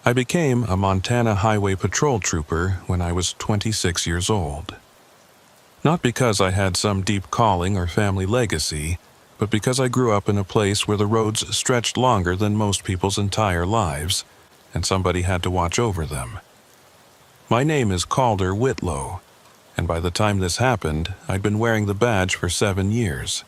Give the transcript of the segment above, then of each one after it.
I became a Montana Highway Patrol trooper when I was 26 years old. Not because I had some deep calling or family legacy, but because I grew up in a place where the roads stretched longer than most people's entire lives, and somebody had to watch over them. My name is Calder Whitlow, and by the time this happened, I'd been wearing the badge for 7 years.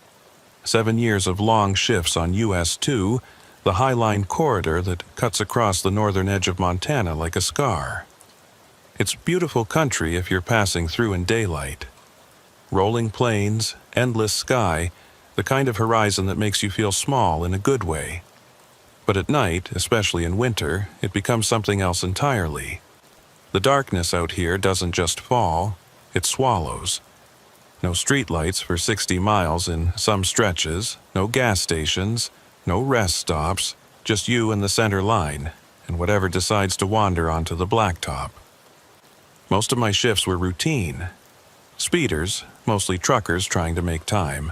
7 years of long shifts on US 2, the Highline corridor that cuts across the northern edge of Montana like a scar. It's beautiful country if you're passing through in daylight. Rolling plains, endless sky, the kind of horizon that makes you feel small in a good way. But at night, especially in winter, it becomes something else entirely. The darkness out here doesn't just fall, it swallows. No streetlights for 60 miles in some stretches, no gas stations, no rest stops, just you and the center line, and whatever decides to wander onto the blacktop. Most of my shifts were routine. Speeders, mostly truckers trying to make time.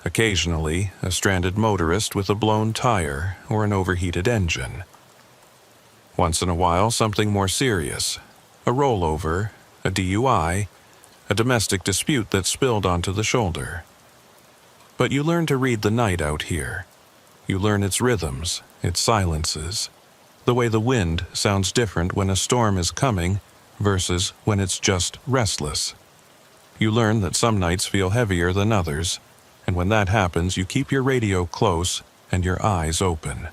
Occasionally, a stranded motorist with a blown tire or an overheated engine. Once in a while, something more serious. A rollover, a DUI, a domestic dispute that spilled onto the shoulder. But you learn to read the night out here. You learn its rhythms, its silences. The way the wind sounds different when a storm is coming versus when it's just restless. You learn that some nights feel heavier than others, and when that happens, you keep your radio close and your eyes open.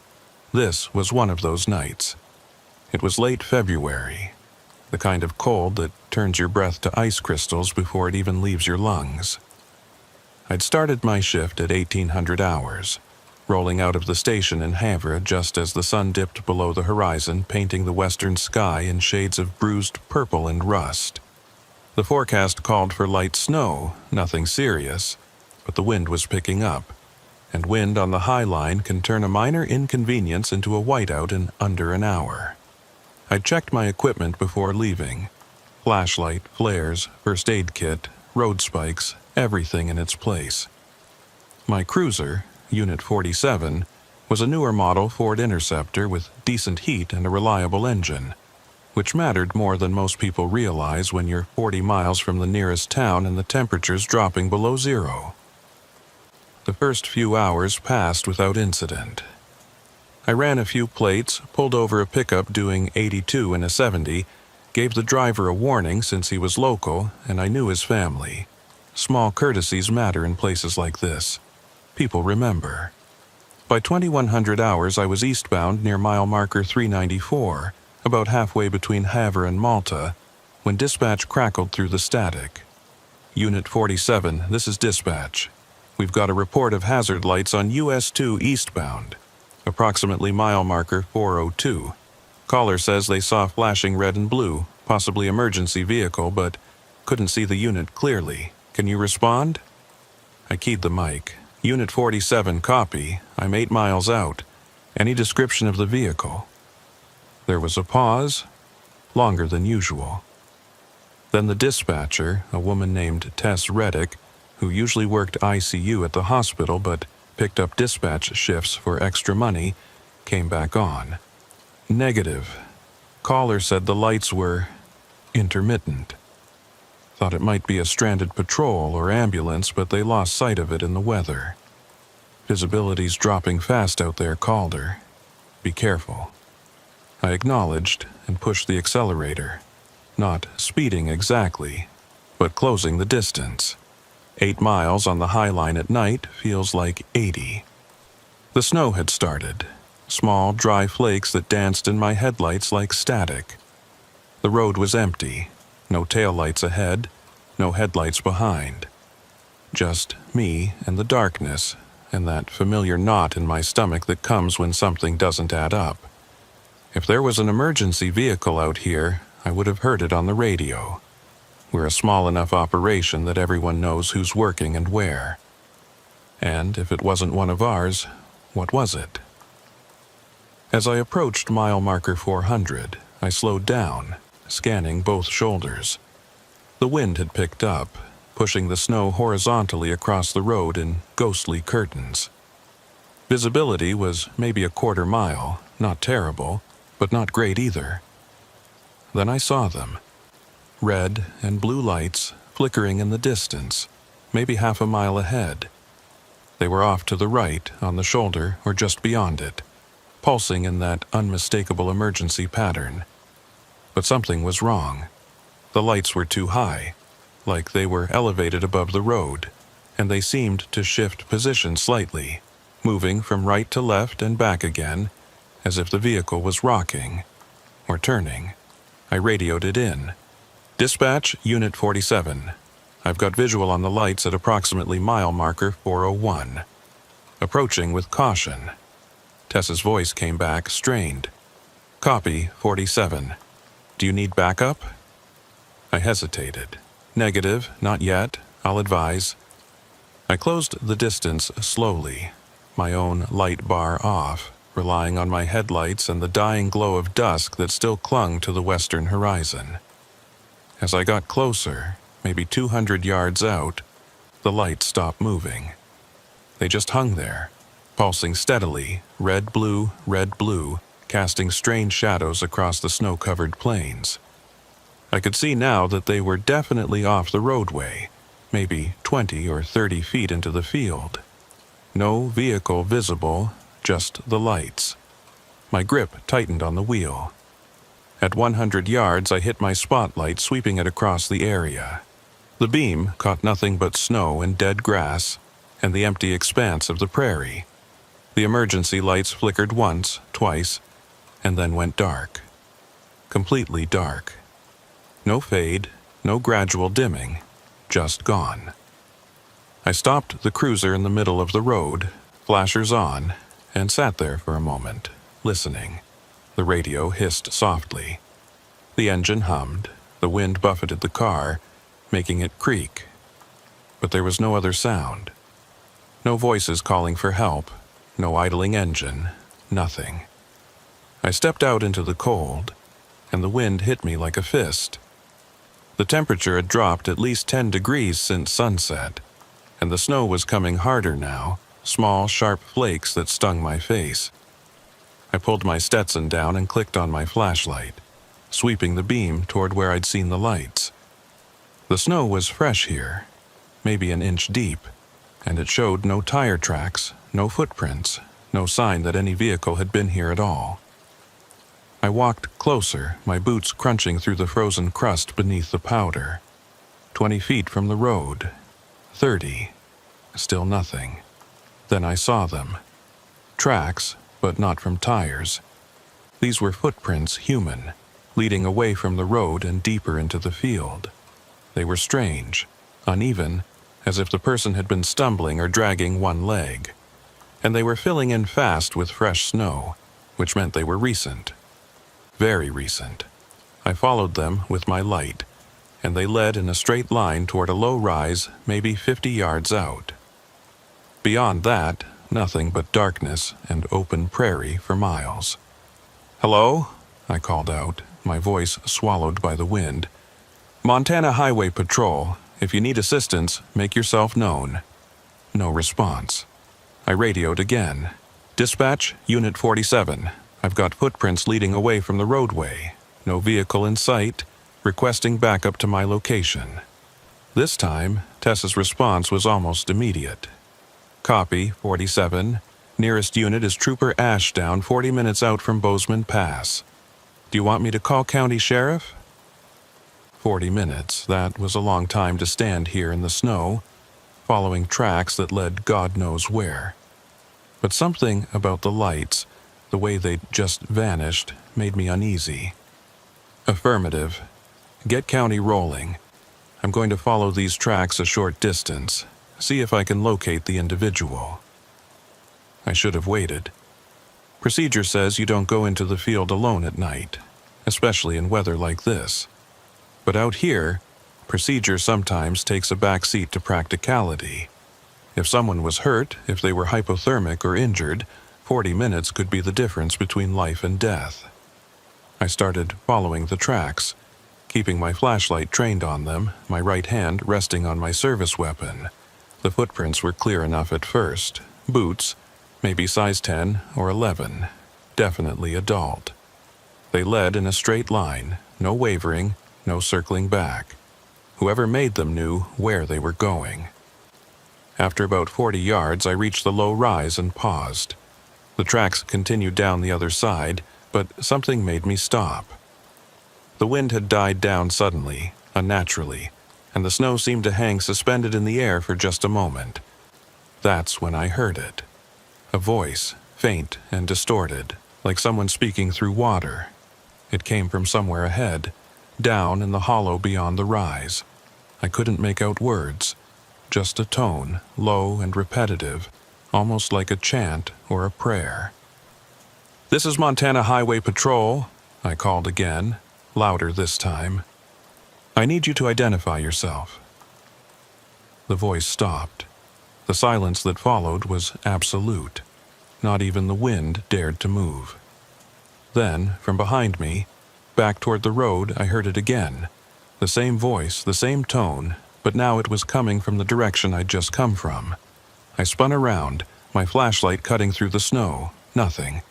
This was one of those nights. It was late February, the kind of cold that turns your breath to ice crystals before it even leaves your lungs. I'd started my shift at 1800 hours, rolling out of the station in Havre just as the sun dipped below the horizon, painting the western sky in shades of bruised purple and rust. The forecast called for light snow, nothing serious, but the wind was picking up, and wind on the high line can turn a minor inconvenience into a whiteout in under an hour. I'd checked my equipment before leaving. Flashlight, flares, first aid kit, road spikes, everything in its place. My cruiser, Unit 47, was a newer model Ford Interceptor with decent heat and a reliable engine, which mattered more than most people realize when you're 40 miles from the nearest town and the temperature's dropping below zero. The first few hours passed without incident. I ran a few plates, pulled over a pickup doing 82 in a 70, gave the driver a warning since he was local and I knew his family. Small courtesies matter in places like this. People remember. By 2100 hours, I was eastbound near mile marker 394, about halfway between Havre and Malta, when dispatch crackled through the static. Unit 47, this is dispatch. We've got a report of hazard lights on US 2 eastbound, approximately mile marker 402. Caller says they saw flashing red and blue, possibly emergency vehicle, but couldn't see the unit clearly. Can you respond? I keyed the mic. Unit 47, copy. I'm 8 miles out. Any description of the vehicle? There was a pause, longer than usual. Then the dispatcher, a woman named Tess Reddick, who usually worked ICU at the hospital but picked up dispatch shifts for extra money, came back on. Negative. Caller said the lights were intermittent. Thought it might be a stranded patrol or ambulance, but they lost sight of it in the weather. Visibility's dropping fast out there, Calder. Be careful. I acknowledged and pushed the accelerator. Not speeding exactly, but closing the distance. 8 miles on the High Line at night feels like 80. The snow had started. Small, dry flakes that danced in my headlights like static. The road was empty. No taillights ahead, no headlights behind. Just me and the darkness, and that familiar knot in my stomach that comes when something doesn't add up. If there was an emergency vehicle out here, I would have heard it on the radio. We're a small enough operation that everyone knows who's working and where. And if it wasn't one of ours, what was it? As I approached mile marker 400, I slowed down, scanning both shoulders. The wind had picked up, pushing the snow horizontally across the road in ghostly curtains. Visibility was maybe a quarter mile, not terrible, but not great either. Then I saw them. Red and blue lights flickering in the distance, maybe half a mile ahead. They were off to the right, on the shoulder or just beyond it, pulsing in that unmistakable emergency pattern. But something was wrong. The lights were too high, like they were elevated above the road, and they seemed to shift position slightly, moving from right to left and back again, as if the vehicle was rocking or turning. I radioed it in. "Dispatch, Unit 47. I've got visual on the lights at approximately mile marker 401. Approaching with caution." Tessa's voice came back, strained. "Copy, 47. Do you need backup?" I hesitated. "Negative, not yet. I'll advise." I closed the distance slowly, my own light bar off, relying on my headlights and the dying glow of dusk that still clung to the western horizon. As I got closer, maybe 200 yards out, the lights stopped moving. They just hung there, pulsing steadily, red-blue, casting strange shadows across the snow-covered plains. I could see now that they were definitely off the roadway, maybe 20 or 30 feet into the field. No vehicle visible, just the lights. My grip tightened on the wheel. At 100 yards, I hit my spotlight, sweeping it across the area. The beam caught nothing but snow and dead grass, and the empty expanse of the prairie. The emergency lights flickered once, twice, and then went dark. Completely dark. No fade, no gradual dimming, just gone. I stopped the cruiser in the middle of the road, flashers on, and sat there for a moment, listening. The radio hissed softly. The engine hummed. The wind buffeted the car, making it creak. But there was no other sound. No voices calling for help, no idling engine, nothing. I stepped out into the cold, and the wind hit me like a fist. The temperature had dropped at least 10 degrees since sunset, and the snow was coming harder now, small, sharp flakes that stung my face. I pulled my Stetson down and clicked on my flashlight, sweeping the beam toward where I'd seen the lights. The snow was fresh here, maybe an inch deep, and it showed no tire tracks, no footprints, no sign that any vehicle had been here at all. I walked closer, my boots crunching through the frozen crust beneath the powder. 20 feet from the road. 30. Still nothing. Then I saw them. Tracks, but not from tires. These were footprints, human, leading away from the road and deeper into the field. They were strange, uneven, as if the person had been stumbling or dragging one leg. And they were filling in fast with fresh snow, which meant they were recent. Very recent. I followed them with my light, and they led in a straight line toward a low rise, maybe 50 yards out. Beyond that, nothing but darkness and open prairie for miles. "Hello?" I called out, my voice swallowed by the wind. "Montana Highway Patrol. If you need assistance, make yourself known." No response. I radioed again. "Dispatch, Unit 47. I've got footprints leading away from the roadway. No vehicle in sight. Requesting backup to my location." This time, Tessa's response was almost immediate. "Copy, 47. Nearest unit is Trooper Ashdown, 40 minutes out from Bozeman Pass. Do you want me to call County Sheriff?" 40 minutes, that was a long time to stand here in the snow, following tracks that led God knows where. But something about the lights, the way they'd just vanished, made me uneasy. "Affirmative. Get County rolling. I'm going to follow these tracks a short distance, see if I can locate the individual." I should have waited. Procedure says you don't go into the field alone at night, especially in weather like this. But out here, procedure sometimes takes a back seat to practicality. If someone was hurt, if they were hypothermic or injured, 40 minutes could be the difference between life and death. I started following the tracks, keeping my flashlight trained on them, my right hand resting on my service weapon. The footprints were clear enough at first. Boots, maybe size 10 or 11. Definitely adult. They led in a straight line, no wavering, no circling back. Whoever made them knew where they were going. After about 40 yards, I reached the low rise and paused. The tracks continued down the other side, but something made me stop. The wind had died down suddenly, unnaturally, and the snow seemed to hang suspended in the air for just a moment. That's when I heard it. A voice, faint and distorted, like someone speaking through water. It came from somewhere ahead, down in the hollow beyond the rise. I couldn't make out words, just a tone, low and repetitive, almost like a chant or a prayer. "This is Montana Highway Patrol," I called again, louder this time. "I need you to identify yourself." The voice stopped. The silence that followed was absolute. Not even the wind dared to move. Then, from behind me, back toward the road, I heard it again. The same voice, the same tone, but now it was coming from the direction I'd just come from. I spun around, my flashlight cutting through the snow. Nothing.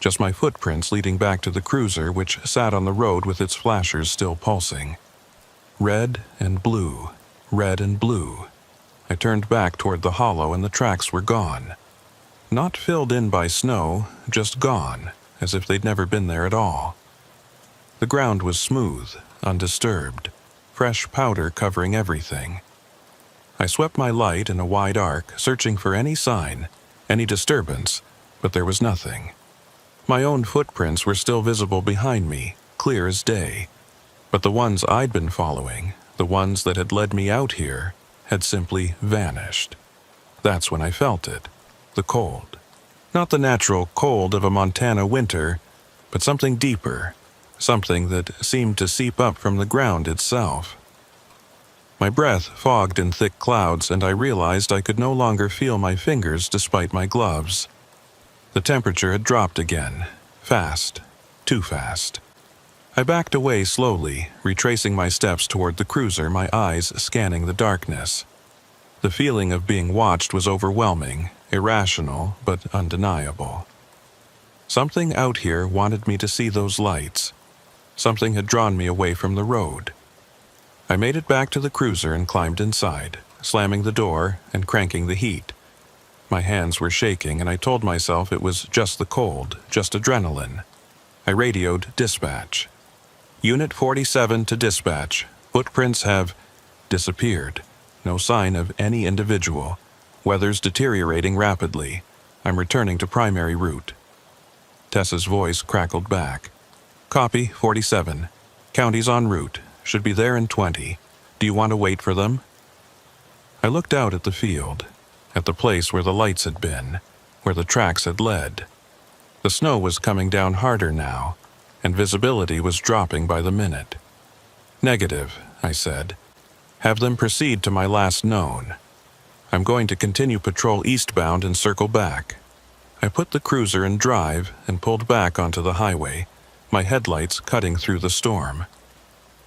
Just my footprints leading back to the cruiser, which sat on the road with its flashers still pulsing. Red and blue, red and blue. I turned back toward the hollow and the tracks were gone. Not filled in by snow, just gone, as if they'd never been there at all. The ground was smooth, undisturbed, fresh powder covering everything. I swept my light in a wide arc, searching for any sign, any disturbance, but there was nothing. My own footprints were still visible behind me, clear as day. But the ones I'd been following, the ones that had led me out here, had simply vanished. That's when I felt it, the cold. Not the natural cold of a Montana winter, but something deeper, something that seemed to seep up from the ground itself. My breath fogged in thick clouds, and I realized I could no longer feel my fingers despite my gloves. The temperature had dropped again, fast, too fast. I backed away slowly, retracing my steps toward the cruiser, my eyes scanning the darkness. The feeling of being watched was overwhelming, irrational, but undeniable. Something out here wanted me to see those lights. Something had drawn me away from the road. I made it back to the cruiser and climbed inside, slamming the door and cranking the heat. My hands were shaking, and I told myself it was just the cold, just adrenaline. I radioed dispatch. "Unit 47 to dispatch. Footprints have disappeared. No sign of any individual. Weather's deteriorating rapidly. I'm returning to primary route." Tessa's voice crackled back. "Copy, 47. County's en route. Should be there in 20. Do you want to wait for them?" I looked out at the field, at the place where the lights had been, where the tracks had led. The snow was coming down harder now, and visibility was dropping by the minute. "Negative," I said. "Have them proceed to my last known. I'm going to continue patrol eastbound and circle back." I put the cruiser in drive and pulled back onto the highway, my headlights cutting through the storm.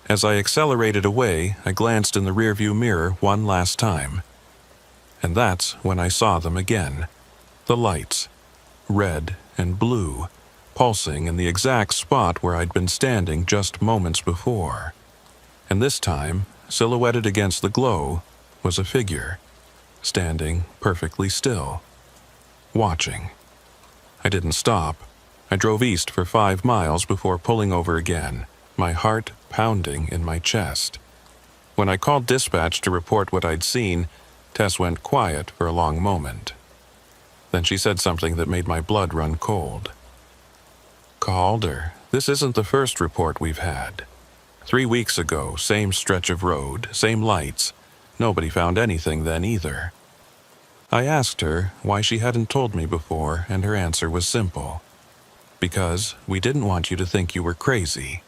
As I accelerated away, I glanced in the rearview mirror one last time. And that's when I saw them again. The lights, red and blue, pulsing in the exact spot where I'd been standing just moments before. And this time, silhouetted against the glow, was a figure, standing perfectly still, watching. I didn't stop. I drove east for 5 miles before pulling over again, my heart pounding in my chest. When I called dispatch to report what I'd seen, Tess went quiet for a long moment. Then she said something that made my blood run cold. "Calder, this isn't the first report we've had. 3 weeks ago, same stretch of road, same lights. Nobody found anything then either." I asked her why she hadn't told me before, and her answer was simple. "Because we didn't want you to think you were crazy."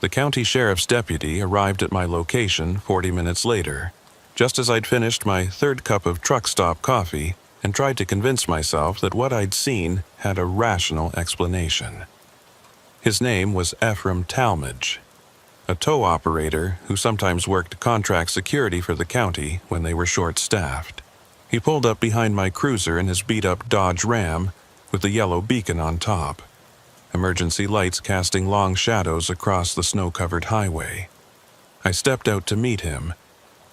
The county sheriff's deputy arrived at my location 40 minutes later, just as I'd finished my 3rd cup of truck stop coffee and tried to convince myself that what I'd seen had a rational explanation. His name was Ephraim Talmadge, a tow operator who sometimes worked contract security for the county when they were short-staffed. He pulled up behind my cruiser in his beat-up Dodge Ram with the yellow beacon on top. emergency lights casting long shadows across the snow-covered highway. I stepped out to meet him,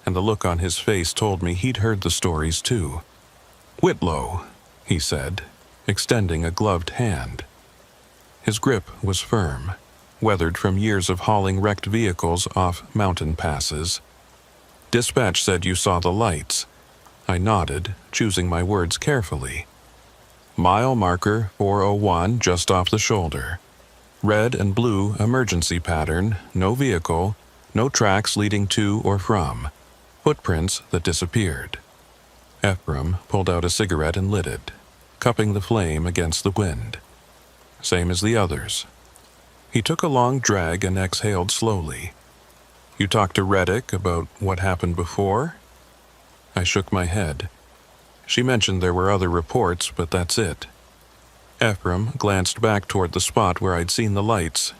and the look on his face told me he'd heard the stories too. "Whitlow," he said, extending a gloved hand. His grip was firm, weathered from years of hauling wrecked vehicles off mountain passes. "Dispatch said you saw the lights." I nodded, choosing my words carefully. "Mile marker 401 just off the shoulder. Red and blue emergency pattern, no vehicle, no tracks leading to or from. Footprints that disappeared." Ephraim pulled out a cigarette and lit it, cupping the flame against the wind. "Same as the others." He took a long drag and exhaled slowly. "You talked to Reddick about what happened before?" I shook my head. "She mentioned there were other reports, but that's it." Ephraim glanced back toward the spot where I'd seen the lights,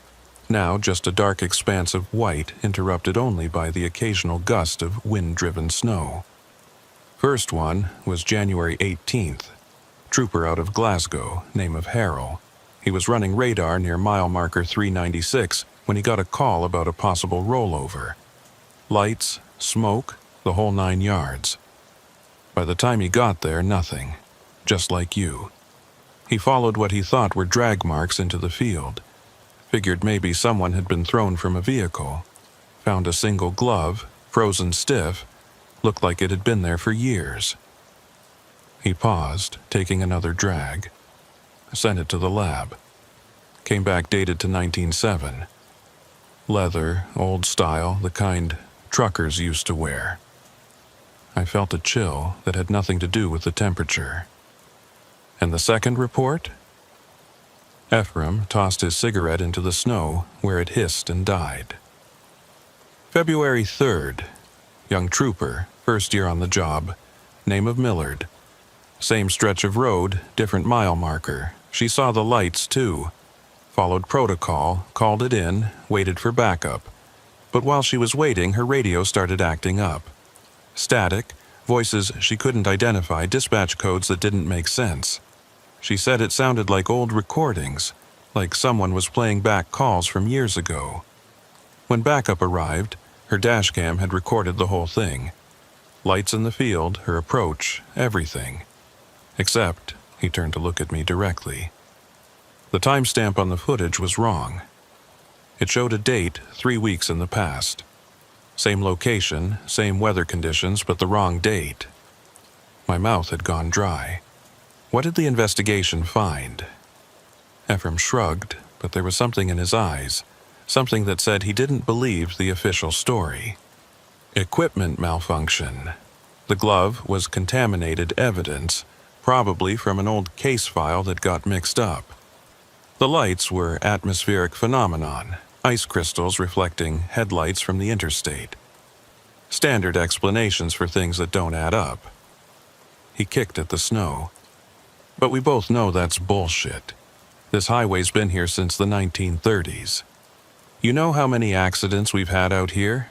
now just a dark expanse of white interrupted only by the occasional gust of wind-driven snow. "First one was January 18th. Trooper out of Glasgow, name of Harrell. He was running radar near mile marker 396 when he got a call about a possible rollover. Lights, smoke, the whole 9 yards. By the time he got there, nothing. Just like you. He followed what he thought were drag marks into the field. Figured maybe someone had been thrown from a vehicle. Found a single glove, frozen stiff, looked like it had been there for years." He paused, taking another drag. "Sent it to the lab. Came back dated to 1907. Leather, old style, the kind truckers used to wear." I felt a chill that had nothing to do with the temperature. "And the second report?" Ephraim tossed his cigarette into the snow, where it hissed and died. "February 3rd. Young trooper, first year on the job. Name of Millard. Same stretch of road, different mile marker. She saw the lights, too. Followed protocol, called it in, waited for backup. But while she was waiting, her radio started acting up. Static, voices she couldn't identify, dispatch codes that didn't make sense. She said it sounded like old recordings, like someone was playing back calls from years ago. When backup arrived, her dashcam had recorded the whole thing. Lights in the field, her approach, everything. Except, he turned to look at me directly. The timestamp on the footage was wrong. It showed a date 3 weeks in the past. Same location, same weather conditions, but the wrong date. My mouth had gone dry. What did the investigation find? Ephraim shrugged, but there was something in his eyes, something that said he didn't believe the official story. Equipment malfunction. The glove was contaminated evidence, probably from an old case file that got mixed up. The lights were atmospheric phenomenon, ice crystals reflecting headlights from the interstate. Standard explanations for things that don't add up. He kicked at the snow. But we both know that's bullshit. This highway's been here since the 1930s. You know how many accidents we've had out here?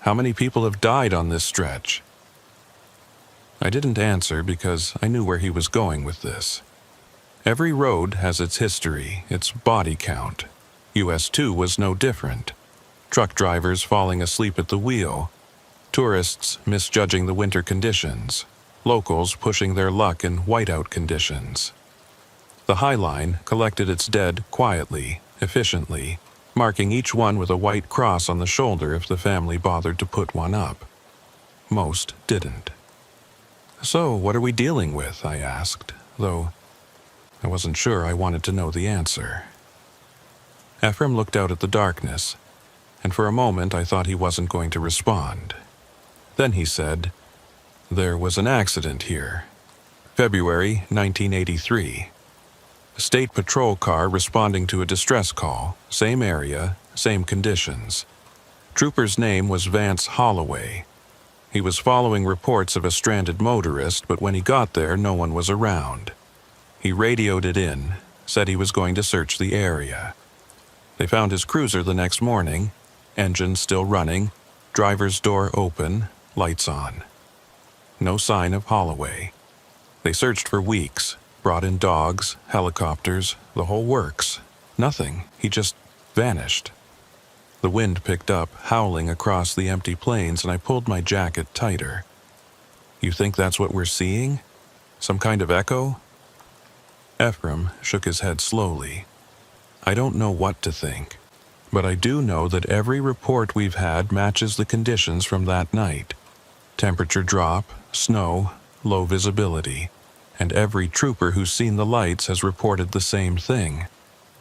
How many people have died on this stretch? I didn't answer because I knew where he was going with this. Every road has its history, its body count. US 2 was no different. Truck drivers falling asleep at the wheel. Tourists misjudging the winter conditions. Locals pushing their luck in whiteout conditions. The High Line collected its dead quietly, efficiently, marking each one with a white cross on the shoulder if the family bothered to put one up. Most didn't. "So, what are we dealing with?" I asked, though I wasn't sure I wanted to know the answer. Ephraim looked out at the darkness, and for a moment I thought he wasn't going to respond. Then he said, "There was an accident here. February 1983. A state patrol car responding to a distress call, same area, same conditions. Trooper's name was Vance Holloway. He was following reports of a stranded motorist, but when he got there, no one was around. He radioed it in, said he was going to search the area. They found his cruiser the next morning, engine still running, driver's door open, lights on. No sign of Holloway. They searched for weeks, brought in dogs, helicopters, the whole works. Nothing. He just vanished. The wind picked up, howling across the empty plains, and I pulled my jacket tighter. You think that's what we're seeing? Some kind of echo? Ephraim shook his head slowly. I don't know what to think, but I do know that every report we've had matches the conditions from that night. Temperature drop, snow, low visibility, and every trooper who's seen the lights has reported the same thing.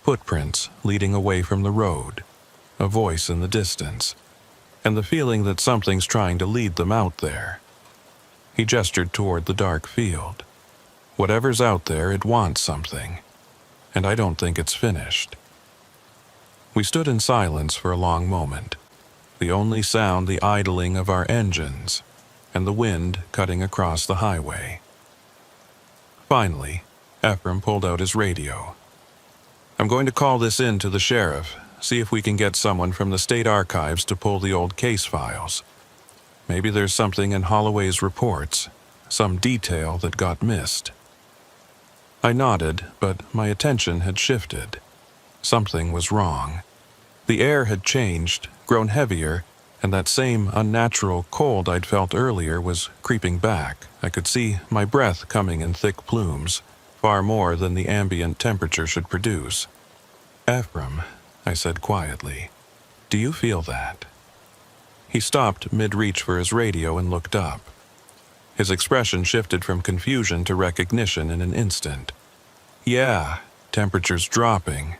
Footprints leading away from the road, a voice in the distance, and the feeling that something's trying to lead them out there. He gestured toward the dark field. Whatever's out there, it wants something, and I don't think it's finished. We stood in silence for a long moment, the only sound the idling of our engines and the wind cutting across the highway. Finally, Ephraim pulled out his radio. I'm going to call this in to the sheriff, see if we can get someone from the state archives to pull the old case files. Maybe there's something in Holloway's reports, some detail that got missed. I nodded, but my attention had shifted. Something was wrong. The air had changed, grown heavier, and that same unnatural cold I'd felt earlier was creeping back. I could see my breath coming in thick plumes, far more than the ambient temperature should produce. Ephraim, I said quietly, do you feel that? He stopped mid-reach for his radio and looked up. His expression shifted from confusion to recognition in an instant. Yeah, temperature's dropping.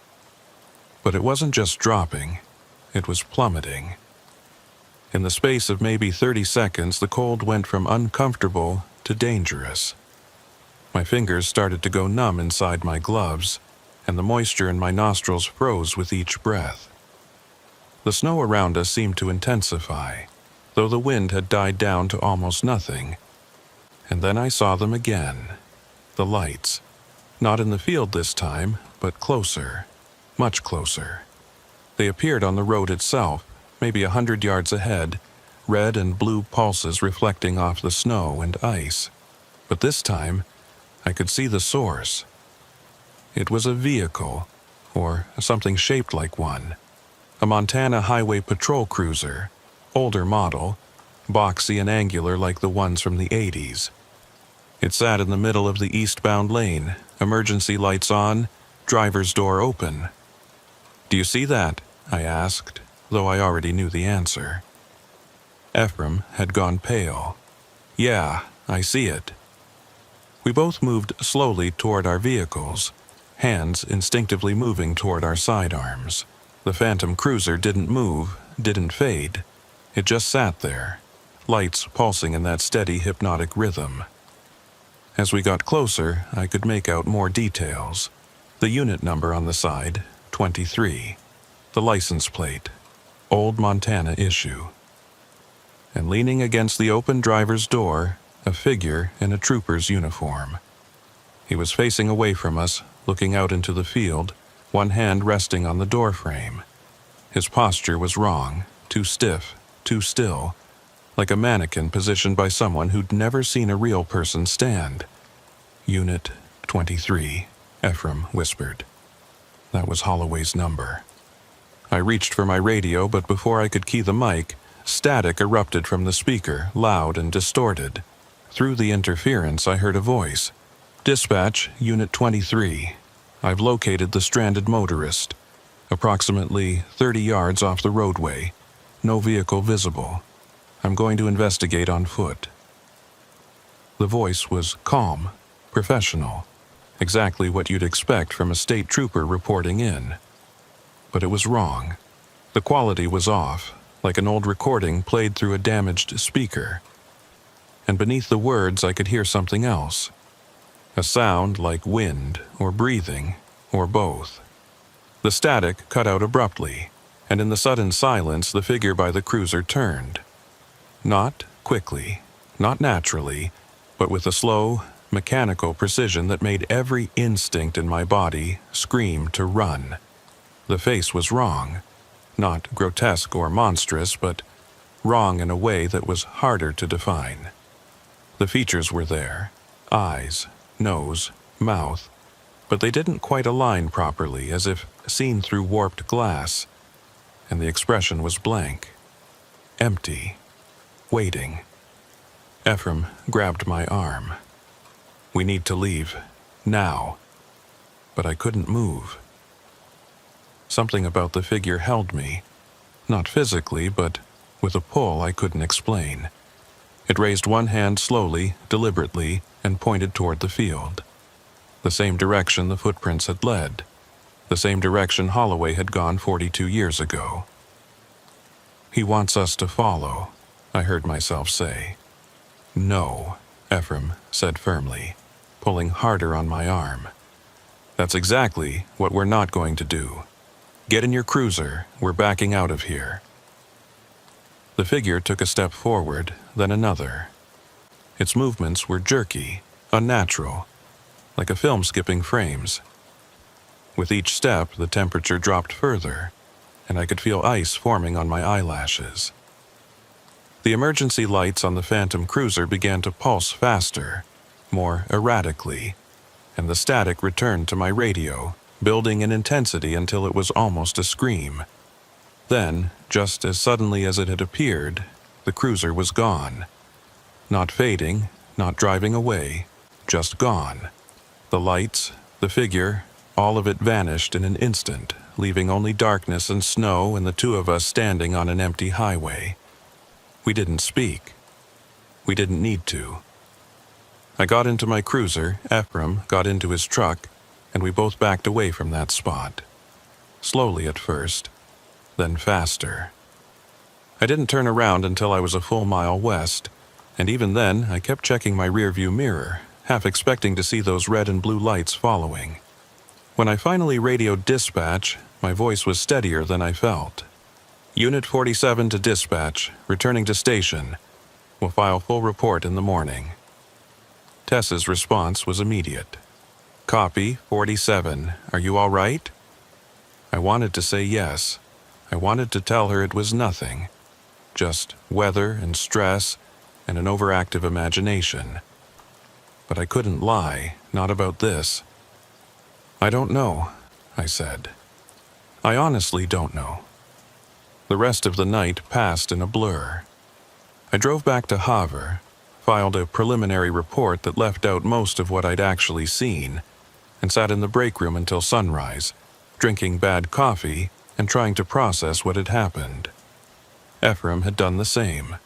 But it wasn't just dropping, it was plummeting. In the space of maybe 30 seconds, the cold went from uncomfortable to dangerous. My fingers started to go numb inside my gloves, and the moisture in my nostrils froze with each breath. The snow around us seemed to intensify, though the wind had died down to almost nothing. And then I saw them again, the lights. Not in the field this time, but closer, much closer. They appeared on the road itself, maybe 100 yards ahead, red and blue pulses reflecting off the snow and ice. But this time, I could see the source. It was a vehicle, or something shaped like one. A Montana Highway Patrol cruiser, older model, boxy and angular like the ones from the 80s. It sat in the middle of the eastbound lane, emergency lights on, driver's door open. Do you see that? I asked, though I already knew the answer. Ephraim had gone pale. Yeah, I see it. We both moved slowly toward our vehicles, hands instinctively moving toward our sidearms. The phantom cruiser didn't move, didn't fade. It just sat there, lights pulsing in that steady hypnotic rhythm. As we got closer, I could make out more details. The unit number on the side, 23. The license plate, old Montana issue. And leaning against the open driver's door, a figure in a trooper's uniform. He was facing away from us, looking out into the field, one hand resting on the doorframe. His posture was wrong, too stiff, too still, like a mannequin positioned by someone who'd never seen a real person stand. Unit 23, Ephraim whispered. That was Holloway's number. I reached for my radio, but before I could key the mic, static erupted from the speaker, loud and distorted. Through the interference, I heard a voice. Dispatch, Unit 23. I've located the stranded motorist. Approximately 30 yards off the roadway. No vehicle visible. I'm going to investigate on foot. The voice was calm, professional, exactly what you'd expect from a state trooper reporting in. But it was wrong. The quality was off, like an old recording played through a damaged speaker. And beneath the words I could hear something else. A sound like wind or breathing, or both. The static cut out abruptly, and in the sudden silence the figure by the cruiser turned. Not quickly, not naturally, but with a slow, mechanical precision that made every instinct in my body scream to run. The face was wrong, not grotesque or monstrous, but wrong in a way that was harder to define. The features were there, eyes, nose, mouth, but they didn't quite align properly, as if seen through warped glass, and the expression was blank, empty, waiting. Ephraim grabbed my arm. "We need to leave, now." But I couldn't move. Something about the figure held me, not physically, but with a pull I couldn't explain. It raised one hand slowly, deliberately, and pointed toward the field. The same direction the footprints had led. The same direction Holloway had gone 42 years ago. "He wants us to follow," I heard myself say. "No," Ephraim said firmly, pulling harder on my arm. "That's exactly what we're not going to do. Get in your cruiser, we're backing out of here." The figure took a step forward, then another. Its movements were jerky, unnatural, like a film skipping frames. With each step, the temperature dropped further, and I could feel ice forming on my eyelashes. The emergency lights on the Phantom cruiser began to pulse faster, more erratically, and the static returned to my radio, building in intensity until it was almost a scream. Then, just as suddenly as it had appeared, the cruiser was gone. Not fading, not driving away, just gone. The lights, the figure, all of it vanished in an instant, leaving only darkness and snow and the two of us standing on an empty highway. We didn't speak. We didn't need to. I got into my cruiser, Ephraim got into his truck, and we both backed away from that spot. Slowly at first, then faster. I didn't turn around until I was a full mile west, and even then I kept checking my rearview mirror, half expecting to see those red and blue lights following. When I finally radioed dispatch, my voice was steadier than I felt. "Unit 47 to dispatch, returning to station. Will file full report in the morning." Tess's response was immediate. "Copy, 47. Are you all right?" I wanted to say yes. I wanted to tell her it was nothing. Just weather and stress and an overactive imagination. But I couldn't lie, not about this. "I don't know," I said. "I honestly don't know." The rest of the night passed in a blur. I drove back to Havre, filed a preliminary report that left out most of what I'd actually seen, and sat in the break room until sunrise, drinking bad coffee and trying to process what had happened. Ephraim had done the same,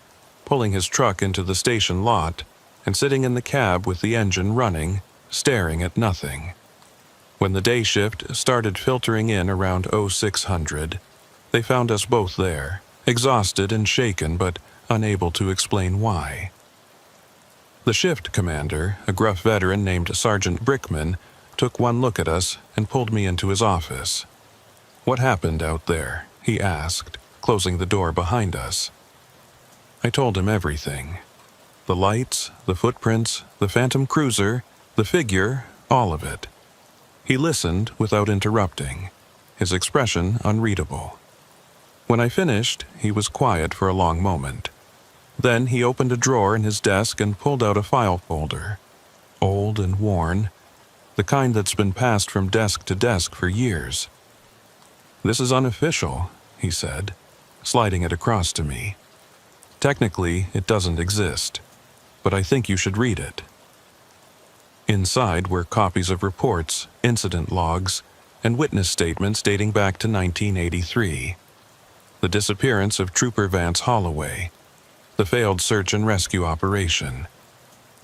pulling his truck into the station lot and sitting in the cab with the engine running, staring at nothing. When the day shift started filtering in around 0600, they found us both there, exhausted and shaken but unable to explain why. The shift commander, a gruff veteran named Sergeant Brickman, took one look at us and pulled me into his office. "What happened out there?" he asked, closing the door behind us. I told him everything. The lights, the footprints, the Phantom cruiser, the figure, all of it. He listened without interrupting, his expression unreadable. When I finished, he was quiet for a long moment. Then he opened a drawer in his desk and pulled out a file folder. Old and worn, the kind that's been passed from desk to desk for years. "This is unofficial," he said, sliding it across to me. "Technically, it doesn't exist, but I think you should read it." Inside were copies of reports, incident logs, and witness statements dating back to 1983. The disappearance of Trooper Vance Holloway, the failed search and rescue operation,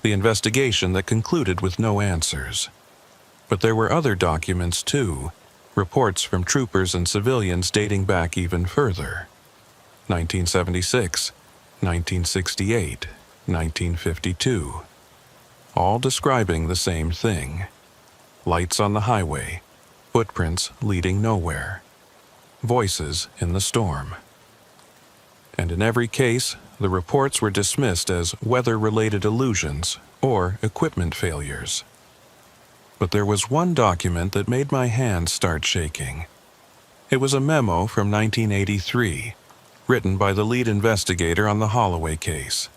the investigation that concluded with no answers. But there were other documents too, reports from troopers and civilians dating back even further. 1976, 1968, 1952. All describing the same thing. Lights on the highway, footprints leading nowhere. Voices in the storm. And in every case, the reports were dismissed as weather-related illusions or equipment failures. But there was one document that made my hands start shaking. It was a memo from 1983, written by the lead investigator on the Holloway case.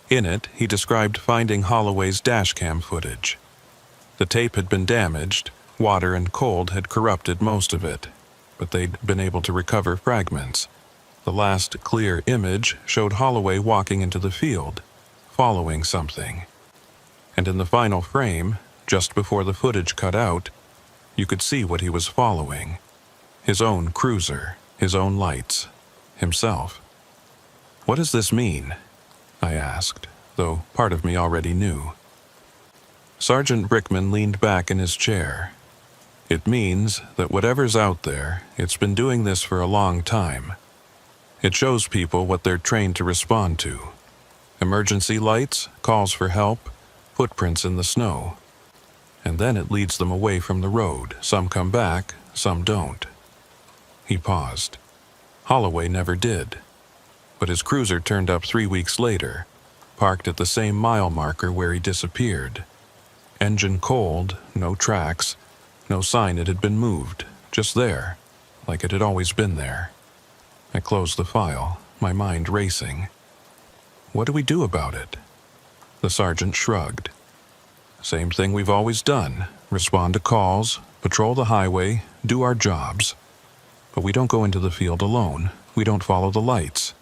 In it, he described finding Holloway's dashcam footage. The tape had been damaged, water and cold had corrupted most of it, but they'd been able to recover fragments. The last clear image showed Holloway walking into the field, following something. And in the final frame, just before the footage cut out, you could see what he was following. His own cruiser, his own lights, himself. "What does this mean?" I asked, though part of me already knew. Sergeant Brickman leaned back in his chair. "It means that whatever's out there, it's been doing this for a long time. It shows people what they're trained to respond to. Emergency lights, calls for help, footprints in the snow. And then it leads them away from the road. Some come back, some don't." He paused. Holloway never did. But his cruiser turned up 3 weeks later, parked at the same mile marker where he disappeared. Engine cold, no tracks, no sign it had been moved, just there, like it had always been there. I closed the file, my mind racing. What do we do about it? The sergeant shrugged. "Same thing we've always done. Respond to calls, patrol the highway, do our jobs. But we don't go into the field alone. We don't follow the lights.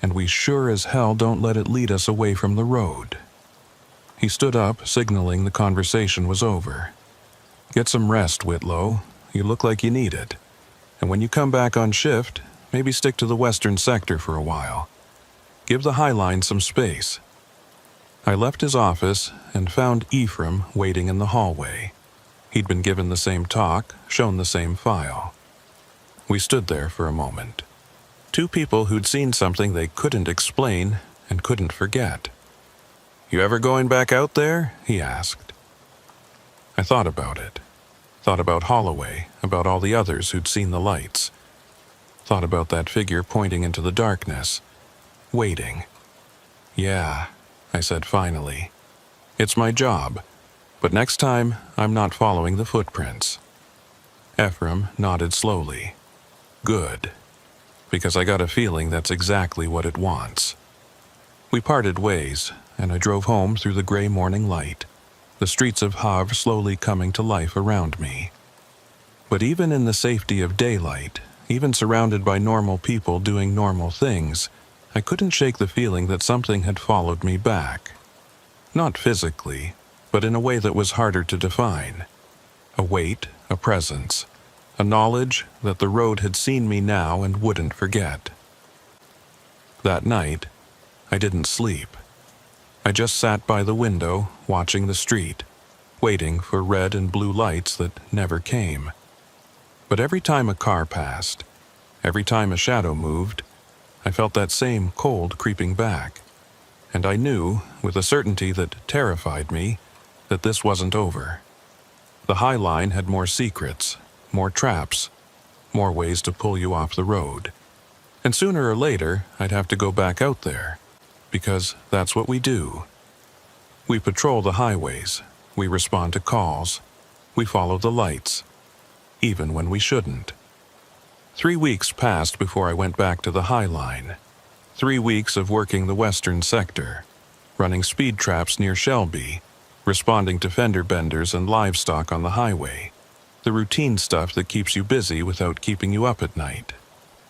And we sure as hell don't let it lead us away from the road." He stood up, signaling the conversation was over. "Get some rest, Whitlow. You look like you need it. And when you come back on shift, maybe stick to the western sector for a while. Give the High Line some space." I left his office and found Ephraim waiting in the hallway. He'd been given the same talk, shown the same file. We stood there for a moment. Two people who'd seen something they couldn't explain and couldn't forget. "You ever going back out there?" he asked. I thought about it. Thought about Holloway, about all the others who'd seen the lights. Thought about that figure pointing into the darkness, waiting. "Yeah," I said finally. "It's my job, but next time I'm not following the footprints." Ephraim nodded slowly. "Good, because I got a feeling that's exactly what it wants." We parted ways, and I drove home through the gray morning light, the streets of Havre slowly coming to life around me. But even in the safety of daylight, even surrounded by normal people doing normal things, I couldn't shake the feeling that something had followed me back. Not physically, but in a way that was harder to define. A weight, a presence, a knowledge that the road had seen me now and wouldn't forget. That night, I didn't sleep. I just sat by the window, watching the street, waiting for red and blue lights that never came. But every time a car passed, every time a shadow moved, I felt that same cold creeping back. And I knew, with a certainty that terrified me, that this wasn't over. The High Line had more secrets, more traps, more ways to pull you off the road. And sooner or later, I'd have to go back out there, because that's what we do. We patrol the highways, we respond to calls, we follow the lights, even when we shouldn't. 3 weeks passed before I went back to the High Line. 3 weeks of working the western sector, running speed traps near Shelby, responding to fender benders and livestock on the highway, the routine stuff that keeps you busy without keeping you up at night.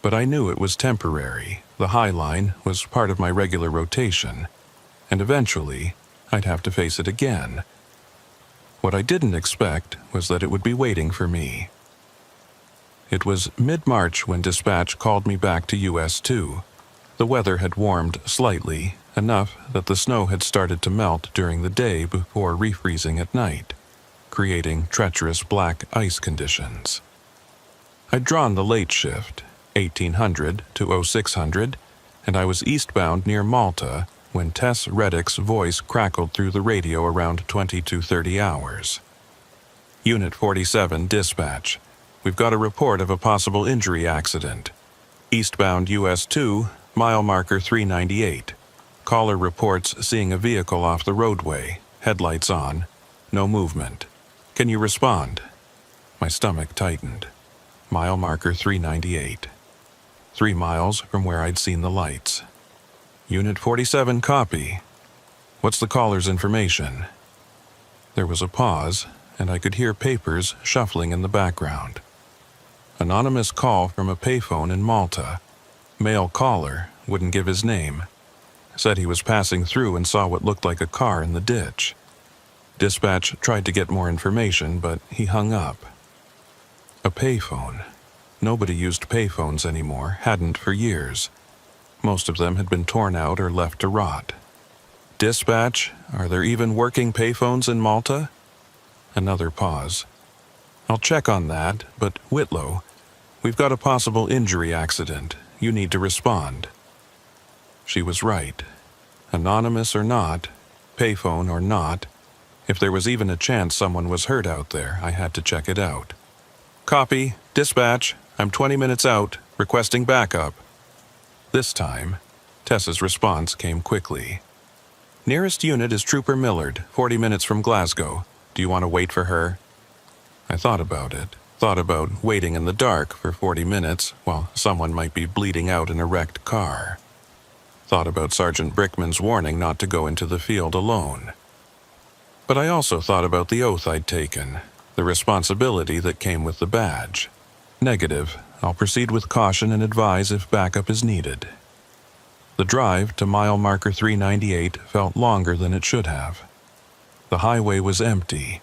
But I knew it was temporary. The High Line was part of my regular rotation, and eventually I'd have to face it again. What I didn't expect was that it would be waiting for me. It was mid-March when dispatch called me back to US 2. The weather had warmed slightly, enough that the snow had started to melt during the day before refreezing at night, creating treacherous black ice conditions. I'd drawn the late shift, 1800 to 0600, and I was eastbound near Malta when Tess Reddick's voice crackled through the radio around 20 to 30 hours. "Unit 47 dispatch. We've got a report of a possible injury accident. Eastbound US 2, mile marker 398. Caller reports seeing a vehicle off the roadway, headlights on, no movement. Can you respond?" My stomach tightened. Mile marker 398. 3 miles from where I'd seen the lights. "Unit 47 copy. What's the caller's information?" There was a pause, and I could hear papers shuffling in the background. Anonymous call from a payphone in Malta. Male caller wouldn't give his name. Said he was passing through and saw what looked like a car in the ditch. Dispatch tried to get more information, but he hung up. A payphone. Nobody used payphones anymore, hadn't for years. Most of them had been torn out or left to rot. Dispatch, are there even working payphones in Malta? Another pause. I'll check on that, but Whitlow, we've got a possible injury accident. You need to respond. She was right. Anonymous or not, payphone or not, if there was even a chance someone was hurt out there, I had to check it out. Copy. Dispatch. I'm 20 minutes out, requesting backup. This time, Tessa's response came quickly. Nearest unit is Trooper Millard, 40 minutes from Glasgow. Do you want to wait for her? I thought about it. Thought about waiting in the dark for 40 minutes while someone might be bleeding out in a wrecked car. Thought about Sergeant Brickman's warning not to go into the field alone. But I also thought about the oath I'd taken, the responsibility that came with the badge. Negative. I'll proceed with caution and advise if backup is needed. The drive to mile marker 398 felt longer than it should have. The highway was empty,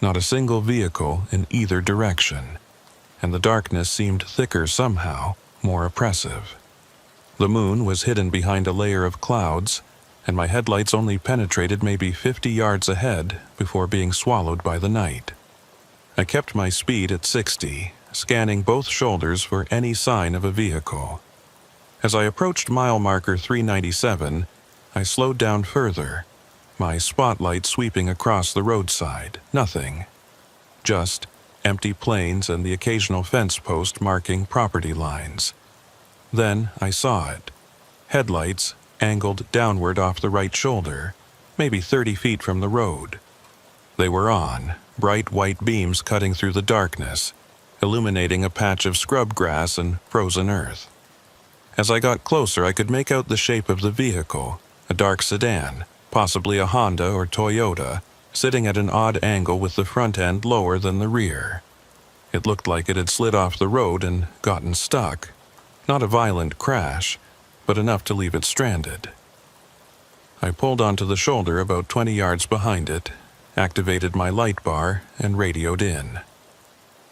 not a single vehicle in either direction, and the darkness seemed thicker somehow, more oppressive. The moon was hidden behind a layer of clouds, and my headlights only penetrated maybe 50 yards ahead before being swallowed by the night. I kept my speed at 60, scanning both shoulders for any sign of a vehicle. As I approached mile marker 397, I slowed down further, my spotlight sweeping across the roadside. Nothing. Just empty plains and the occasional fence post marking property lines. Then I saw it. Headlights angled downward off the right shoulder, maybe 30 feet from the road. They were on, bright white beams cutting through the darkness, illuminating a patch of scrub grass and frozen earth. As I got closer, I could make out the shape of the vehicle, a dark sedan, possibly a Honda or Toyota, sitting at an odd angle with the front end lower than the rear. It looked like it had slid off the road and gotten stuck. Not a violent crash, but enough to leave it stranded. I pulled onto the shoulder about 20 yards behind it, activated my light bar, and radioed in.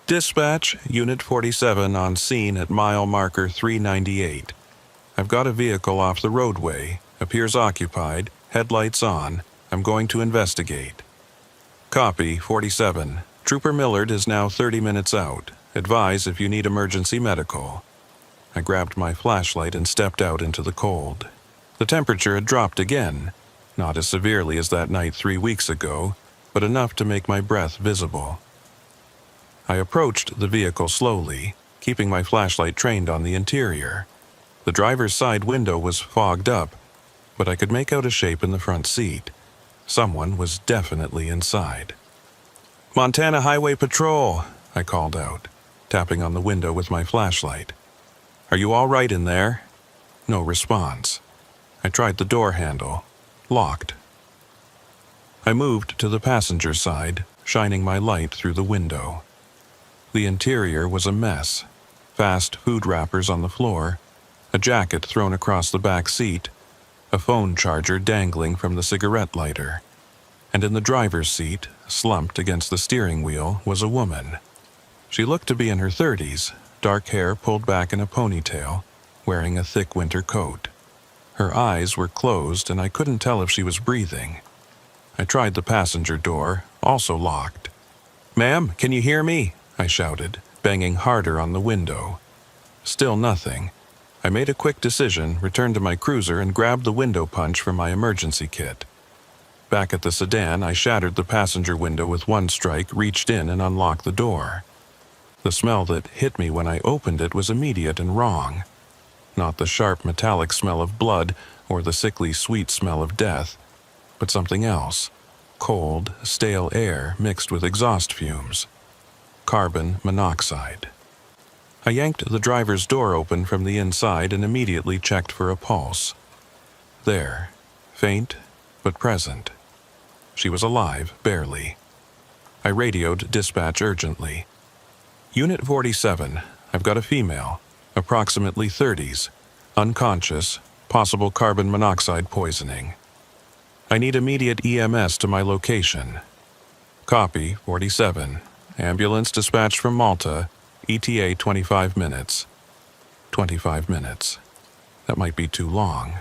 Dispatch, Unit 47 on scene at mile marker 398. I've got a vehicle off the roadway, appears occupied, headlights on. I'm going to investigate. Copy, 47. Trooper Millard is now 30 minutes out. Advise if you need emergency medical. I grabbed my flashlight and stepped out into the cold. The temperature had dropped again, not as severely as that night 3 weeks ago, but enough to make my breath visible. I approached the vehicle slowly, keeping my flashlight trained on the interior. The driver's side window was fogged up, but I could make out a shape in the front seat. Someone was definitely inside. Montana Highway Patrol, I called out, tapping on the window with my flashlight. Are you all right in there? No response. I tried the door handle. Locked. I moved to the passenger side, shining my light through the window. The interior was a mess. Fast food wrappers on the floor, a jacket thrown across the back seat, a phone charger dangling from the cigarette lighter. And in the driver's seat, slumped against the steering wheel, was a woman. She looked to be in her 30s, dark hair pulled back in a ponytail, wearing a thick winter coat. Her eyes were closed and I couldn't tell if she was breathing. I tried the passenger door, also locked. Ma'am, can you hear me? I shouted, banging harder on the window. Still nothing. I made a quick decision, returned to my cruiser, and grabbed the window punch from my emergency kit. Back at the sedan, I shattered the passenger window with one strike, reached in and unlocked the door. The smell that hit me when I opened it was immediate and wrong. Not the sharp metallic smell of blood or the sickly sweet smell of death, but something else. Cold, stale air mixed with exhaust fumes. Carbon monoxide. I yanked the driver's door open from the inside and immediately checked for a pulse. There, faint but present. She was alive, barely. I radioed dispatch urgently. Unit 47, I've got a female, approximately 30s, unconscious, possible carbon monoxide poisoning. I need immediate EMS to my location. Copy, 47. Ambulance dispatched from Malta, ETA 25 minutes. 25 minutes. That might be too long.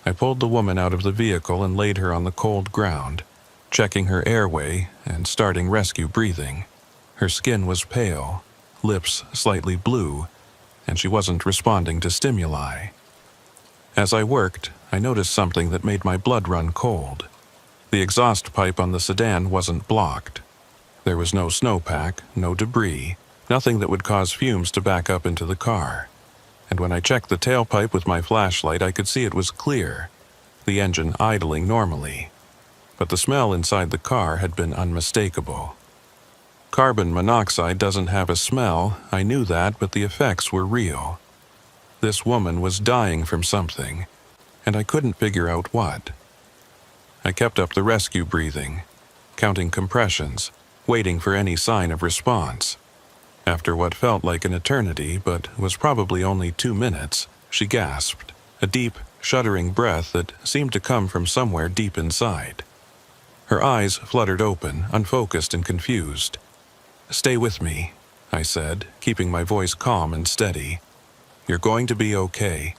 I pulled the woman out of the vehicle and laid her on the cold ground, checking her airway and starting rescue breathing. Her skin was pale, lips slightly blue, and she wasn't responding to stimuli. As I worked, I noticed something that made my blood run cold. The exhaust pipe on the sedan wasn't blocked. There was no snowpack, no debris, nothing that would cause fumes to back up into the car. And when I checked the tailpipe with my flashlight, I could see it was clear, the engine idling normally. But the smell inside the car had been unmistakable. Carbon monoxide doesn't have a smell, I knew that, but the effects were real. This woman was dying from something, and I couldn't figure out what. I kept up the rescue breathing, counting compressions, waiting for any sign of response. After what felt like an eternity, but was probably only 2 minutes, she gasped, a deep, shuddering breath that seemed to come from somewhere deep inside. Her eyes fluttered open, unfocused and confused. "Stay with me," I said, keeping my voice calm and steady. "You're going to be okay.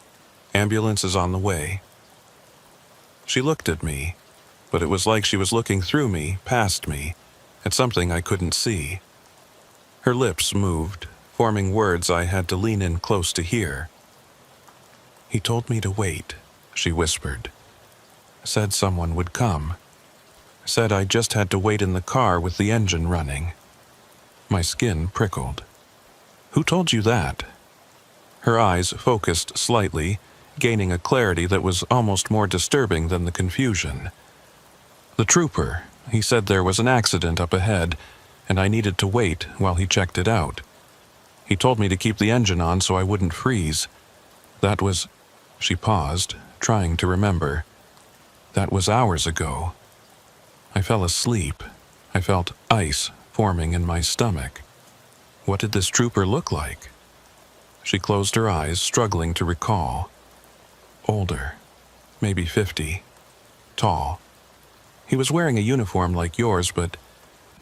Ambulance is on the way." She looked at me, but it was like she was looking through me, past me, at something I couldn't see. Her lips moved, forming words I had to lean in close to hear. "He told me to wait," she whispered. "Said someone would come. Said I just had to wait in the car with the engine running." My skin prickled. "Who told you that?" Her eyes focused slightly, gaining a clarity that was almost more disturbing than the confusion. "The trooper. He said there was an accident up ahead, and I needed to wait while he checked it out. He told me to keep the engine on so I wouldn't freeze. That was..." She paused, trying to remember. "That was hours ago. I fell asleep. I felt ice forming in my stomach. What did this trooper look like?" She closed her eyes, struggling to recall. "Older. Maybe 50. Tall. He was wearing a uniform like yours, but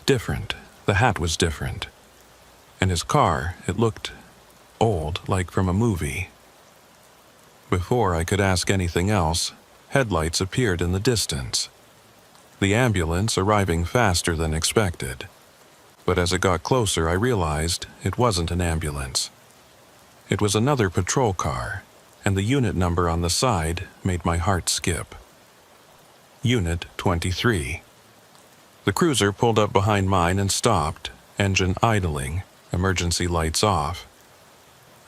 different. The hat was different. And his car, it looked old, like from a movie." Before I could ask anything else, headlights appeared in the distance. The ambulance arriving faster than expected. But as it got closer, I realized it wasn't an ambulance. It was another patrol car, and the unit number on the side made my heart skip. Unit 23. The cruiser pulled up behind mine and stopped, engine idling, emergency lights off.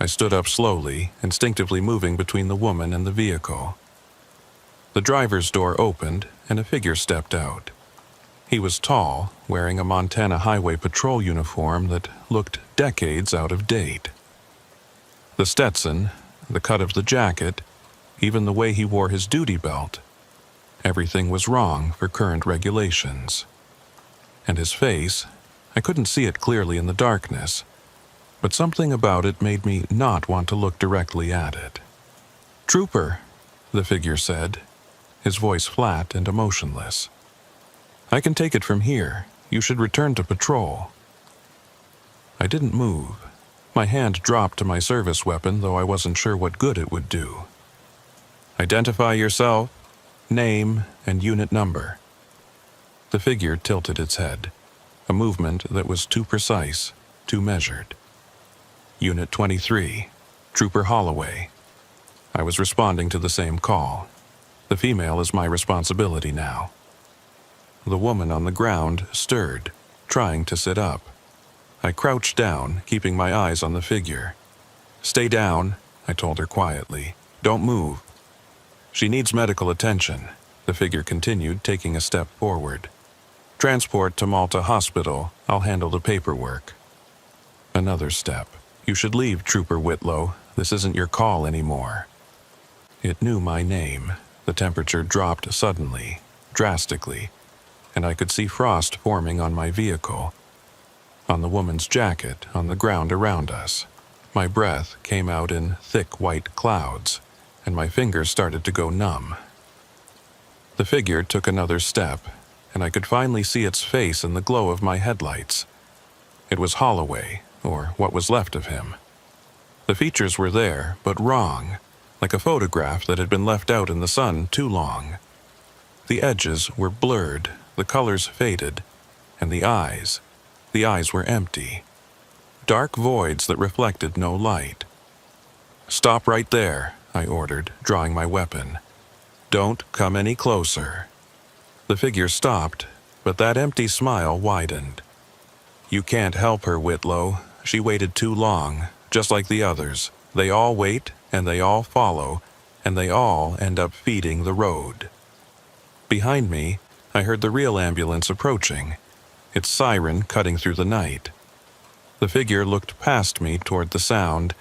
I stood up slowly, instinctively moving between the woman and the vehicle. The driver's door opened, and a figure stepped out. He was tall, wearing a Montana Highway Patrol uniform that looked decades out of date. The Stetson, the cut of the jacket, even the way he wore his duty belt. Everything was wrong for current regulations. And his face, I couldn't see it clearly in the darkness, but something about it made me not want to look directly at it. "Trooper," the figure said, his voice flat and emotionless. "I can take it from here. You should return to patrol." I didn't move. My hand dropped to my service weapon, though I wasn't sure what good it would do. "Identify yourself, name, and unit number." The figure tilted its head, a movement that was too precise, too measured. "Unit 23, Trooper Holloway." I was responding to the same call. The female is my responsibility now. The woman on the ground stirred, trying to sit up. I crouched down, keeping my eyes on the figure. "Stay down," I told her quietly. "Don't move." "She needs medical attention," the figure continued, taking a step forward. "Transport to Malta Hospital. I'll handle the paperwork." Another step. "You should leave, Trooper Whitlow. This isn't your call anymore." It knew my name. The temperature dropped suddenly, drastically. and I could see frost forming on my vehicle, on the woman's jacket, on the ground around us. My breath came out in thick white clouds, and my fingers started to go numb. The figure took another step, and I could finally see its face in the glow of my headlights. It was Holloway, or what was left of him. The features were there, but wrong, like a photograph that had been left out in the sun too long. The edges were blurred, the colors faded, and the eyes were empty. Dark voids that reflected no light. "Stop right there," I ordered, drawing my weapon. "Don't come any closer." The figure stopped, but that empty smile widened. "You can't help her, Whitlow. She waited too long, just like the others. They all wait, and they all follow, and they all end up feeding the road." Behind me, I heard the real ambulance approaching, its siren cutting through the night. The figure looked past me toward the sound,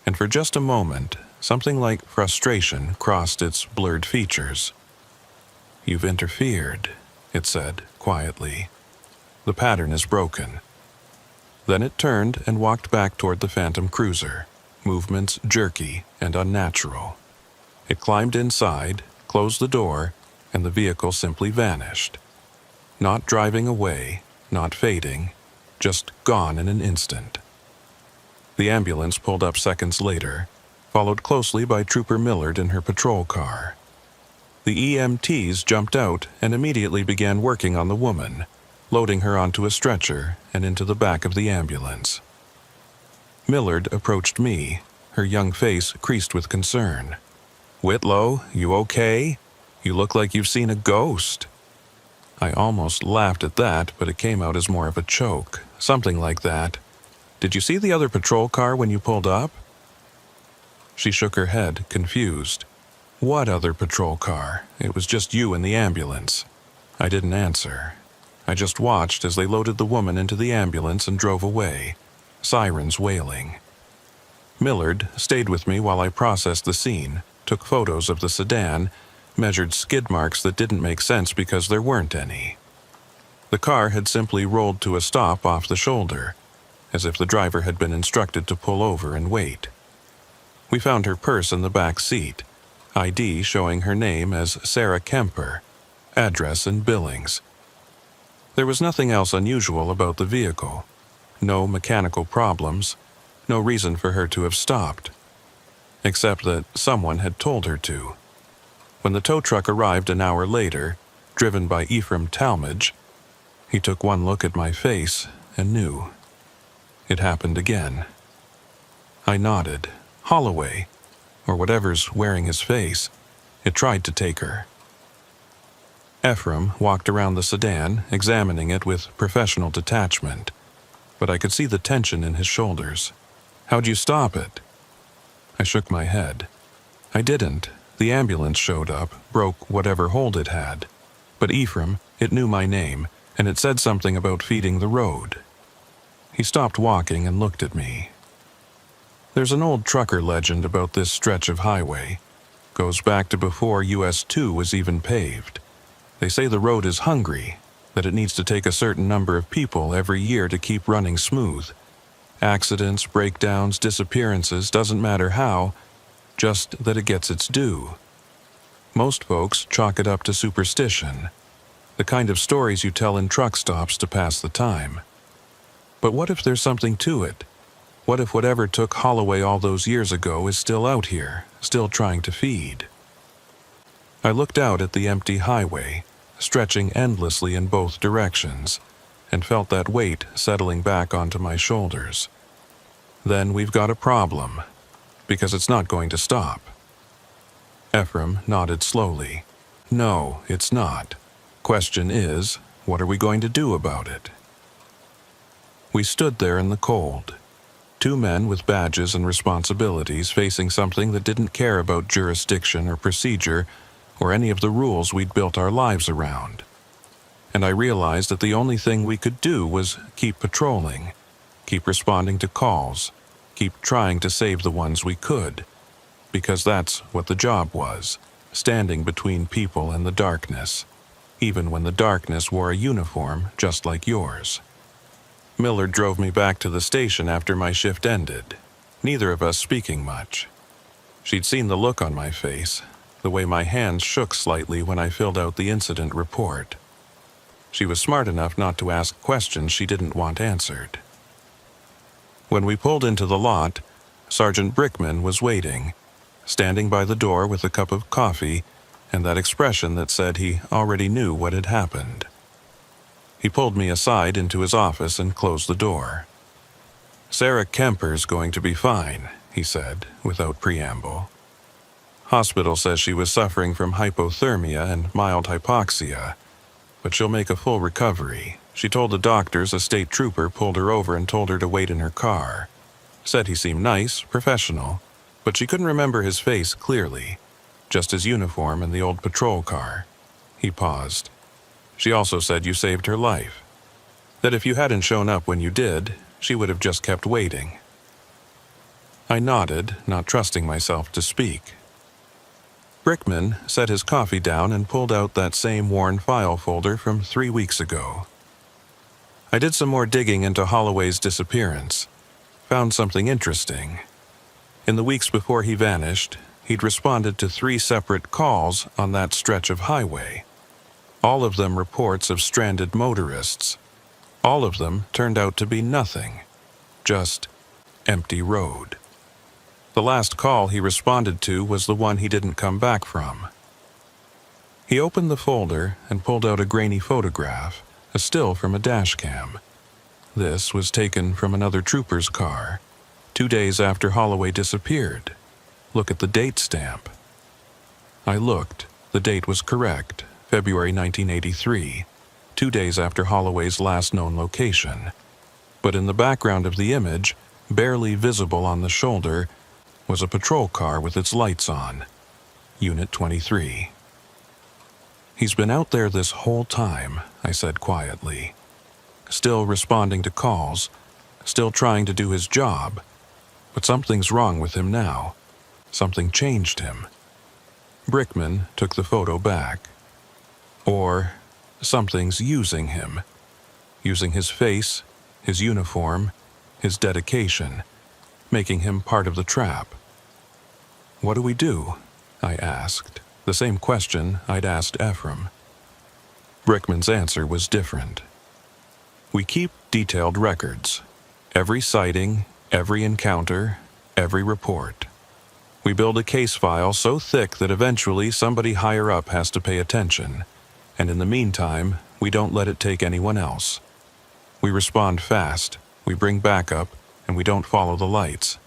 and for just a moment, something like frustration crossed its blurred features. "You've interfered," it said quietly. "The pattern is broken." Then it turned and walked back toward the Phantom Cruiser, movements jerky and unnatural. It climbed inside, closed the door, and the vehicle simply vanished. Not driving away, not fading, just gone in an instant. The ambulance pulled up seconds later, followed closely by Trooper Millard in her patrol car. The EMTs jumped out and immediately began working on the woman, loading her onto a stretcher and into the back of the ambulance. Millard approached me, her young face creased with concern. "Whitlow, you okay? You look like you've seen a ghost." I almost laughed at that, but it came out as more of a choke, something like that. "Did you see the other patrol car when you pulled up?" She shook her head, confused. "What other patrol car? It was just you and the ambulance." I didn't answer. I just watched as they loaded the woman into the ambulance and drove away, sirens wailing. Millard stayed with me while I processed the scene, took photos of the sedan, measured skid marks that didn't make sense because there weren't any. The car had simply rolled to a stop off the shoulder, as if the driver had been instructed to pull over and wait. We found her purse in the back seat, ID showing her name as Sarah Kemper, address in Billings. There was nothing else unusual about the vehicle. No mechanical problems, no reason for her to have stopped, except that someone had told her to. When the tow truck arrived an hour later, driven by Ephraim Talmadge, he took one look at my face and knew. It happened again. I nodded. Holloway, or whatever's wearing his face, it tried to take her. Ephraim walked around the sedan, examining it with professional detachment, but I could see the tension in his shoulders. "How'd you stop it?" I shook my head. I didn't. The ambulance showed up, broke whatever hold it had. But Ephraim, it knew my name, and it said something about feeding the road. He stopped walking and looked at me. There's an old trucker legend about this stretch of highway. Goes back to before US 2 was even paved. They say the road is hungry, that it needs to take a certain number of people every year to keep running smooth. Accidents, breakdowns, disappearances, doesn't matter how, just that it gets its due. Most folks chalk it up to superstition, the kind of stories you tell in truck stops to pass the time. But what if there's something to it? What if whatever took Holloway all those years ago is still out here, still trying to feed? I looked out at the empty highway, stretching endlessly in both directions, and felt that weight settling back onto my shoulders. Then we've got a problem, because it's not going to stop. Ephraim nodded slowly. "No, it's not. Question is, what are we going to do about it?" We stood there in the cold. Two men with badges and responsibilities facing something that didn't care about jurisdiction or procedure or any of the rules we'd built our lives around. And I realized that the only thing we could do was keep patrolling, keep responding to calls, keep trying to save the ones we could, because that's what the job was, standing between people and the darkness. even when the darkness wore a uniform just like yours. Millard drove me back to the station after my shift ended, neither of us speaking much. She'd seen the look on my face, the way my hands shook slightly when I filled out the incident report. She was smart enough not to ask questions she didn't want answered. When we pulled into the lot, Sergeant Brickman was waiting, standing by the door with a cup of coffee and that expression that said he already knew what had happened. He pulled me aside into his office and closed the door. "Sarah Kemper's going to be fine," he said, without preamble. "Hospital says she was suffering from hypothermia and mild hypoxia, but she'll make a full recovery. She told the doctors a state trooper pulled her over and told her to wait in her car. Said he seemed nice, professional, but she couldn't remember his face clearly, just his uniform and the old patrol car." He paused. "She also said you saved her life. That if you hadn't shown up when you did, she would have just kept waiting." I nodded, not trusting myself to speak. Brickman set his coffee down and pulled out that same worn file folder from 3 weeks ago. I did some more digging into Holloway's disappearance, found something interesting. In the weeks before he vanished, he'd responded to 3 separate calls on that stretch of highway. All of them reports of stranded motorists. All of them turned out to be nothing, just empty road. The last call he responded to was the one he didn't come back from. He opened the folder and pulled out a grainy photograph, a still from a dash cam. This was taken from another trooper's car, 2 days after Holloway disappeared. Look at the date stamp. I looked. The date was correct, February 1983, 2 days after Holloway's last known location. But in the background of the image, barely visible on the shoulder, was a patrol car with its lights on. Unit 23. "He's been out there this whole time," I said quietly. "Still responding to calls, still trying to do his job. But something's wrong with him now. Something changed him." Brickman took the photo back. "Or something's using him. Using his face, his uniform, his dedication, making him part of the trap." "What do we do?" I asked, the same question I'd asked Ephraim. Brickman's answer was different. "We keep detailed records. Every sighting, every encounter, every report. We build a case file so thick that eventually somebody higher up has to pay attention, and in the meantime, we don't let it take anyone else. We respond fast, we bring backup, and we don't follow the lights."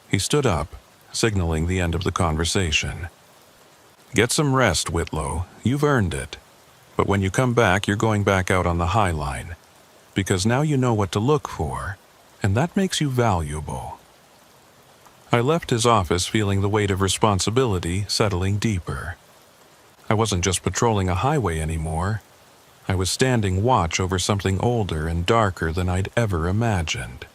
He stood up, signaling the end of the conversation. "Get some rest, Whitlow. You've earned it. But when you come back, you're going back out on the high line, because now you know what to look for, and that makes you valuable." I left his office feeling the weight of responsibility settling deeper. I wasn't just patrolling a highway anymore. I was standing watch over something older and darker than I'd ever imagined.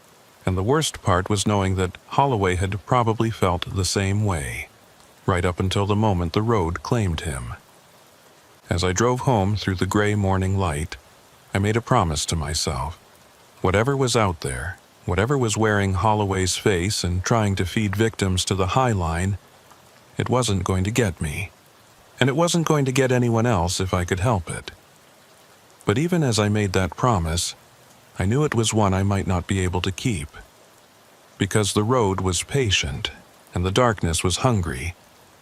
And the worst part was knowing that Holloway had probably felt the same way, right up until the moment the road claimed him. As I drove home through the gray morning light, I made a promise to myself. Whatever was out there, whatever was wearing Holloway's face and trying to feed victims to the High Line, it wasn't going to get me. And it wasn't going to get anyone else if I could help it. But even as I made that promise, I knew it was one I might not be able to keep. Because the road was patient, and the darkness was hungry,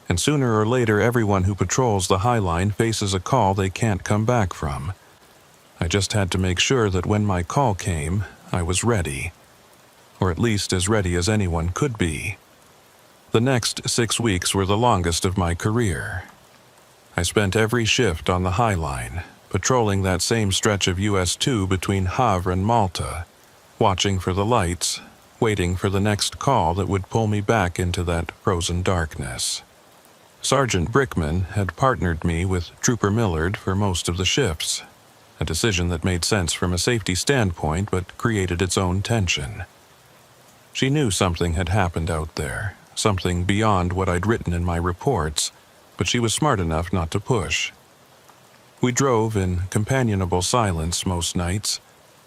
and sooner or later everyone who patrols the High Line faces a call they can't come back from. I just had to make sure that when my call came, I was ready. Or at least as ready as anyone could be. The next 6 weeks were the longest of my career. I spent every shift on the High Line, patrolling that same stretch of US 2 between Havre and Malta, watching for the lights, waiting for the next call that would pull me back into that frozen darkness. Sergeant Brickman had partnered me with Trooper Millard for most of the shifts, a decision that made sense from a safety standpoint but created its own tension. She knew something had happened out there, something beyond what I'd written in my reports, but she was smart enough not to push. We drove in companionable silence most nights,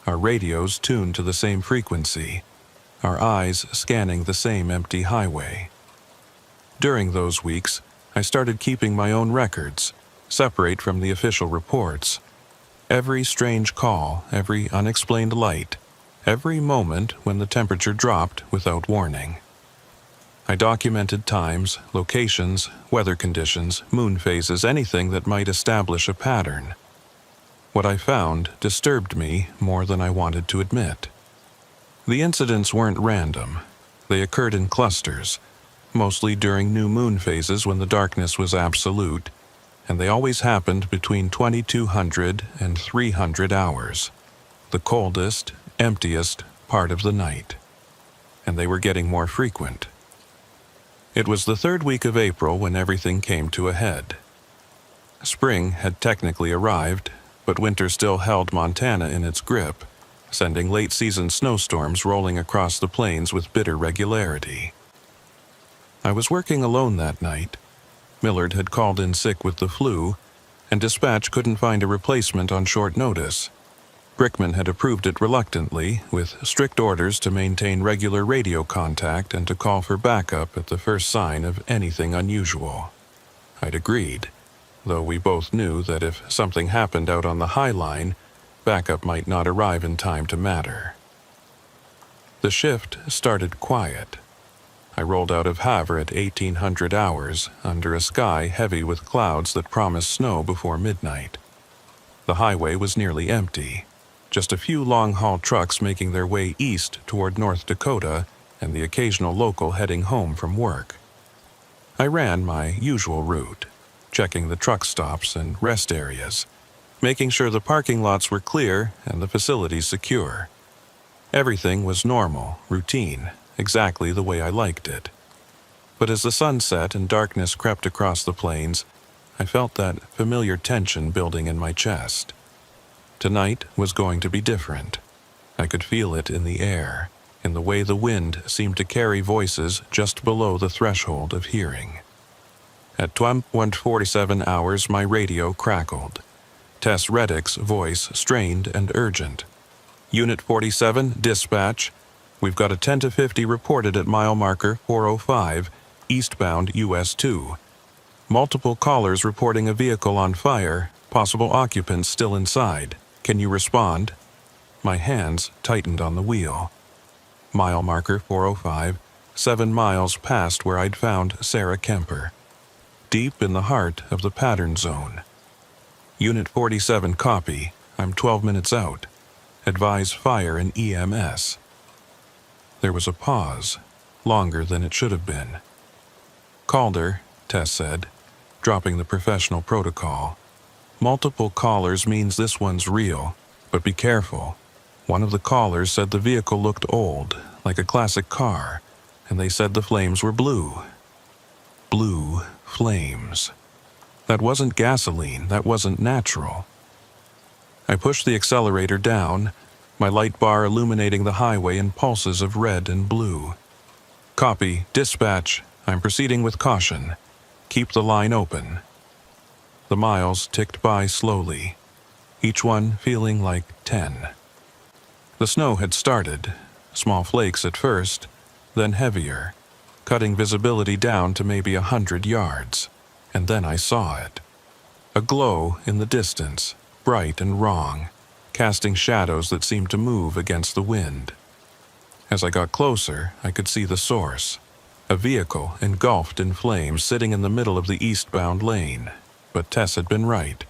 our radios tuned to the same frequency, our eyes scanning the same empty highway. During those weeks, I started keeping my own records, separate from the official reports. Every strange call, every unexplained light, every moment when the temperature dropped without warning. I documented times, locations, weather conditions, moon phases, anything that might establish a pattern. What I found disturbed me more than I wanted to admit. The incidents weren't random. They occurred in clusters, mostly during new moon phases when the darkness was absolute, and they always happened between 2200 and 300 hours, the coldest, emptiest part of the night. And they were getting more frequent. It was the third week of April when everything came to a head. Spring had technically arrived, but winter still held Montana in its grip, sending late-season snowstorms rolling across the plains with bitter regularity. I was working alone that night. Millard had called in sick with the flu, and dispatch couldn't find a replacement on short notice. Brickman had approved it reluctantly, with strict orders to maintain regular radio contact and to call for backup at the first sign of anything unusual. I'd agreed, though we both knew that if something happened out on the High Line, backup might not arrive in time to matter. The shift started quiet. I rolled out of Havre at 1800 hours, under a sky heavy with clouds that promised snow before midnight. The highway was nearly empty. Just a few long-haul trucks making their way east toward North Dakota, and the occasional local heading home from work. I ran my usual route, checking the truck stops and rest areas, making sure the parking lots were clear and the facilities secure. Everything was normal, routine, exactly the way I liked it. But as the sun set and darkness crept across the plains, I felt that familiar tension building in my chest. Tonight was going to be different. I could feel it in the air, in the way the wind seemed to carry voices just below the threshold of hearing. At 1:47 hours, my radio crackled. Tess Reddick's voice strained and urgent. Unit 47, dispatch. We've got a 10 to 50 reported at mile marker 405, eastbound US 2. Multiple callers reporting a vehicle on fire, possible occupants still inside. Can you respond? My hands tightened on the wheel. Mile marker 405, 7 miles past where I'd found Sarah Kemper. Deep in the heart of the pattern zone. Unit 47 copy. I'm 12 minutes out. Advise fire and EMS. There was a pause, longer than it should have been. Calder, Tess said, dropping the professional protocol. Multiple callers means this one's real, but be careful. One of the callers said the vehicle looked old, like a classic car, and they said the flames were blue. Blue flames. That wasn't gasoline, that wasn't natural. I pushed the accelerator down, my light bar illuminating the highway in pulses of red and blue. Copy, dispatch, I'm proceeding with caution. Keep the line open. The miles ticked by slowly, each one feeling like 10. The snow had started, small flakes at first, then heavier, cutting visibility down to maybe 100 yards, and then I saw it. A glow in the distance, bright and wrong, casting shadows that seemed to move against the wind. As I got closer, I could see the source, a vehicle engulfed in flames sitting in the middle of the eastbound lane. But Tess had been right.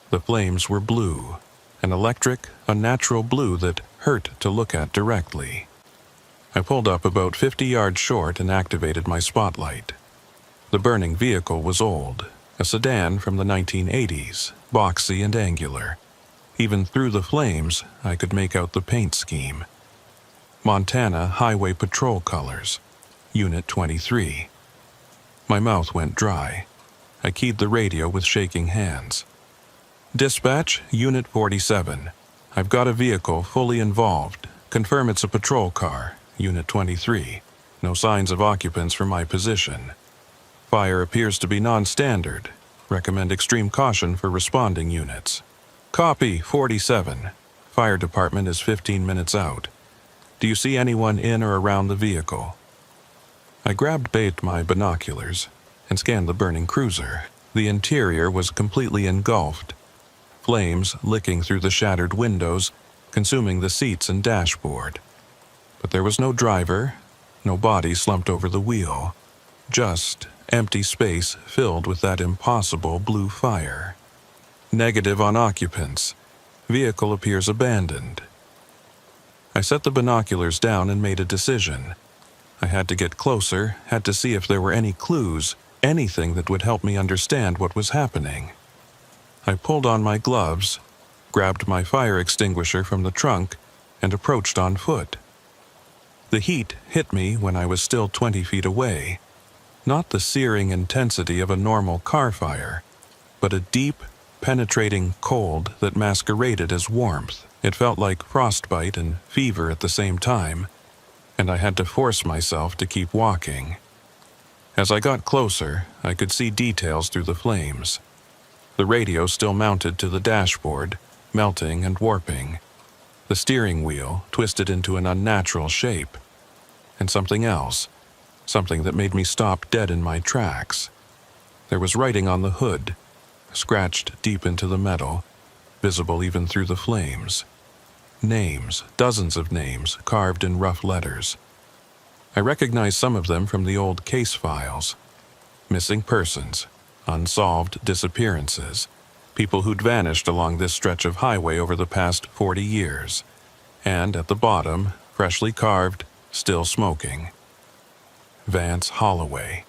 The flames were blue, an electric, unnatural blue that hurt to look at directly. I pulled up about 50 yards short and activated my spotlight. The burning vehicle was old, a sedan from the 1980s, boxy and angular. Even through the flames, I could make out the paint scheme. Montana Highway Patrol colors, Unit 23. My mouth went dry. I keyed the radio with shaking hands. Dispatch, Unit 47. I've got a vehicle fully involved. Confirm it's a patrol car, Unit 23. No signs of occupants from my position. Fire appears to be non-standard. Recommend extreme caution for responding units. Copy 47. Fire department is 15 minutes out. Do you see anyone in or around the vehicle? I grabbed my binoculars and scanned the burning cruiser. The interior was completely engulfed, flames licking through the shattered windows, consuming the seats and dashboard. But there was no driver, no body slumped over the wheel, just empty space filled with that impossible blue fire. Negative on occupants. Vehicle appears abandoned. I set the binoculars down and made a decision. I had to get closer, had to see if there were any clues, anything that would help me understand what was happening. I pulled on my gloves, grabbed my fire extinguisher from the trunk, and approached on foot. The heat hit me when I was still 20 feet away. Not the searing intensity of a normal car fire, but a deep, penetrating cold that masqueraded as warmth. It felt like frostbite and fever at the same time, and I had to force myself to keep walking. As I got closer, I could see details through the flames. The radio still mounted to the dashboard, melting and warping. The steering wheel twisted into an unnatural shape. And something else, something that made me stop dead in my tracks. There was writing on the hood, scratched deep into the metal, visible even through the flames. Names, dozens of names, carved in rough letters. I recognized some of them from the old case files. Missing persons, unsolved disappearances, people who'd vanished along this stretch of highway over the past 40 years. And at the bottom, freshly carved, still smoking. Vance Holloway.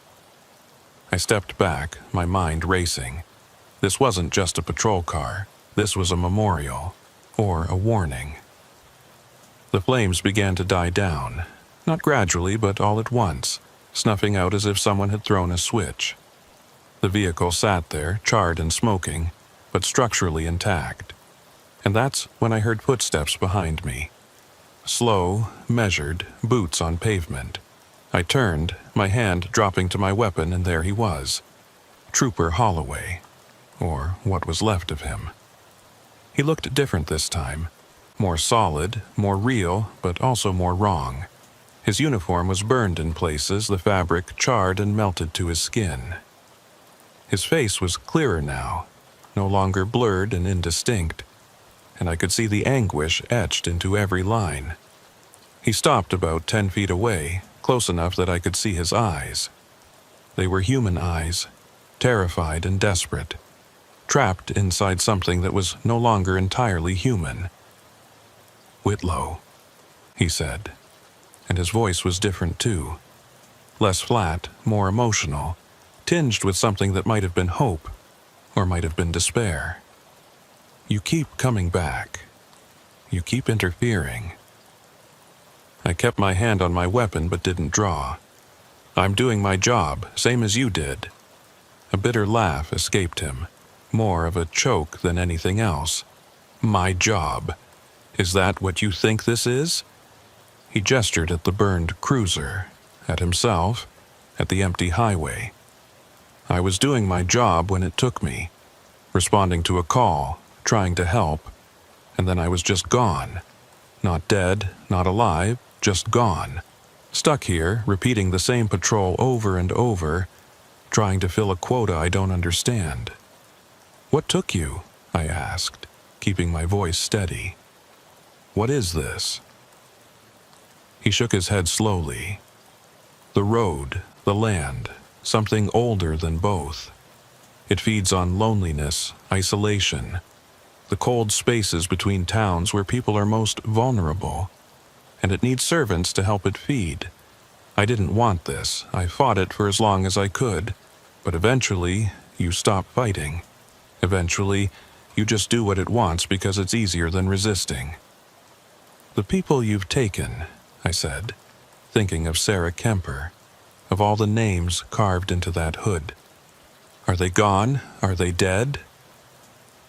I stepped back, my mind racing. This wasn't just a patrol car. This was a memorial, or a warning. The flames began to die down, not gradually, but all at once, snuffing out as if someone had thrown a switch. The vehicle sat there, charred and smoking, but structurally intact. And that's when I heard footsteps behind me. Slow, measured, boots on pavement. I turned, my hand dropping to my weapon, and there he was. Trooper Holloway, or what was left of him. He looked different this time. More solid, more real, but also more wrong. His uniform was burned in places, the fabric charred and melted to his skin. His face was clearer now, no longer blurred and indistinct, and I could see the anguish etched into every line. He stopped about 10 feet away, close enough that I could see his eyes. They were human eyes, terrified and desperate, trapped inside something that was no longer entirely human. "Whitlow," he said, and his voice was different too. Less flat, more emotional, tinged with something that might have been hope, or might have been despair. "You keep coming back. You keep interfering." I kept my hand on my weapon but didn't draw. "I'm doing my job, same as you did." A bitter laugh escaped him, more of a choke than anything else. "My job? Is that what you think this is?" He gestured at the burned cruiser, at himself, at the empty highway. "I was doing my job when it took me, responding to a call, trying to help, and then I was just gone. Not dead, not alive, just gone. Stuck here, repeating the same patrol over and over, trying to fill a quota I don't understand." "What took you?" I asked, keeping my voice steady. "What is this?" He shook his head slowly. "The road, the land, something older than both. It feeds on loneliness, isolation, the cold spaces between towns where people are most vulnerable, and it needs servants to help it feed. I didn't want this. I fought it for as long as I could, but eventually you stop fighting. Eventually, you just do what it wants because it's easier than resisting." "The people you've taken," I said, thinking of Sarah Kemper, of all the names carved into that hood. "Are they gone? Are they dead?"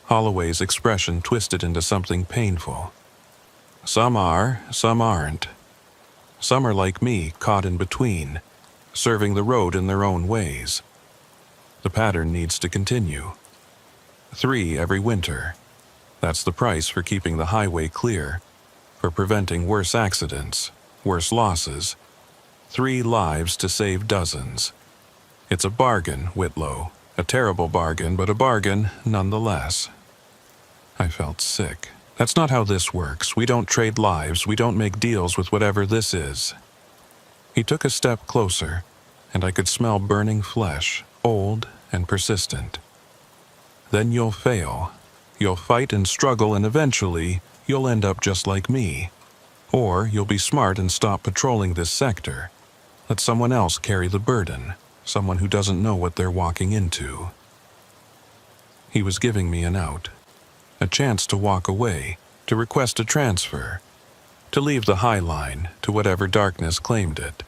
Holloway's expression twisted into something painful. "Some are, some aren't. Some are like me, caught in between, serving the road in their own ways." The pattern needs to continue. 3 every winter. That's the price for keeping the highway clear, for preventing worse accidents, worse losses. 3 lives to save dozens. It's a bargain, Whitlow. A terrible bargain, but a bargain nonetheless. I felt sick. That's not how this works. We don't trade lives. We don't make deals with whatever this is. He took a step closer, and I could smell burning flesh, old and persistent. Then you'll fail. You'll fight and struggle, and eventually you'll end up just like me. Or you'll be smart and stop patrolling this sector. Let someone else carry the burden, someone who doesn't know what they're walking into. He was giving me an out, a chance to walk away, to request a transfer, to leave the High Line to whatever darkness claimed it.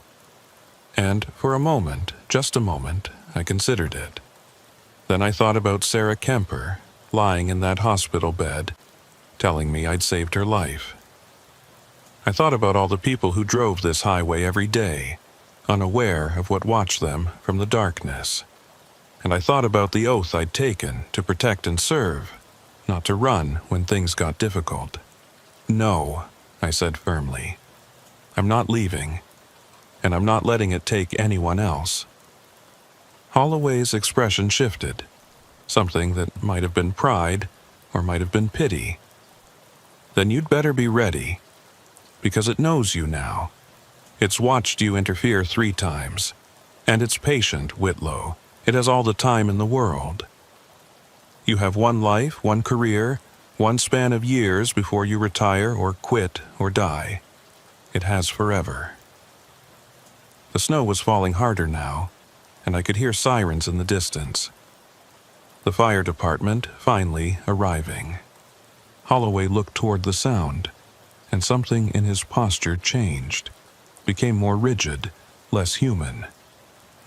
And for a moment, just a moment, I considered it. Then I thought about Sarah Kemper, lying in that hospital bed, telling me I'd saved her life. I thought about all the people who drove this highway every day, unaware of what watched them from the darkness. And I thought about the oath I'd taken to protect and serve, not to run when things got difficult. No, I said firmly. I'm not leaving, and I'm not letting it take anyone else. Holloway's expression shifted, something that might have been pride or might have been pity. Then you'd better be ready, because it knows you now. It's watched you interfere 3 times, and it's patient, Whitlow. It has all the time in the world. You have 1 life, 1 career, 1 span of years before you retire or quit or die. It has forever. The snow was falling harder now, and I could hear sirens in the distance. The fire department finally arriving. Holloway looked toward the sound, and something in his posture changed, became more rigid, less human.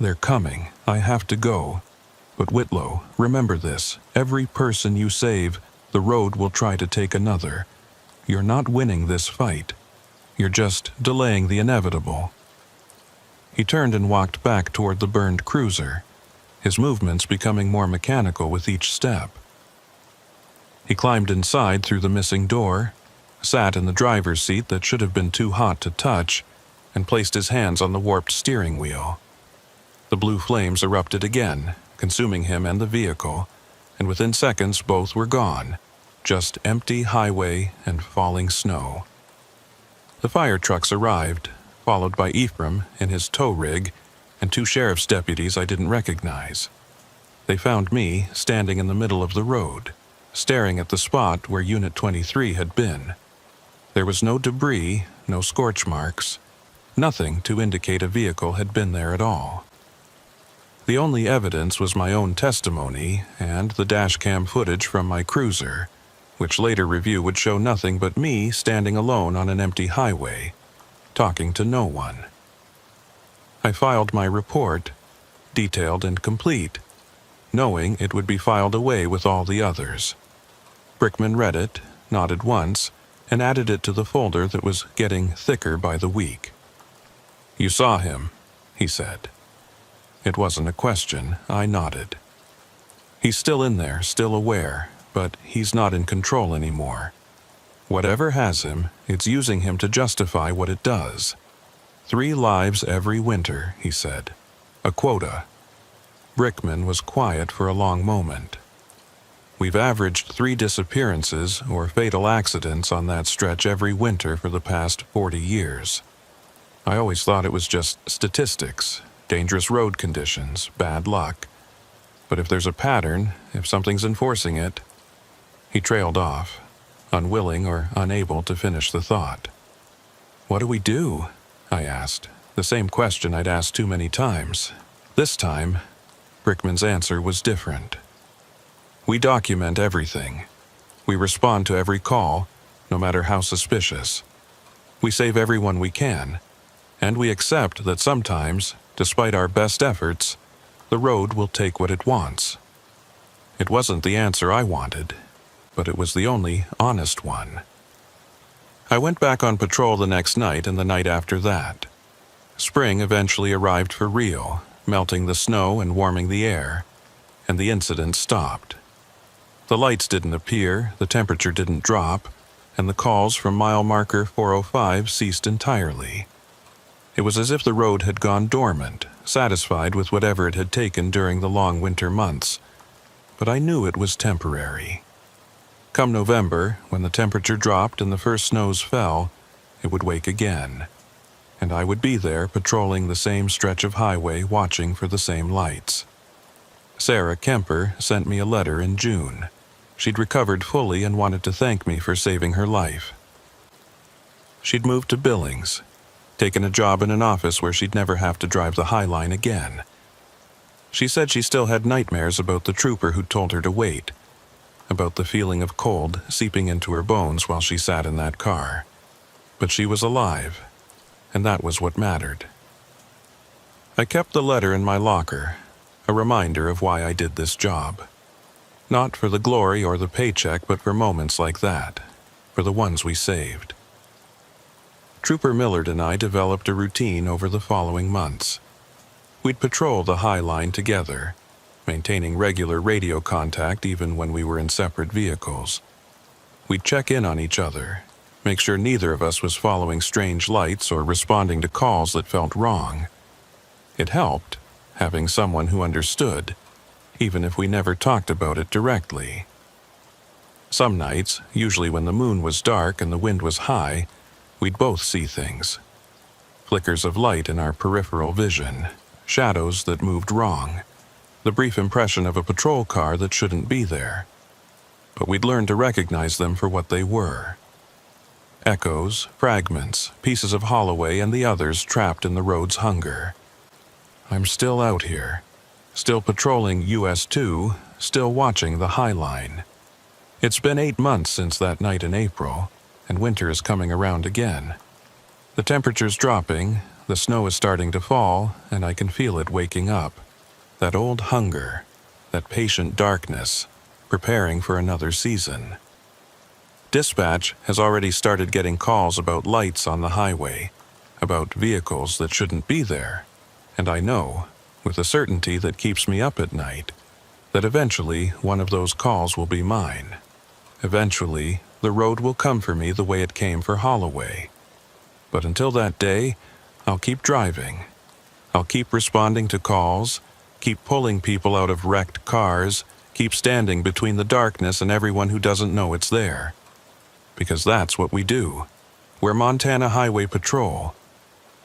They're coming. I have to go. But Whitlow, remember this. Every person you save, the road will try to take another. You're not winning this fight. You're just delaying the inevitable. He turned and walked back toward the burned cruiser, his movements becoming more mechanical with each step. He climbed inside through the missing door, sat in the driver's seat that should have been too hot to touch, and placed his hands on the warped steering wheel. The blue flames erupted again, consuming him and the vehicle, and within seconds both were gone, just empty highway and falling snow. The fire trucks arrived, followed by Ephraim in his tow rig and 2 sheriff's deputies I didn't recognize. They found me standing in the middle of the road, staring at the spot where Unit 23 had been. There was no debris, no scorch marks, nothing to indicate a vehicle had been there at all. The only evidence was my own testimony and the dashcam footage from my cruiser, which later review would show nothing but me standing alone on an empty highway, talking to no one. I filed my report, detailed and complete, knowing it would be filed away with all the others. Brickman read it, nodded once, and added it to the folder that was getting thicker by the week. "You saw him," he said. It wasn't a question. I nodded. "He's still in there, still aware, but he's not in control anymore. Whatever has him, it's using him to justify what it does. 3 lives every winter," he said. "A quota." Brickman was quiet for a long moment. "We've averaged 3 disappearances or fatal accidents on that stretch every winter for the past 40 years. I always thought it was just statistics, dangerous road conditions, bad luck. But if there's a pattern, if something's enforcing it..." He trailed off, unwilling or unable to finish the thought. "What do we do?" I asked, the same question I'd asked too many times. This time, Brickman's answer was different. "We document everything. We respond to every call, no matter how suspicious. We save everyone we can, and we accept that sometimes, despite our best efforts, the road will take what it wants." It wasn't the answer I wanted, but it was the only honest one. I went back on patrol the next night and the night after that. Spring eventually arrived for real, melting the snow and warming the air. and the incident stopped. The lights didn't appear, the temperature didn't drop, and the calls from mile marker 405 ceased entirely. It was as if the road had gone dormant, satisfied with whatever it had taken during the long winter months. But I knew it was temporary. Come November, when the temperature dropped and the first snows fell, it would wake again, and I would be there patrolling the same stretch of highway, watching for the same lights. Sarah Kemper sent me a letter in June. She'd recovered fully and wanted to thank me for saving her life. She'd moved to Billings, taken a job in an office where she'd never have to drive the High Line again. She said she still had nightmares about the trooper who'd told her to wait, about the feeling of cold seeping into her bones while she sat in that car. But she was alive, and that was what mattered. I kept the letter in my locker, a reminder of why I did this job. Not for the glory or the paycheck, but for moments like that, for the ones we saved. Trooper Millard and I developed a routine over the following months. We'd patrol the High Line together, maintaining regular radio contact even when we were in separate vehicles. We'd check in on each other, make sure neither of us was following strange lights or responding to calls that felt wrong. It helped, having someone who understood, even if we never talked about it directly. Some nights, usually when the moon was dark and the wind was high, we'd both see things. Flickers of light in our peripheral vision, shadows that moved wrong, the brief impression of a patrol car that shouldn't be there. But we'd learn to recognize them for what they were. Echoes, fragments, pieces of Holloway and the others trapped in the road's hunger. I'm still out here, still patrolling US 2, still watching the High Line. It's been 8 months since that night in April, and winter is coming around again. The temperature's dropping, the snow is starting to fall, and I can feel it waking up. That old hunger, that patient darkness, preparing for another season. Dispatch has already started getting calls about lights on the highway, about vehicles that shouldn't be there, and I know, with a certainty that keeps me up at night, that eventually one of those calls will be mine. Eventually, the road will come for me the way it came for Holloway. But until that day, I'll keep driving. I'll keep responding to calls, keep pulling people out of wrecked cars, keep standing between the darkness and everyone who doesn't know it's there. Because that's what we do. We're Montana Highway Patrol.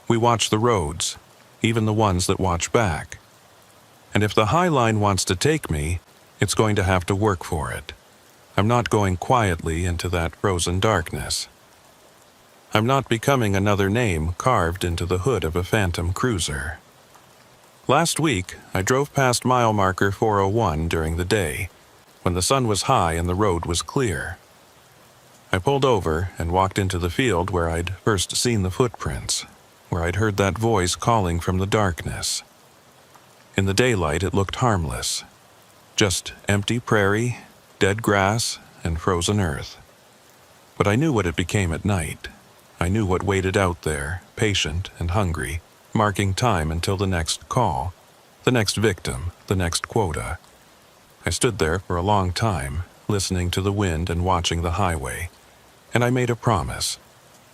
We watch the roads, even the ones that watch back. And if the High Line wants to take me, it's going to have to work for it. I'm not going quietly into that frozen darkness. I'm not becoming another name carved into the hood of a phantom cruiser. Last week, I drove past mile marker 401 during the day, when the sun was high and the road was clear. I pulled over and walked into the field where I'd first seen the footprints, where I'd heard that voice calling from the darkness. In the daylight, it looked harmless. Just empty prairie, dead grass, and frozen earth. But I knew what it became at night. I knew what waited out there, patient and hungry, marking time until the next call, the next victim, the next quota. I stood there for a long time, listening to the wind and watching the highway, and I made a promise,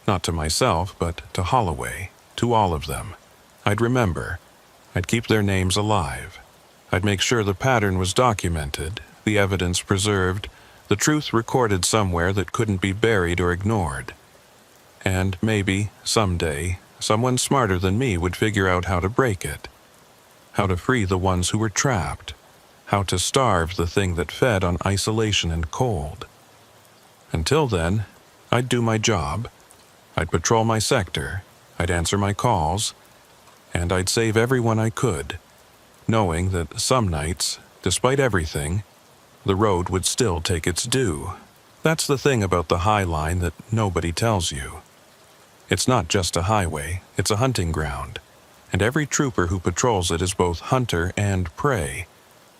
not to myself, but to Holloway, to all of them. I'd remember. I'd keep their names alive. I'd make sure the pattern was documented, the evidence preserved, the truth recorded somewhere that couldn't be buried or ignored. And maybe, someday, someone smarter than me would figure out how to break it. How to free the ones who were trapped. How to starve the thing that fed on isolation and cold. Until then, I'd do my job. I'd patrol my sector. I'd answer my calls. And I'd save everyone I could, knowing that some nights, despite everything, the road would still take its due. That's the thing about the High Line that nobody tells you. It's not just a highway, it's a hunting ground, and every trooper who patrols it is both hunter and prey,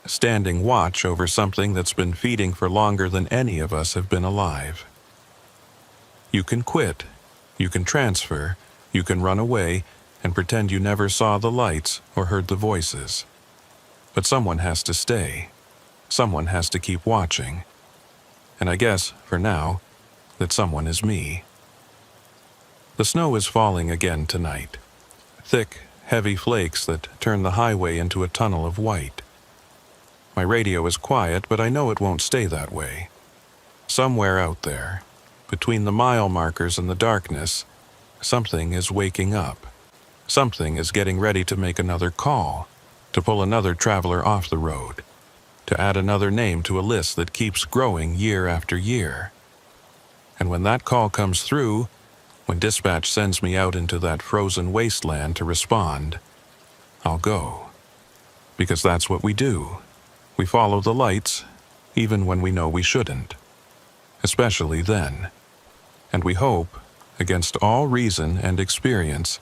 standing watch over something that's been feeding for longer than any of us have been alive. You can quit, you can transfer, you can run away, and pretend you never saw the lights or heard the voices. But someone has to stay. someone has to keep watching. And I guess, for now, that someone is me. The snow is falling again tonight. Thick, heavy flakes that turn the highway into a tunnel of white. My radio is quiet, but I know it won't stay that way. Somewhere out there, between the mile markers and the darkness, something is waking up. Something is getting ready to make another call, to pull another traveler off the road, to add another name to a list that keeps growing year after year. And when that call comes through, when dispatch sends me out into that frozen wasteland to respond, I'll go. Because that's what we do. We follow the lights, even when we know we shouldn't. Especially then. And we hope, against all reason and experience,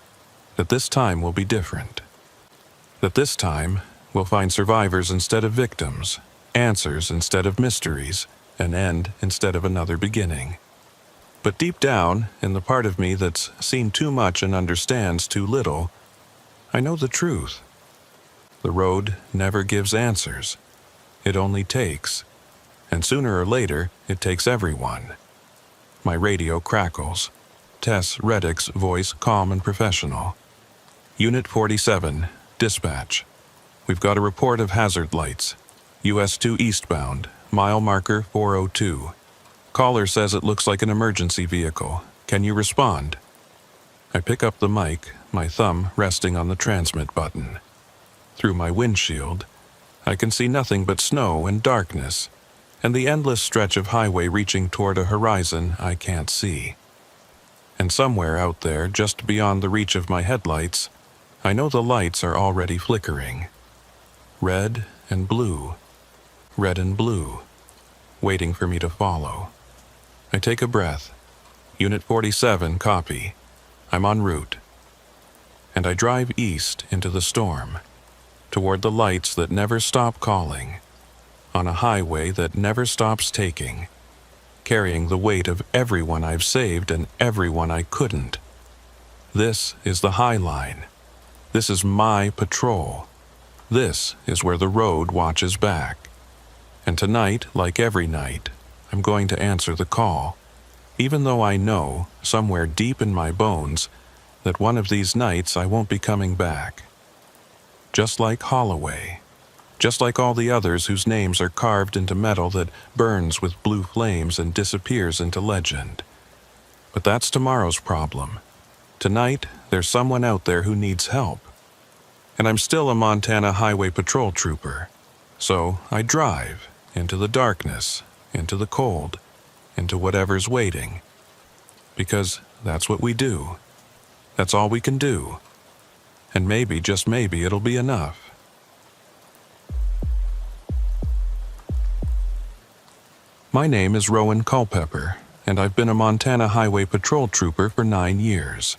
that this time will be different. That this time we'll find survivors instead of victims, answers instead of mysteries, an end instead of another beginning. But deep down, in the part of me that's seen too much and understands too little, I know the truth. The road never gives answers. It only takes. And sooner or later, it takes everyone. My radio crackles. Tess Reddick's voice calm and professional. Unit 47, dispatch. We've got a report of hazard lights. US 2 eastbound, mile marker 402. Caller says it looks like an emergency vehicle. Can you respond? I pick up the mic, my thumb resting on the transmit button. Through my windshield, I can see nothing but snow and darkness, and the endless stretch of highway reaching toward a horizon I can't see. And somewhere out there, just beyond the reach of my headlights, I know the lights are already flickering. Red and blue, waiting for me to follow. I take a breath. Unit 47, copy. I'm en route. And I drive east into the storm, toward the lights that never stop calling, on a highway that never stops taking, carrying the weight of everyone I've saved and everyone I couldn't. This is the High Line. This is my patrol. This is where the road watches back. And tonight, like every night, I'm going to answer the call, even though I know, somewhere deep in my bones, that one of these nights I won't be coming back. Just like Holloway. Just like all the others whose names are carved into metal that burns with blue flames and disappears into legend. But that's tomorrow's problem. Tonight, there's someone out there who needs help. And I'm still a Montana Highway Patrol trooper. So I drive into the darkness, into the cold, into whatever's waiting. Because that's what we do. That's all we can do. And maybe, just maybe, it'll be enough. My name is Rowan Culpepper, and I've been a Montana Highway Patrol trooper for 9 years.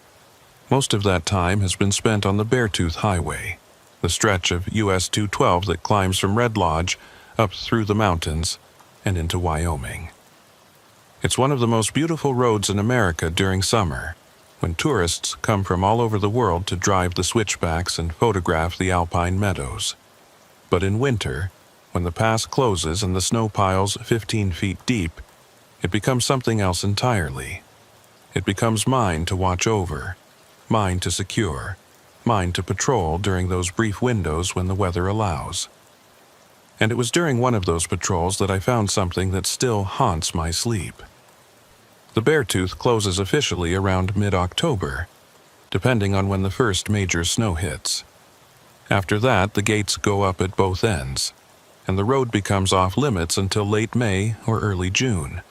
Most of that time has been spent on the Beartooth Highway, the stretch of US 212 that climbs from Red Lodge up through the mountains and into Wyoming. It's one of the most beautiful roads in America during summer, when tourists come from all over the world to drive the switchbacks and photograph the alpine meadows. But in winter, when the pass closes and the snow piles 15 feet deep, it becomes something else entirely. It becomes mine to watch over, mine to secure, mine to patrol during those brief windows when the weather allows. And it was during one of those patrols that I found something that still haunts my sleep. The Beartooth closes officially around mid-October, depending on when the first major snow hits. After that, the gates go up at both ends, and the road becomes off-limits until late May or early June.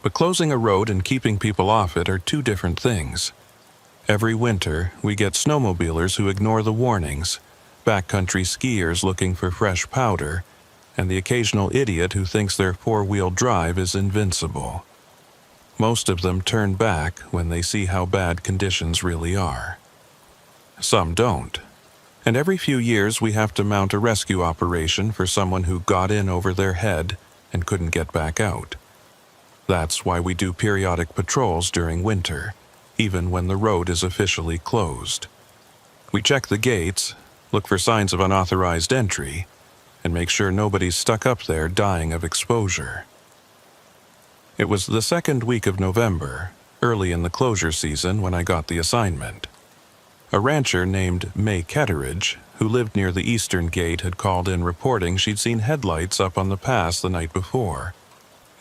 But closing a road and keeping people off it are two different things. Every winter, we get snowmobilers who ignore the warnings, backcountry skiers looking for fresh powder, and the occasional idiot who thinks their four-wheel drive is invincible. Most of them turn back when they see how bad conditions really are. Some don't. And every few years we have to mount a rescue operation for someone who got in over their head and couldn't get back out. That's why we do periodic patrols during winter, even when the road is officially closed. We check the gates, look for signs of unauthorized entry, and make sure nobody's stuck up there dying of exposure. It was the second week of November, early in the closure season, when I got the assignment. A rancher named May Ketteridge, who lived near the eastern gate, had called in reporting she'd seen headlights up on the pass the night before,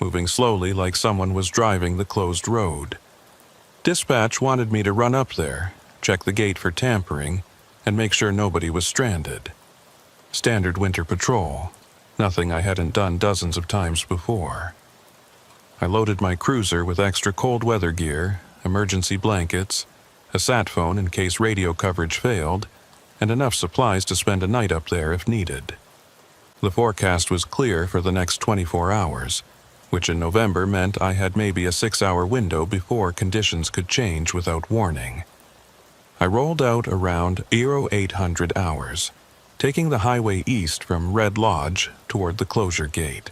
moving slowly like someone was driving the closed road. Dispatch wanted me to run up there, check the gate for tampering, and make sure nobody was stranded. Standard winter patrol, nothing I hadn't done dozens of times before. I loaded my cruiser with extra cold weather gear, emergency blankets, a sat phone in case radio coverage failed, and enough supplies to spend a night up there if needed. The forecast was clear for the next 24 hours, which in November meant I had maybe a 6-hour window before conditions could change without warning. I rolled out around 0800 hours, taking the highway east from Red Lodge toward the closure gate.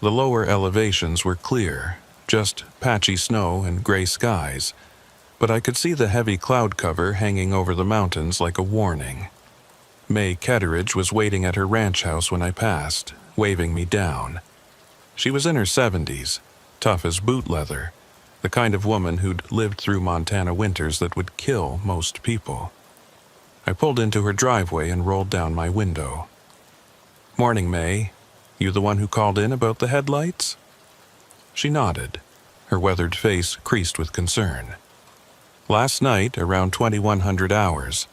The lower elevations were clear, just patchy snow and gray skies, but I could see the heavy cloud cover hanging over the mountains like a warning. May Ketteridge was waiting at her ranch house when I passed, waving me down. She was in her 70s, tough as boot leather, the kind of woman who'd lived through Montana winters that would kill most people. I pulled into her driveway and rolled down my window. "Morning, May. You the one who called in about the headlights?" She nodded, her weathered face creased with concern. "Last night, around 2100 hours,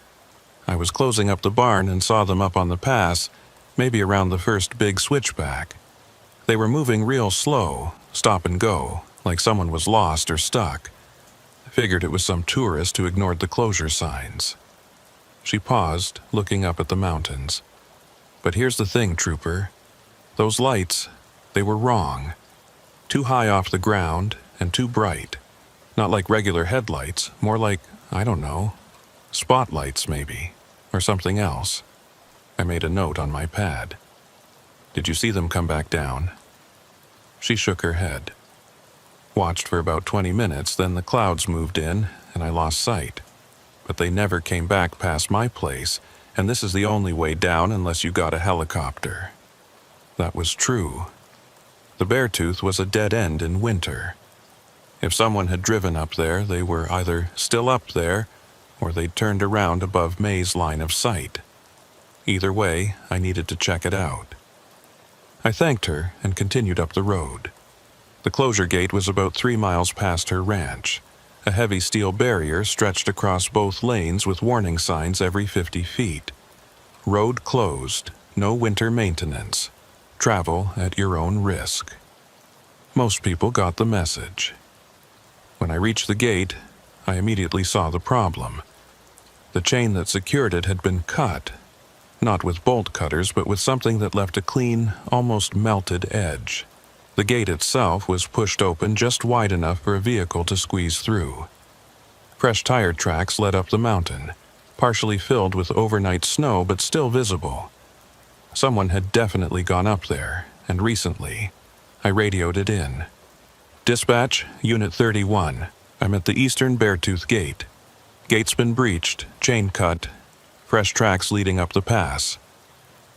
I was closing up the barn and saw them up on the pass, maybe around the first big switchback. They were moving real slow, stop and go, like someone was lost or stuck. I figured it was some tourist who ignored the closure signs." She paused, looking up at the mountains. "But here's the thing, Trooper. Those lights, they were wrong. Too high off the ground and too bright. Not like regular headlights, more like, I don't know, spotlights maybe, or something else." I made a note on my pad. "Did you see them come back down?" She shook her head. "Watched for about 20 minutes, then the clouds moved in, and I lost sight. But they never came back past my place, and this is the only way down unless you got a helicopter." That was true. The Beartooth was a dead end in winter. If someone had driven up there, they were either still up there, or they'd turned around above May's line of sight. Either way, I needed to check it out. I thanked her and continued up the road. The closure gate was about 3 miles past her ranch. A heavy steel barrier stretched across both lanes with warning signs every 50 feet. "Road closed, no winter maintenance. Travel at your own risk." Most people got the message. When I reached the gate, I immediately saw the problem. The chain that secured it had been cut, not with bolt cutters, but with something that left a clean, almost melted edge. The gate itself was pushed open just wide enough for a vehicle to squeeze through. Fresh tire tracks led up the mountain, partially filled with overnight snow but still visible. Someone had definitely gone up there, and recently. I radioed it in. "Dispatch, Unit 31. I'm at the eastern Beartooth Gate. Gate's been breached, chain cut, fresh tracks leading up the pass.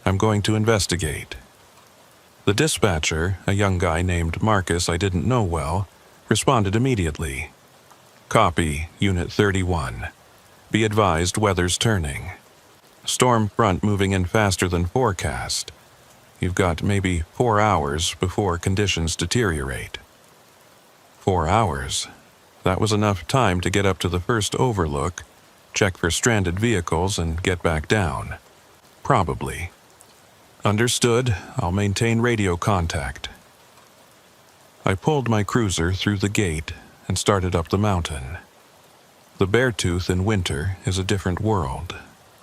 I'm going to investigate." The dispatcher, a young guy named Marcus I didn't know well, responded immediately. "Copy, Unit 31. Be advised weather's turning. Storm front moving in faster than forecast. You've got maybe 4 hours before conditions deteriorate." 4 hours. That was enough time to get up to the first overlook, check for stranded vehicles, and get back down. Probably. "Understood. I'll maintain radio contact." I pulled my cruiser through the gate and started up the mountain. The Beartooth in winter is a different world.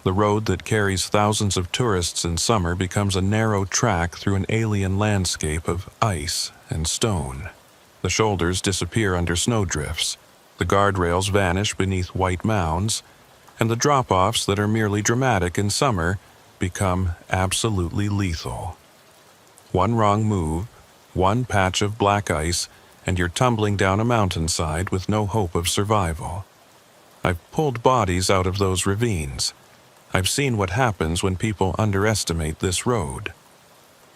The road that carries thousands of tourists in summer becomes a narrow track through an alien landscape of ice and stone. The shoulders disappear under snowdrifts, the guardrails vanish beneath white mounds, and the drop-offs that are merely dramatic in summer become absolutely lethal. One wrong move, one patch of black ice, and you're tumbling down a mountainside with no hope of survival. I've pulled bodies out of those ravines. I've seen what happens when people underestimate this road.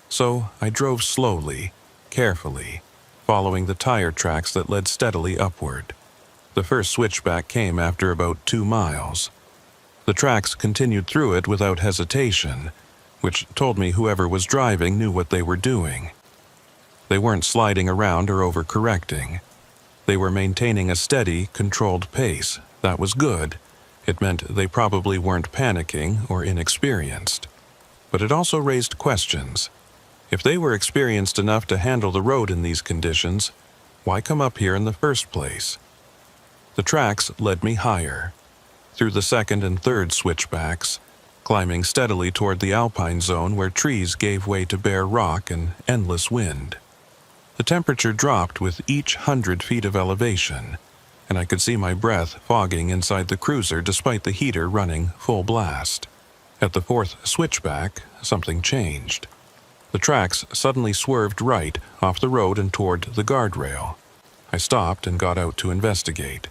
So I drove slowly, carefully, following the tire tracks that led steadily upward. The first switchback came after about 2 miles. The tracks continued through it without hesitation, which told me whoever was driving knew what they were doing. They weren't sliding around or overcorrecting. They were maintaining a steady, controlled pace. That was good. It meant they probably weren't panicking or inexperienced. But it also raised questions. If they were experienced enough to handle the road in these conditions, why come up here in the first place? The tracks led me higher, through the second and third switchbacks, climbing steadily toward the alpine zone where trees gave way to bare rock and endless wind. The temperature dropped with each 100 feet of elevation, and I could see my breath fogging inside the cruiser despite the heater running full blast. At the fourth switchback, something changed. The tracks suddenly swerved right off the road and toward the guardrail. I stopped and got out to investigate.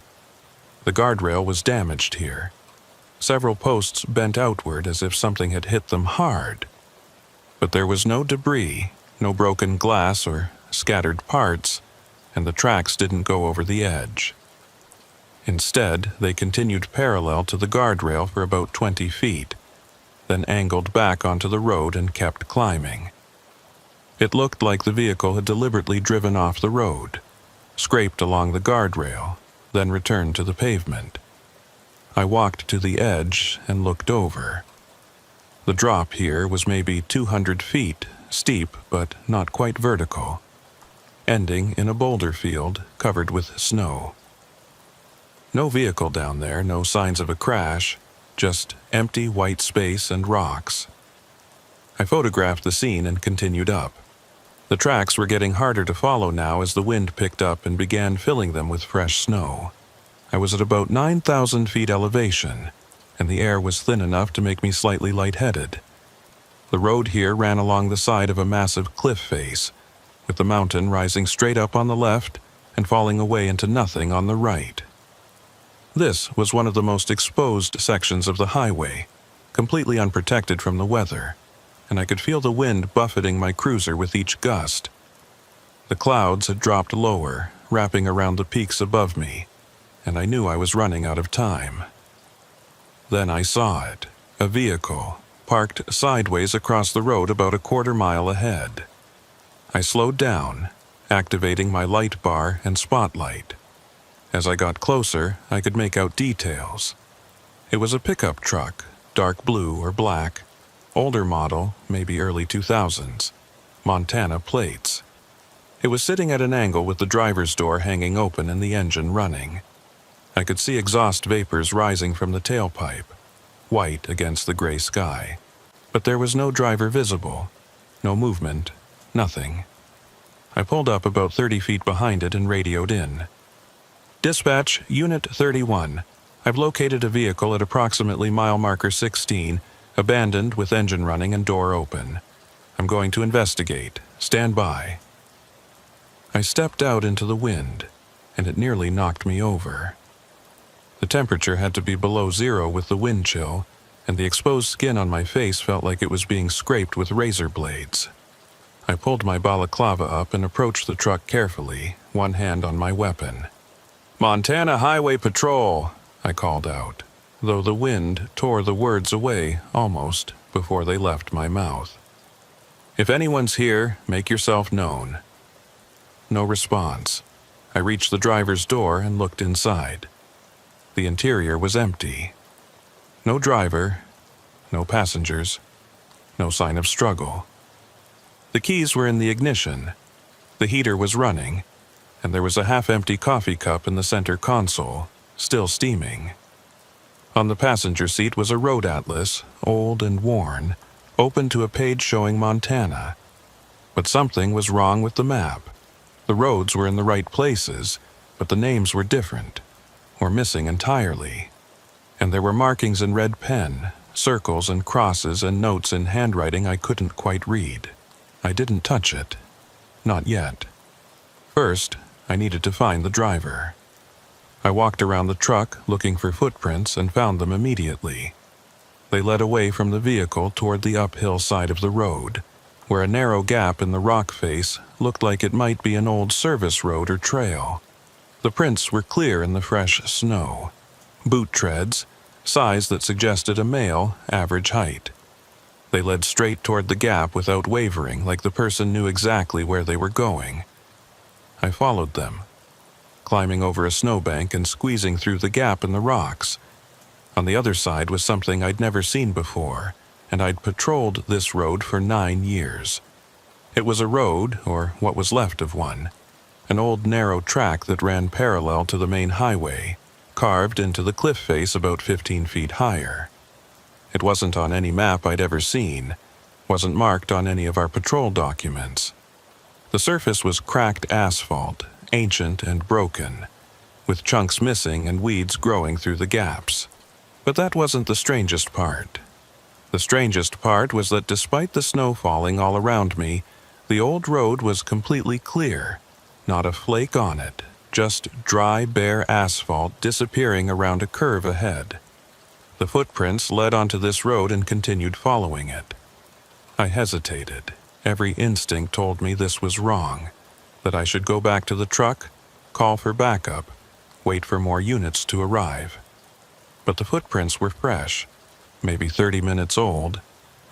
The guardrail was damaged here. Several posts bent outward as if something had hit them hard. But there was no debris, no broken glass or scattered parts, and the tracks didn't go over the edge. Instead, they continued parallel to the guardrail for about 20 feet, then angled back onto the road and kept climbing. It looked like the vehicle had deliberately driven off the road, scraped along the guardrail, then returned to the pavement. I walked to the edge and looked over. The drop here was maybe 200 feet, steep but not quite vertical, ending in a boulder field covered with snow. No vehicle down there, no signs of a crash, just empty white space and rocks. I photographed the scene and continued up. The tracks were getting harder to follow now as the wind picked up and began filling them with fresh snow. I was at about 9,000 feet elevation, and the air was thin enough to make me slightly lightheaded. The road here ran along the side of a massive cliff face, with the mountain rising straight up on the left and falling away into nothing on the right. This was one of the most exposed sections of the highway, completely unprotected from the weather, and I could feel the wind buffeting my cruiser with each gust. The clouds had dropped lower, wrapping around the peaks above me, and I knew I was running out of time. Then I saw it, a vehicle, parked sideways across the road about a quarter mile ahead. I slowed down, activating my light bar and spotlight. As I got closer, I could make out details. It was a pickup truck, dark blue or black, older model, maybe early 2000s, Montana plates. It was sitting at an angle with the driver's door hanging open and the engine running. I could see exhaust vapors rising from the tailpipe, white against the gray sky. But there was no driver visible, no movement, nothing. I pulled up about 30 feet behind it and radioed in. Dispatch, Unit 31. I've located a vehicle at approximately mile marker 16, abandoned with engine running and door open. I'm going to investigate. Stand by. I stepped out into the wind, and it nearly knocked me over. The temperature had to be below zero with the wind chill, and the exposed skin on my face felt like it was being scraped with razor blades. I pulled my balaclava up and approached the truck carefully, one hand on my weapon. "Montana Highway Patrol," I called out, though the wind tore the words away almost before they left my mouth. "If anyone's here, make yourself known." No response. I reached the driver's door and looked inside. The interior was empty. No driver, no passengers, no sign of struggle. The keys were in the ignition. The heater was running, and there was a half-empty coffee cup in the center console, still steaming. On the passenger seat was a road atlas, old and worn, open to a page showing Montana. But something was wrong with the map. The roads were in the right places, but the names were different, or missing entirely. And there were markings in red pen, circles and crosses and notes in handwriting I couldn't quite read. I didn't touch it. Not yet. First, I needed to find the driver. I walked around the truck looking for footprints and found them immediately. They led away from the vehicle toward the uphill side of the road, where a narrow gap in the rock face looked like it might be an old service road or trail. The prints were clear in the fresh snow. Boot treads, size that suggested a male, average height. They led straight toward the gap without wavering, like the person knew exactly where they were going. I followed them, climbing over a snowbank and squeezing through the gap in the rocks. On the other side was something I'd never seen before, and I'd patrolled this road for 9 years. It was a road, or what was left of one, an old narrow track that ran parallel to the main highway, carved into the cliff face about 15 feet higher. It wasn't on any map I'd ever seen, wasn't marked on any of our patrol documents. The surface was cracked asphalt, ancient and broken, with chunks missing and weeds growing through the gaps. But that wasn't the strangest part. The strangest part was that despite the snow falling all around me, the old road was completely clear, not a flake on it, just dry, bare asphalt disappearing around a curve ahead. The footprints led onto this road and continued following it. I hesitated. Every instinct told me this was wrong, that I should go back to the truck, call for backup, wait for more units to arrive. But the footprints were fresh, maybe 30 minutes old,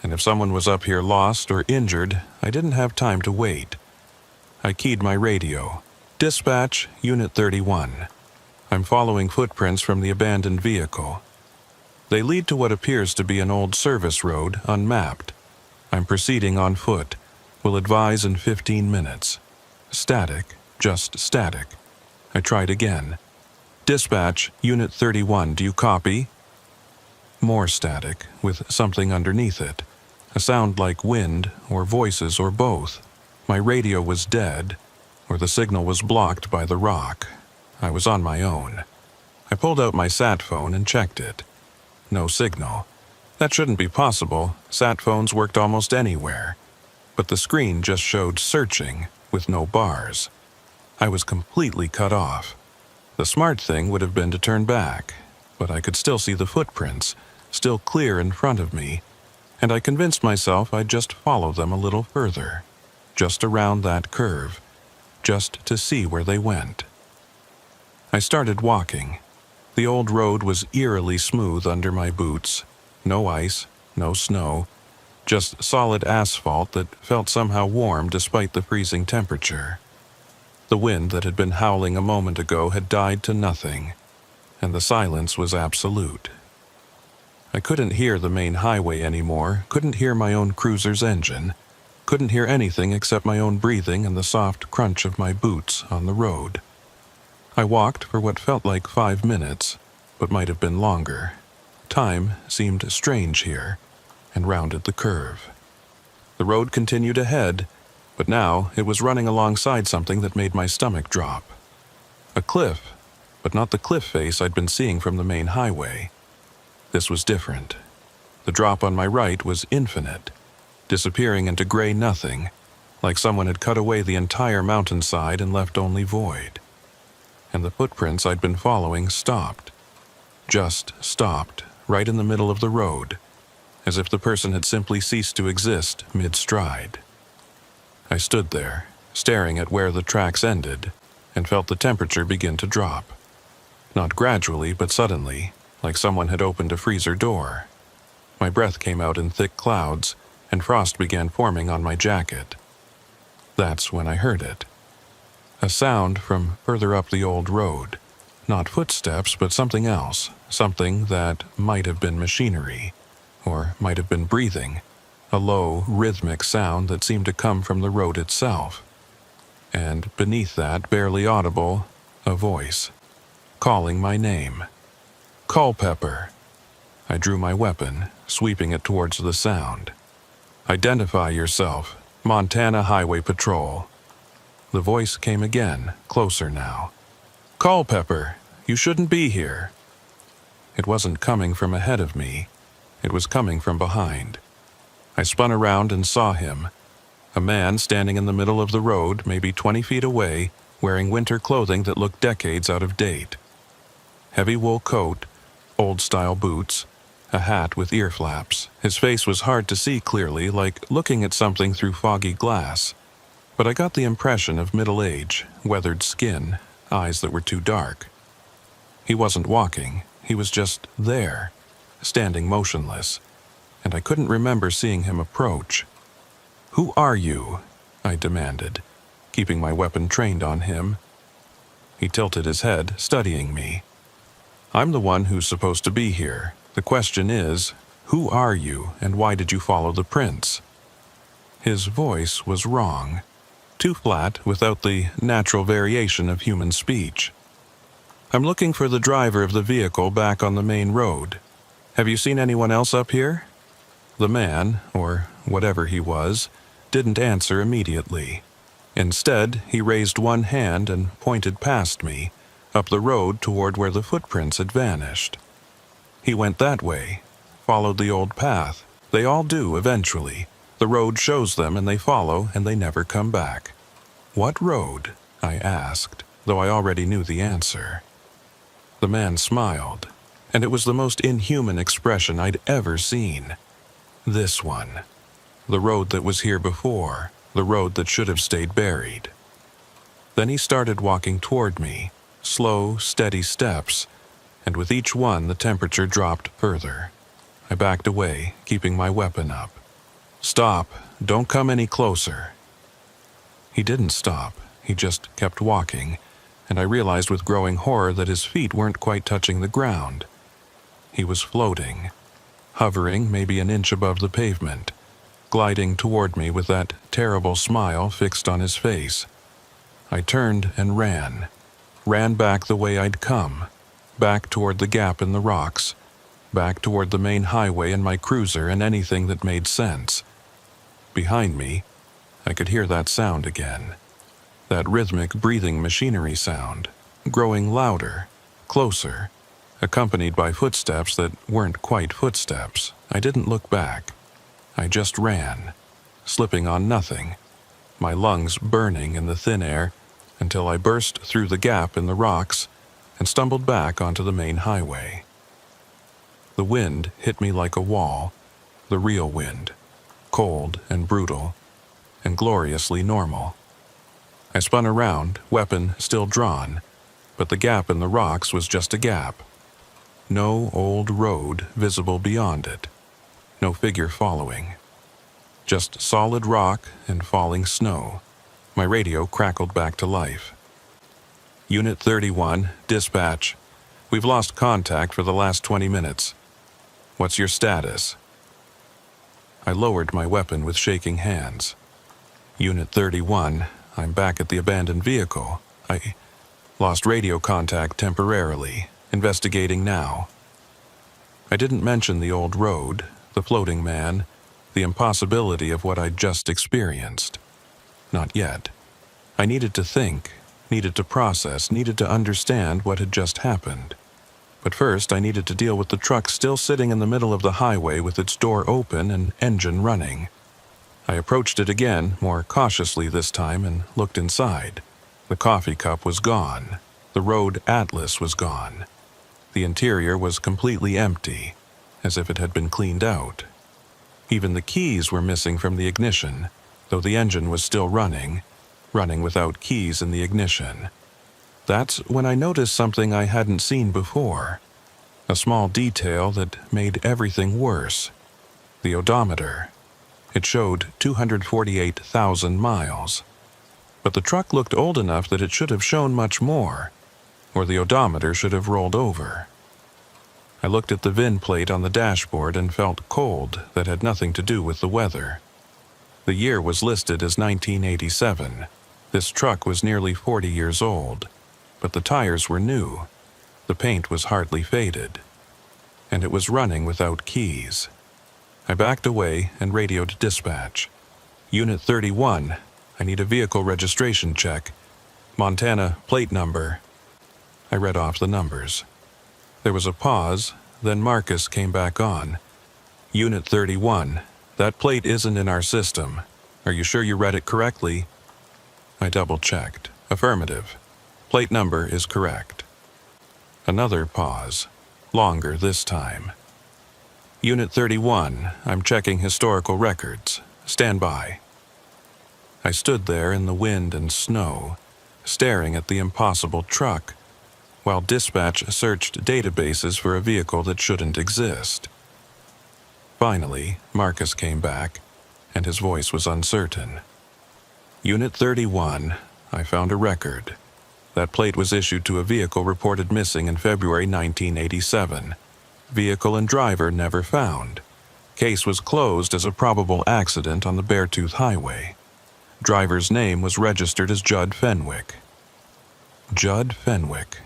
and if someone was up here lost or injured, I didn't have time to wait. I keyed my radio. Dispatch, Unit 31. I'm following footprints from the abandoned vehicle. They lead to what appears to be an old service road, unmapped. I'm proceeding on foot. Will advise in 15 minutes. Static, just static. I tried again. Dispatch, Unit 31, do you copy? More static, with something underneath it. A sound like wind, or voices, or both. My radio was dead, or the signal was blocked by the rock. I was on my own. I pulled out my sat phone and checked it. No signal. That shouldn't be possible. Sat phones worked almost anywhere. But the screen just showed searching, with no bars. I was completely cut off. The smart thing would have been to turn back, but I could still see the footprints, still clear in front of me, and I convinced myself I'd just follow them a little further, just around that curve, just to see where they went. I started walking. The old road was eerily smooth under my boots. No ice, no snow, just solid asphalt that felt somehow warm despite the freezing temperature. The wind that had been howling a moment ago had died to nothing, and the silence was absolute. I couldn't hear the main highway anymore, couldn't hear my own cruiser's engine, couldn't hear anything except my own breathing and the soft crunch of my boots on the road. I walked for what felt like 5 minutes, but might have been longer. Time seemed strange here, and rounded the curve. The road continued ahead, but now it was running alongside something that made my stomach drop. A cliff, but not the cliff face I'd been seeing from the main highway. This was different. The drop on my right was infinite, disappearing into gray nothing, like someone had cut away the entire mountainside and left only void. And the footprints I'd been following stopped. Just stopped, right in the middle of the road, as if the person had simply ceased to exist mid-stride. I stood there, staring at where the tracks ended, and felt the temperature begin to drop. Not gradually, but suddenly, like someone had opened a freezer door. My breath came out in thick clouds, and frost began forming on my jacket. That's when I heard it. A sound from further up the old road. Not footsteps, but something else, something that might have been machinery, or might have been breathing, a low, rhythmic sound that seemed to come from the road itself. And beneath that, barely audible, a voice, calling my name. Culpepper. I drew my weapon, sweeping it towards the sound. Identify yourself, Montana Highway Patrol. The voice came again, closer now. Culpepper, you shouldn't be here. It wasn't coming from ahead of me. It was coming from behind. I spun around and saw him. A man standing in the middle of the road, maybe 20 feet away, wearing winter clothing that looked decades out of date. Heavy wool coat, old-style boots, a hat with ear flaps. His face was hard to see clearly, like looking at something through foggy glass. But I got the impression of middle age, weathered skin, eyes that were too dark. He wasn't walking, he was just there, standing motionless, and I couldn't remember seeing him approach. "Who are you?" I demanded, keeping my weapon trained on him. He tilted his head, studying me. "I'm the one who's supposed to be here. The question is, who are you, and why did you follow the prince?" His voice was wrong, too flat without the natural variation of human speech. "I'm looking for the driver of the vehicle back on the main road. Have you seen anyone else up here?" The man, or whatever he was, didn't answer immediately. Instead, he raised one hand and pointed past me, up the road toward where the footprints had vanished. He went that way, followed the old path. They all do eventually. The road shows them and they follow and they never come back. "What road?" I asked, though I already knew the answer. The man smiled, and it was the most inhuman expression I'd ever seen. "This one. The road that was here before, the road that should have stayed buried." Then he started walking toward me, slow, steady steps, and with each one the temperature dropped further. I backed away, keeping my weapon up. "Stop, don't come any closer." He didn't stop, he just kept walking, and I realized with growing horror that his feet weren't quite touching the ground. He was floating, hovering maybe an inch above the pavement, gliding toward me with that terrible smile fixed on his face. I turned and ran back the way I'd come, back toward the gap in the rocks, back toward the main highway and my cruiser and anything that made sense. Behind me, I could hear that sound again, that rhythmic breathing machinery sound, growing louder, closer, accompanied by footsteps that weren't quite footsteps. I didn't look back. I just ran, slipping on nothing, my lungs burning in the thin air until I burst through the gap in the rocks and stumbled back onto the main highway. The wind hit me like a wall, the real wind, cold and brutal, and gloriously normal. I spun around, weapon still drawn, but the gap in the rocks was just a gap. No old road visible beyond it, no figure following. Just solid rock and falling snow. My radio crackled back to life. "Unit 31, dispatch. We've lost contact for the last 20 minutes. What's your status?" I lowered my weapon with shaking hands. "Unit 31, I'm back at the abandoned vehicle. I lost radio contact temporarily. Investigating now." I didn't mention the old road, the floating man, the impossibility of what I'd just experienced. Not yet. I needed to think, needed to process, needed to understand what had just happened. But first I needed to deal with the truck still sitting in the middle of the highway with its door open and engine running. I approached it again, more cautiously this time, and looked inside. The coffee cup was gone. The road atlas was gone. The interior was completely empty, as if it had been cleaned out. Even the keys were missing from the ignition, though the engine was still running without keys in the ignition. That's when I noticed something I hadn't seen before. A small detail that made everything worse. The odometer. It showed 248,000 miles. But the truck looked old enough that it should have shown much more, or the odometer should have rolled over. I looked at the VIN plate on the dashboard and felt cold that had nothing to do with the weather. The year was listed as 1987. This truck was nearly 40 years old, but the tires were new. The paint was hardly faded, and it was running without keys. I backed away and radioed dispatch. Unit 31, I need a vehicle registration check. Montana plate number. I read off the numbers. There was a pause, then Marcus came back on. Unit 31, that plate isn't in our system. Are you sure you read it correctly? I double-checked. Affirmative. Plate number is correct. Another pause, longer this time. Unit 31, I'm checking historical records. Stand by. I stood there in the wind and snow, staring at the impossible truck, while dispatch searched databases for a vehicle that shouldn't exist. Finally, Marcus came back, and his voice was uncertain. Unit 31, I found a record. That plate was issued to a vehicle reported missing in February 1987. Vehicle and driver never found. Case was closed as a probable accident on the Beartooth Highway. Driver's name was registered as Judd Fenwick. Judd Fenwick.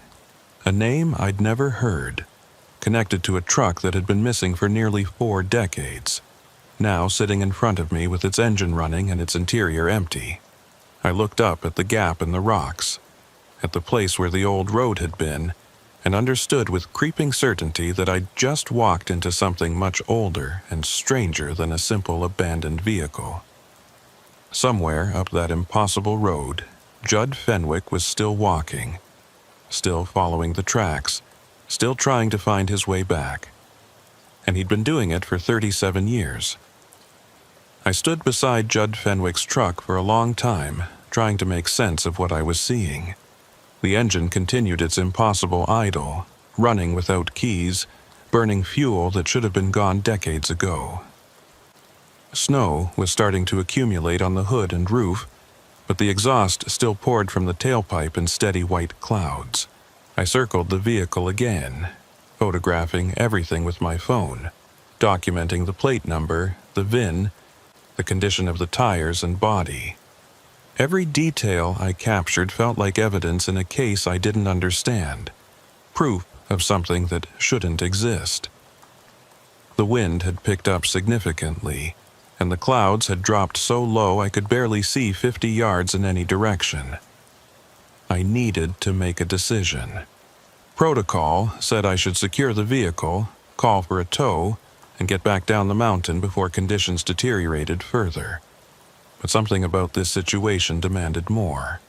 A name I'd never heard, connected to a truck that had been missing for nearly 4 decades, now sitting in front of me with its engine running and its interior empty. I looked up at the gap in the rocks, at the place where the old road had been, and understood with creeping certainty that I'd just walked into something much older and stranger than a simple abandoned vehicle. Somewhere up that impossible road, Judd Fenwick was still walking, still following the tracks, still trying to find his way back. And he'd been doing it for 37 years. I stood beside Judd Fenwick's truck for a long time, trying to make sense of what I was seeing. The engine continued its impossible idle, running without keys, burning fuel that should have been gone decades ago. Snow was starting to accumulate on the hood and roof, but the exhaust still poured from the tailpipe in steady white clouds. I circled the vehicle again, photographing everything with my phone, documenting the plate number, the VIN, the condition of the tires and body. Every detail I captured felt like evidence in a case I didn't understand, proof of something that shouldn't exist. The wind had picked up significantly, and the clouds had dropped so low I could barely see 50 yards in any direction. I needed to make a decision. Protocol said I should secure the vehicle, call for a tow, and get back down the mountain before conditions deteriorated further. But something about this situation demanded more.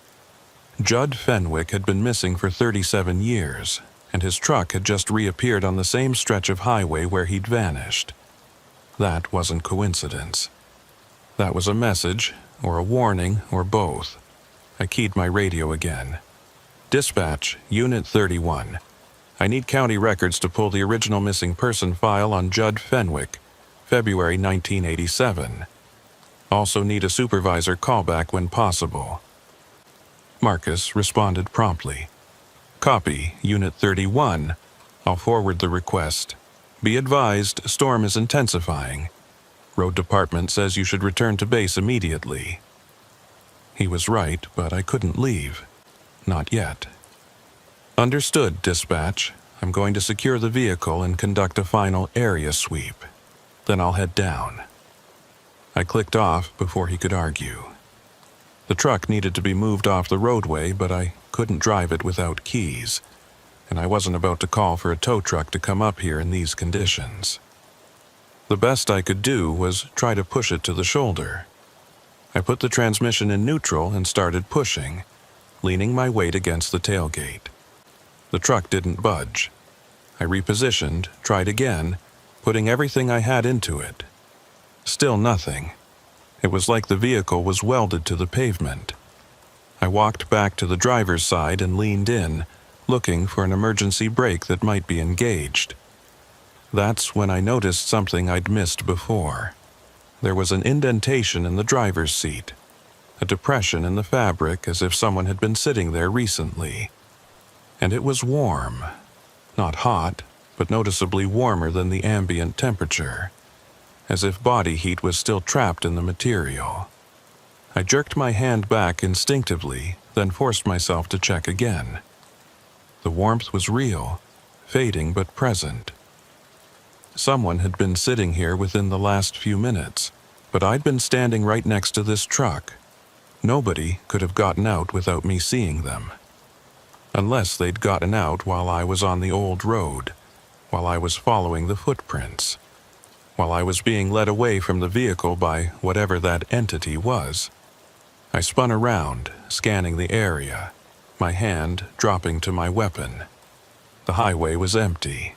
Judd Fenwick had been missing for 37 years, and his truck had just reappeared on the same stretch of highway where he'd vanished. That wasn't coincidence. That was a message, or a warning, or both. I keyed my radio again. Dispatch, Unit 31. I need county records to pull the original missing person file on Judd Fenwick, February 1987. Also need a supervisor callback when possible. Marcus responded promptly. Copy, Unit 31. I'll forward the request. Be advised, storm is intensifying. Road Department says you should return to base immediately. He was right, but I couldn't leave. Not yet. Understood, dispatch. I'm going to secure the vehicle and conduct a final area sweep. Then I'll head down. I clicked off before he could argue. The truck needed to be moved off the roadway, but I couldn't drive it without keys, and I wasn't about to call for a tow truck to come up here in these conditions. The best I could do was try to push it to the shoulder. I put the transmission in neutral and started pushing, leaning my weight against the tailgate. The truck didn't budge. I repositioned, tried again, putting everything I had into it. Still nothing. It was like the vehicle was welded to the pavement. I walked back to the driver's side and leaned in, looking for an emergency brake that might be engaged. That's when I noticed something I'd missed before. There was an indentation in the driver's seat, a depression in the fabric as if someone had been sitting there recently. And it was warm. Not hot, but noticeably warmer than the ambient temperature, as if body heat was still trapped in the material. I jerked my hand back instinctively, then forced myself to check again. The warmth was real, fading but present. Someone had been sitting here within the last few minutes, but I'd been standing right next to this truck. Nobody could have gotten out without me seeing them. Unless they'd gotten out while I was on the old road, while I was following the footprints, while I was being led away from the vehicle by whatever that entity was. I spun around, scanning the area, my hand dropping to my weapon. The highway was empty.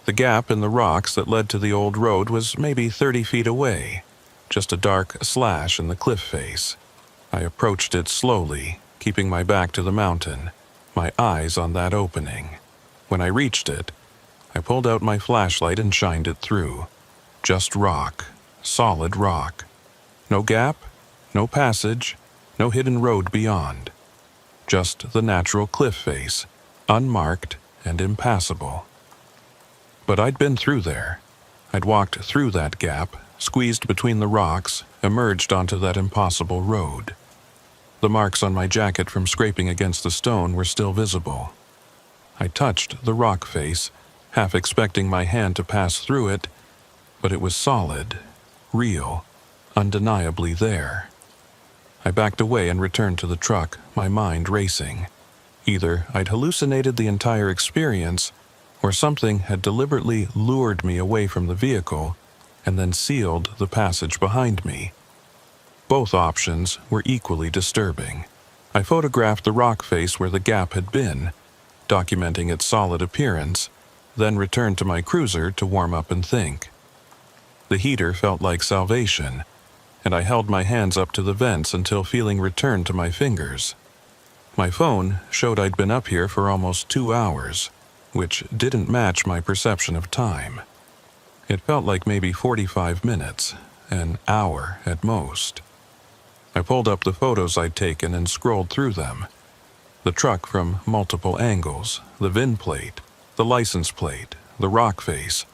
The gap in the rocks that led to the old road was maybe 30 feet away, just a dark slash in the cliff face. I approached it slowly, keeping my back to the mountain, my eyes on that opening. When I reached it, I pulled out my flashlight and shined it through. Just rock, solid rock. No gap, no passage, no hidden road beyond. Just the natural cliff face, unmarked and impassable. But I'd been through there. I'd walked through that gap, squeezed between the rocks, emerged onto that impossible road. The marks on my jacket from scraping against the stone were still visible. I touched the rock face, half expecting my hand to pass through it, but it was solid, real, undeniably there. I backed away and returned to the truck, my mind racing. Either I'd hallucinated the entire experience, or something had deliberately lured me away from the vehicle and then sealed the passage behind me. Both options were equally disturbing. I photographed the rock face where the gap had been, documenting its solid appearance, then returned to my cruiser to warm up and think. The heater felt like salvation, and I held my hands up to the vents until feeling returned to my fingers. My phone showed I'd been up here for almost 2 hours, which didn't match my perception of time. It felt like maybe 45 minutes, an hour at most. I pulled up the photos I'd taken and scrolled through them. The truck from multiple angles, the VIN plate, the license plate, the rock face,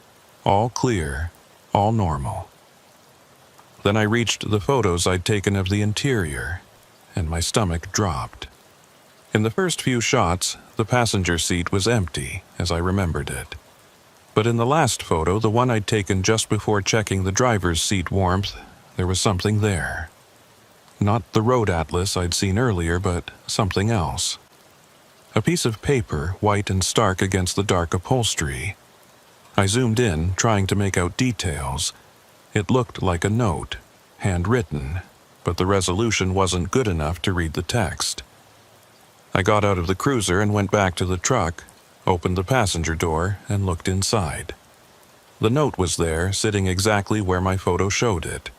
all clear, all normal. Then I reached the photos I'd taken of the interior, and my stomach dropped. In the first few shots, the passenger seat was empty, as I remembered it. But in the last photo, the one I'd taken just before checking the driver's seat warmth, there was something there. Not the road atlas I'd seen earlier, but something else. A piece of paper, white and stark against the dark upholstery. I zoomed in, trying to make out details. It looked like a note, handwritten, but the resolution wasn't good enough to read the text. I got out of the cruiser and went back to the truck, opened the passenger door, and looked inside. The note was there, sitting exactly where my photo showed it,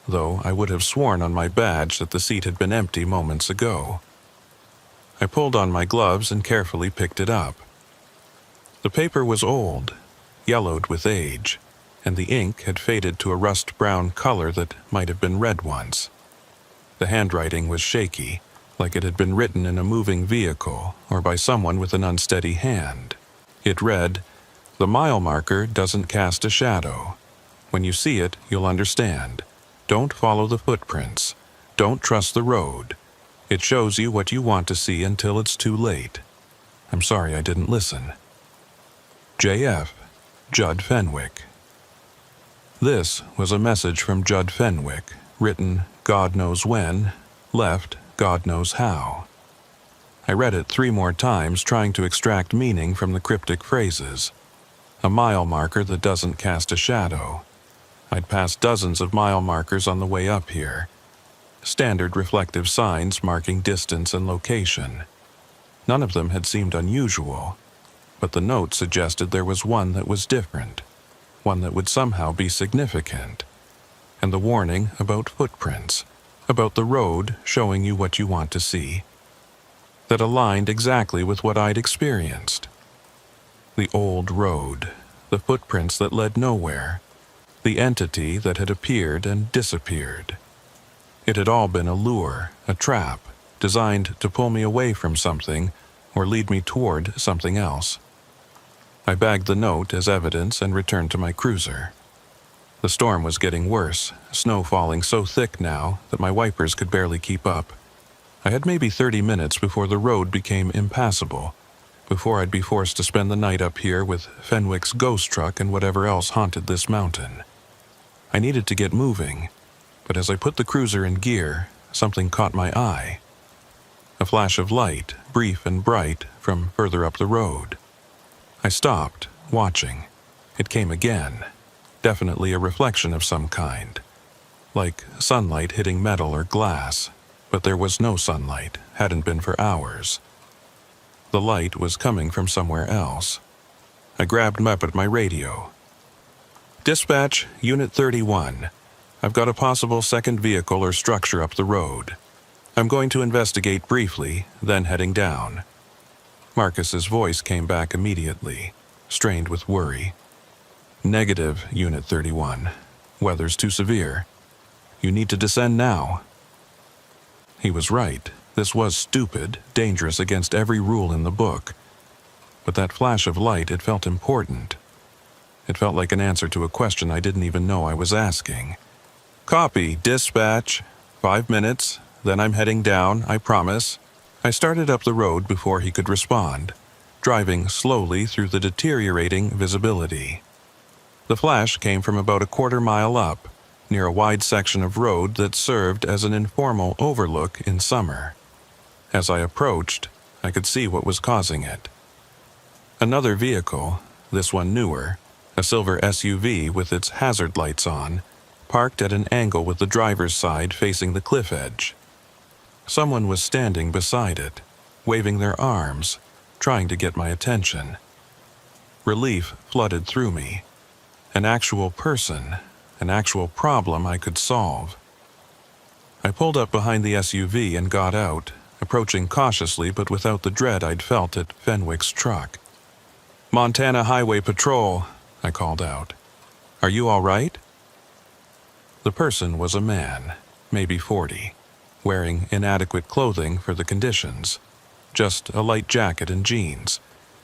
though I would have sworn on my badge that the seat had been empty moments ago. I pulled on my gloves and carefully picked it up. The paper was old, yellowed with age, and the ink had faded to a rust-brown color that might have been red once. The handwriting was shaky, like it had been written in a moving vehicle or by someone with an unsteady hand. It read, "The mile marker doesn't cast a shadow. When you see it, you'll understand. Don't follow the footprints. Don't trust the road. It shows you what you want to see until it's too late. I'm sorry I didn't listen. J.F. Judd Fenwick." This was a message from Judd Fenwick, written God knows when, left God knows how. I read it 3 more times, trying to extract meaning from the cryptic phrases. A mile marker that doesn't cast a shadow. I'd passed dozens of mile markers on the way up here. Standard reflective signs marking distance and location. None of them had seemed unusual, but the note suggested there was one that was different, one that would somehow be significant. And the warning about footprints, about the road showing you what you want to see, that aligned exactly with what I'd experienced. The old road, the footprints that led nowhere, the entity that had appeared and disappeared. It had all been a lure, a trap, designed to pull me away from something or lead me toward something else. I bagged the note as evidence and returned to my cruiser. The storm was getting worse, snow falling so thick now that my wipers could barely keep up. I had maybe 30 minutes before the road became impassable, before I'd be forced to spend the night up here with Fenwick's ghost truck and whatever else haunted this mountain. I needed to get moving, but as I put the cruiser in gear, something caught my eye. A flash of light, brief and bright, from further up the road. I stopped, watching. It came again. Definitely a reflection of some kind, like sunlight hitting metal or glass, but there was no sunlight, hadn't been for hours. The light was coming from somewhere else. I grabbed up at my radio. "Dispatch, Unit 31. I've got a possible second vehicle or structure up the road. I'm going to investigate briefly, then heading down." Marcus's voice came back immediately, strained with worry. "Negative, Unit 31. Weather's too severe. You need to descend now." He was right. This was stupid, dangerous against every rule in the book. But that flash of light, it felt important. It felt like an answer to a question I didn't even know I was asking. "Copy, dispatch. 5 minutes, then I'm heading down, I promise." I started up the road before he could respond, driving slowly through the deteriorating visibility. The flash came from about a quarter-mile up, near a wide section of road that served as an informal overlook in summer. As I approached, I could see what was causing it. Another vehicle, this one newer, a silver SUV with its hazard lights on, parked at an angle with the driver's side facing the cliff edge. Someone was standing beside it, waving their arms, trying to get my attention. Relief flooded through me. An actual person, an actual problem I could solve. I pulled up behind the SUV and got out, approaching cautiously but without the dread I'd felt at Fenwick's truck. "Montana Highway Patrol," I called out. "Are you all right?" The person was a man, maybe 40, wearing inadequate clothing for the conditions, just a light jacket and jeans.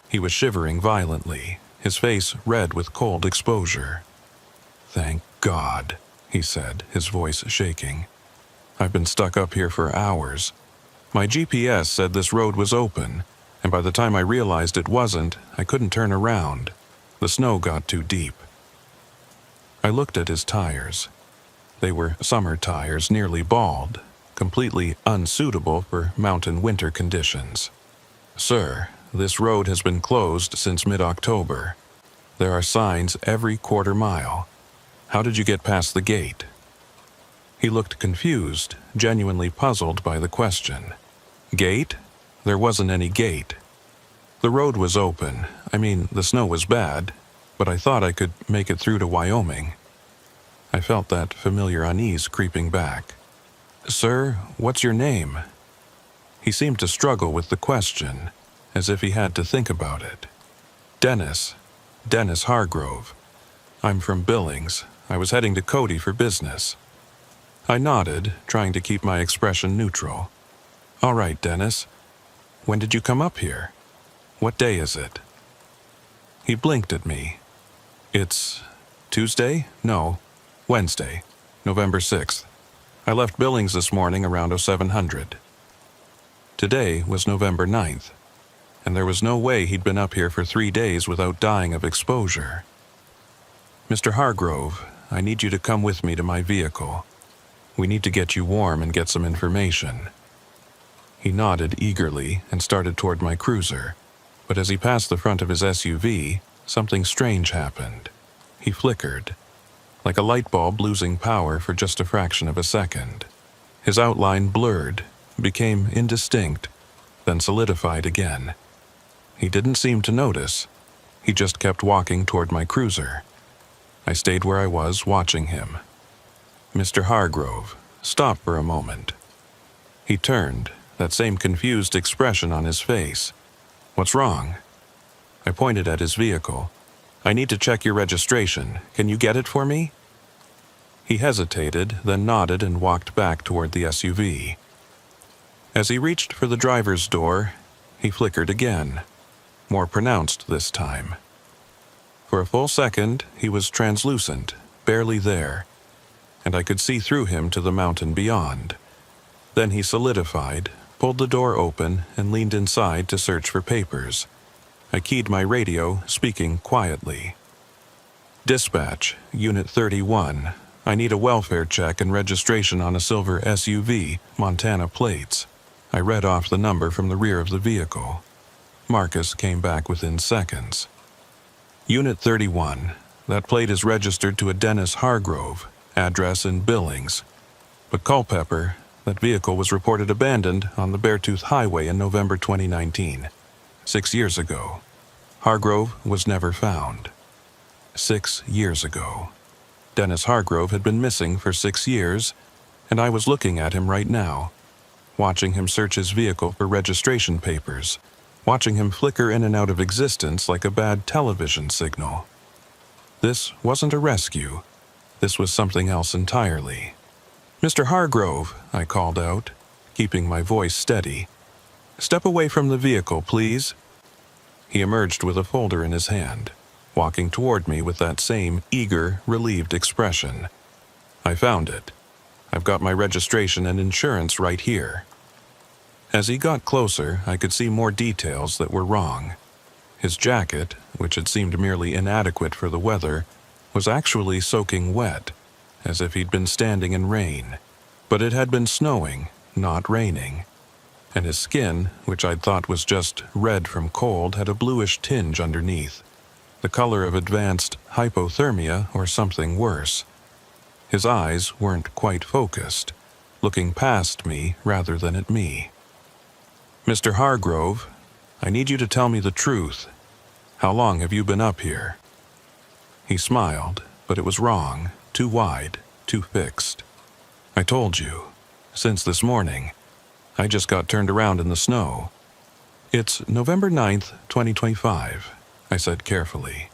He was shivering violently, his face red with cold exposure. "Thank God," he said, his voice shaking. "I've been stuck up here for hours. My GPS said this road was open, and by the time I realized it wasn't, I couldn't turn around. The snow got too deep." I looked at his tires. They were summer tires, nearly bald, completely unsuitable for mountain winter conditions. "Sir, this road has been closed since mid-October. There are signs every quarter mile. How did you get past the gate?" He looked confused, genuinely puzzled by the question. "Gate? There wasn't any gate. The road was open. I mean, the snow was bad, but I thought I could make it through to Wyoming." I felt that familiar unease creeping back. "Sir, what's your name?" He seemed to struggle with the question, as if he had to think about it. "Dennis Hargrove. I'm from Billings. I was heading to Cody for business." I nodded, trying to keep my expression neutral. "All right, Dennis. When did you come up here? What day is it?" He blinked at me. "It's Tuesday? No, Wednesday, November 6th. I left Billings this morning around 0700. Today was November 9th, and there was no way he'd been up here for 3 days without dying of exposure. Mr. Hargrove, I need you to come with me to my vehicle. We need to get you warm and get some information." He nodded eagerly and started toward my cruiser, but as he passed the front of his SUV, something strange happened. He flickered, like a light bulb losing power for just a fraction of a second. His outline blurred, became indistinct, then solidified again. He didn't seem to notice. He just kept walking toward my cruiser. I stayed where I was, watching him. "Mr. Hargrove, stop for a moment." He turned, that same confused expression on his face. "What's wrong?" I pointed at his vehicle. "I need to check your registration. Can you get it for me?" He hesitated, then nodded and walked back toward the SUV. As he reached for the driver's door, he flickered again, more pronounced this time. For a full second, he was translucent, barely there, and I could see through him to the mountain beyond. Then he solidified, pulled the door open, and leaned inside to search for papers. I keyed my radio, speaking quietly. "Dispatch, Unit 31. I need a welfare check and registration on a silver SUV, Montana plates." I read off the number from the rear of the vehicle. Marcus came back within seconds. "Unit 31. That plate is registered to a Dennis Hargrove, address in Billings. But Culpeper, that vehicle was reported abandoned on the Beartooth Highway in November 2019, 6 years ago. Hargrove was never found. 6 years ago. Dennis Hargrove had been missing for 6 years, and I was looking at him right now, watching him search his vehicle for registration papers, watching him flicker in and out of existence like a bad television signal. This wasn't a rescue. This was something else entirely. "Mr. Hargrove," I called out, keeping my voice steady. "Step away from the vehicle, please." He emerged with a folder in his hand, walking toward me with that same eager, relieved expression. "I found it. I've got my registration and insurance right here." As he got closer, I could see more details that were wrong. His jacket, which had seemed merely inadequate for the weather, was actually soaking wet, as if he'd been standing in rain. But it had been snowing, not raining. And his skin, which I'd thought was just red from cold, had a bluish tinge underneath, the color of advanced hypothermia or something worse. His eyes weren't quite focused, looking past me rather than at me. "Mr. Hargrove, I need you to tell me the truth. How long have you been up here?" He smiled, but it was wrong, too wide, too fixed. "I told you. Since this morning. I just got turned around in the snow." "It's November 9th, 2025, I said carefully.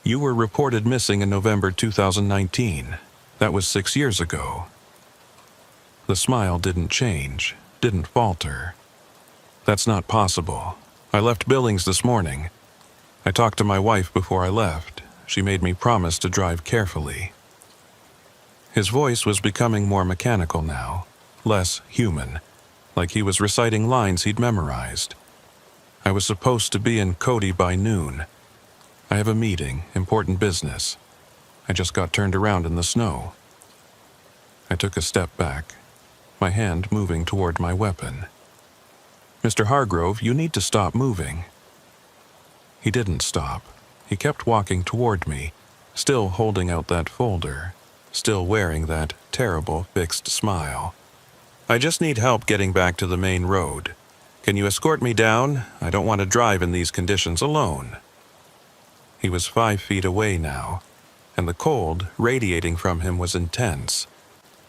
"You were reported missing in November 2019. That was 6 years ago." The smile didn't change, didn't falter. "That's not possible. I left Billings this morning. I talked to my wife before I left. She made me promise to drive carefully." His voice was becoming more mechanical now, less human, like he was reciting lines he'd memorized. "I was supposed to be in Cody by noon. I have a meeting, important business. I just got turned around in the snow." I took a step back, my hand moving toward my weapon. "Mr. Hargrove, you need to stop moving." He didn't stop. He kept walking toward me, still holding out that folder, still wearing that terrible fixed smile. "I just need help getting back to the main road. Can you escort me down? I don't want to drive in these conditions alone." He was 5 feet away now, and the cold radiating from him was intense,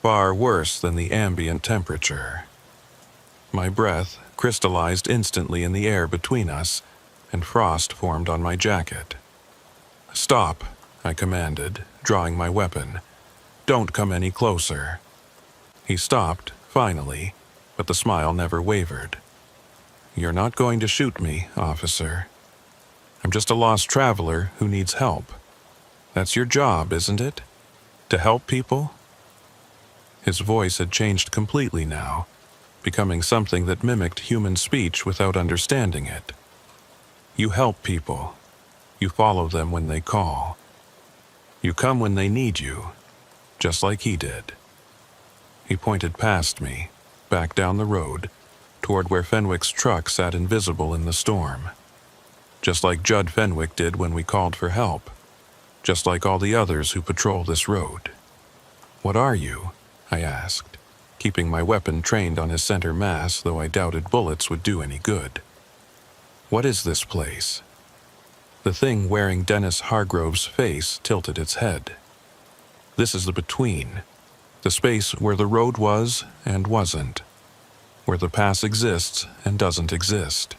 far worse than the ambient temperature. My breath crystallized instantly in the air between us, and frost formed on my jacket. "Stop," I commanded, drawing my weapon. "Don't come any closer." He stopped, finally, but the smile never wavered. "You're not going to shoot me, officer. I'm just a lost traveler who needs help. That's your job, isn't it? To help people?" His voice had changed completely now, becoming something that mimicked human speech without understanding it. "You help people. You follow them when they call. You come when they need you, just like he did." He pointed past me, back down the road, toward where Fenwick's truck sat invisible in the storm. Just like Judd Fenwick did when we called for help. Just like all the others who patrol this road. "What are you?" I asked, keeping my weapon trained on his center mass, though I doubted bullets would do any good. "What is this place?" The thing wearing Dennis Hargrove's face tilted its head. "This is the between. The space where the road was and wasn't. Where the pass exists and doesn't exist.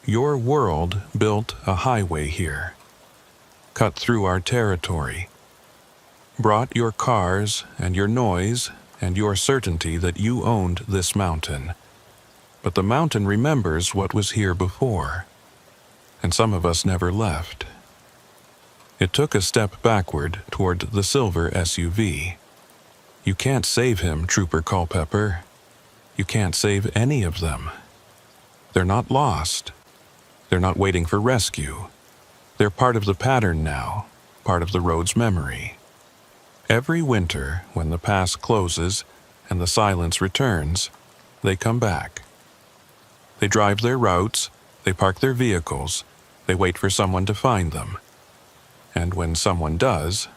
Your world built a highway here. Cut through our territory. Brought your cars and your noise and your certainty that you owned this mountain. But the mountain remembers what was here before. And some of us never left." It took a step backward toward the silver SUV. "You can't save him, Trooper Culpepper. You can't save any of them. They're not lost. They're not waiting for rescue. They're part of the pattern now, part of the road's memory. Every winter, when the pass closes and the silence returns, they come back. They drive their routes, they park their vehicles, they wait for someone to find them. And when someone does,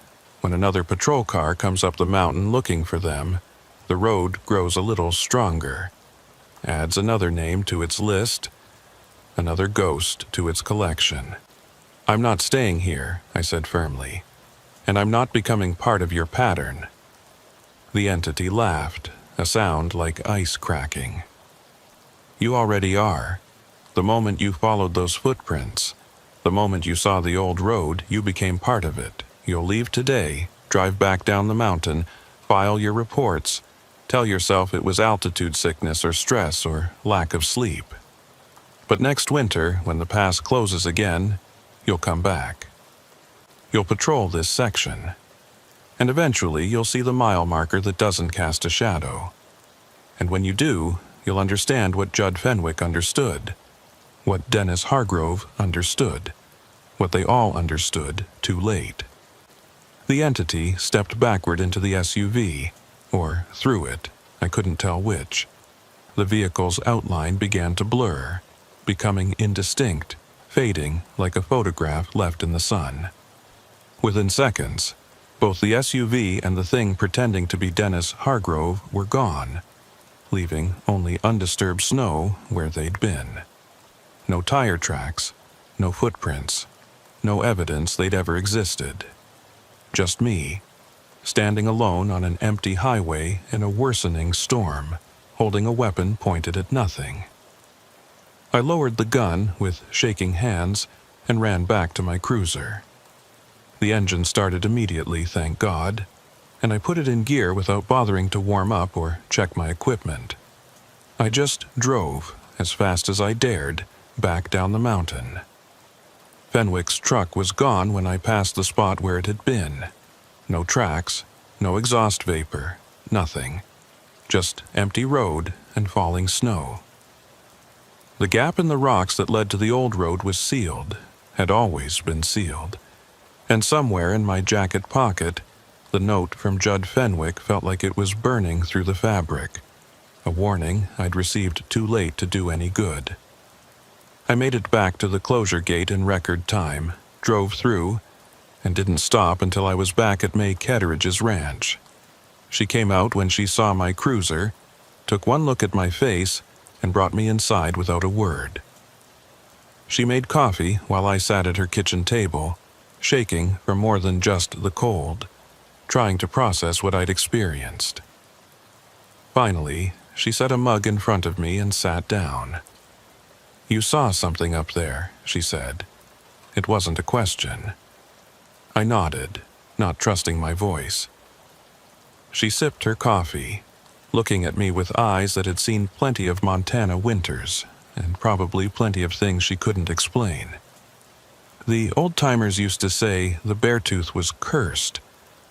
when another patrol car comes up the mountain looking for them, the road grows a little stronger, adds another name to its list, another ghost to its collection. "I'm not staying here," I said firmly, "and I'm not becoming part of your pattern." The entity laughed, a sound like ice cracking. "You already are. The moment you followed those footprints, the moment you saw the old road, you became part of it. You'll leave today, drive back down the mountain, file your reports, tell yourself it was altitude sickness or stress or lack of sleep. But next winter, when the pass closes again, you'll come back. You'll patrol this section, and eventually you'll see the mile marker that doesn't cast a shadow. And when you do, you'll understand what Judd Fenwick understood, what Dennis Hargrove understood, what they all understood too late." The entity stepped backward into the SUV, or through it, I couldn't tell which. The vehicle's outline began to blur, becoming indistinct, fading like a photograph left in the sun. Within seconds, both the SUV and the thing pretending to be Dennis Hargrove were gone, leaving only undisturbed snow where they'd been. No tire tracks, no footprints, no evidence they'd ever existed. Just me, standing alone on an empty highway in a worsening storm, holding a weapon pointed at nothing. I lowered the gun with shaking hands and ran back to my cruiser. The engine started immediately, thank God, and I put it in gear without bothering to warm up or check my equipment. I just drove, as fast as I dared, back down the mountain. Fenwick's truck was gone when I passed the spot where it had been. No tracks, no exhaust vapor, nothing. Just empty road and falling snow. The gap in the rocks that led to the old road was sealed, had always been sealed. And somewhere in my jacket pocket, the note from Judd Fenwick felt like it was burning through the fabric, a warning I'd received too late to do any good. I made it back to the closure gate in record time, drove through, and didn't stop until I was back at May Ketteridge's ranch. She came out when she saw my cruiser, took one look at my face, and brought me inside without a word. She made coffee while I sat at her kitchen table, shaking from more than just the cold, trying to process what I'd experienced. Finally, she set a mug in front of me and sat down. "You saw something up there," she said. It wasn't a question. I nodded, not trusting my voice. She sipped her coffee, looking at me with eyes that had seen plenty of Montana winters, and probably plenty of things she couldn't explain. The old-timers used to say the Beartooth was cursed,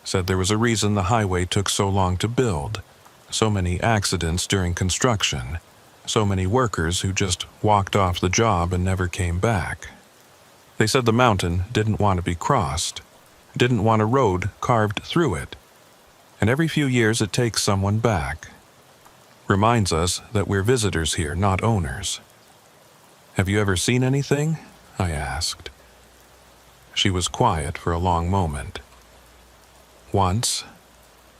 said there was a reason the highway took so long to build, so many accidents during construction, so many workers who just walked off the job and never came back. They said the mountain didn't want to be crossed, didn't want a road carved through it, and every few years it takes someone back. Reminds us that we're visitors here, not owners. "Have you ever seen anything?" I asked. She was quiet for a long moment. "Once,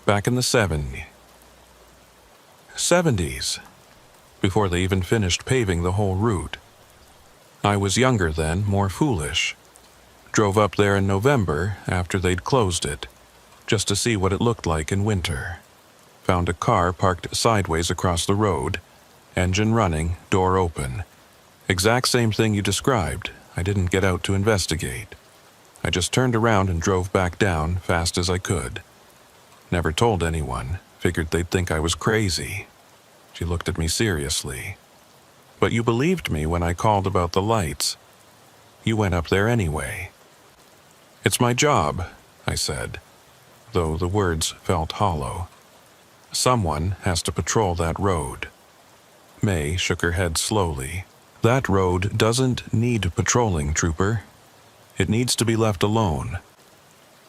back in the 70s, before they even finished paving the whole route. I was younger then, more foolish. Drove up there in November after they'd closed it, just to see what it looked like in winter. Found a car parked sideways across the road, engine running, door open. Exact same thing you described. I didn't get out to investigate. I just turned around and drove back down fast as I could. Never told anyone, figured they'd think I was crazy." She looked at me seriously. "But you believed me when I called about the lights. You went up there anyway." "It's my job," I said, though the words felt hollow. "Someone has to patrol that road." May shook her head slowly. "That road doesn't need patrolling, Trooper. It needs to be left alone.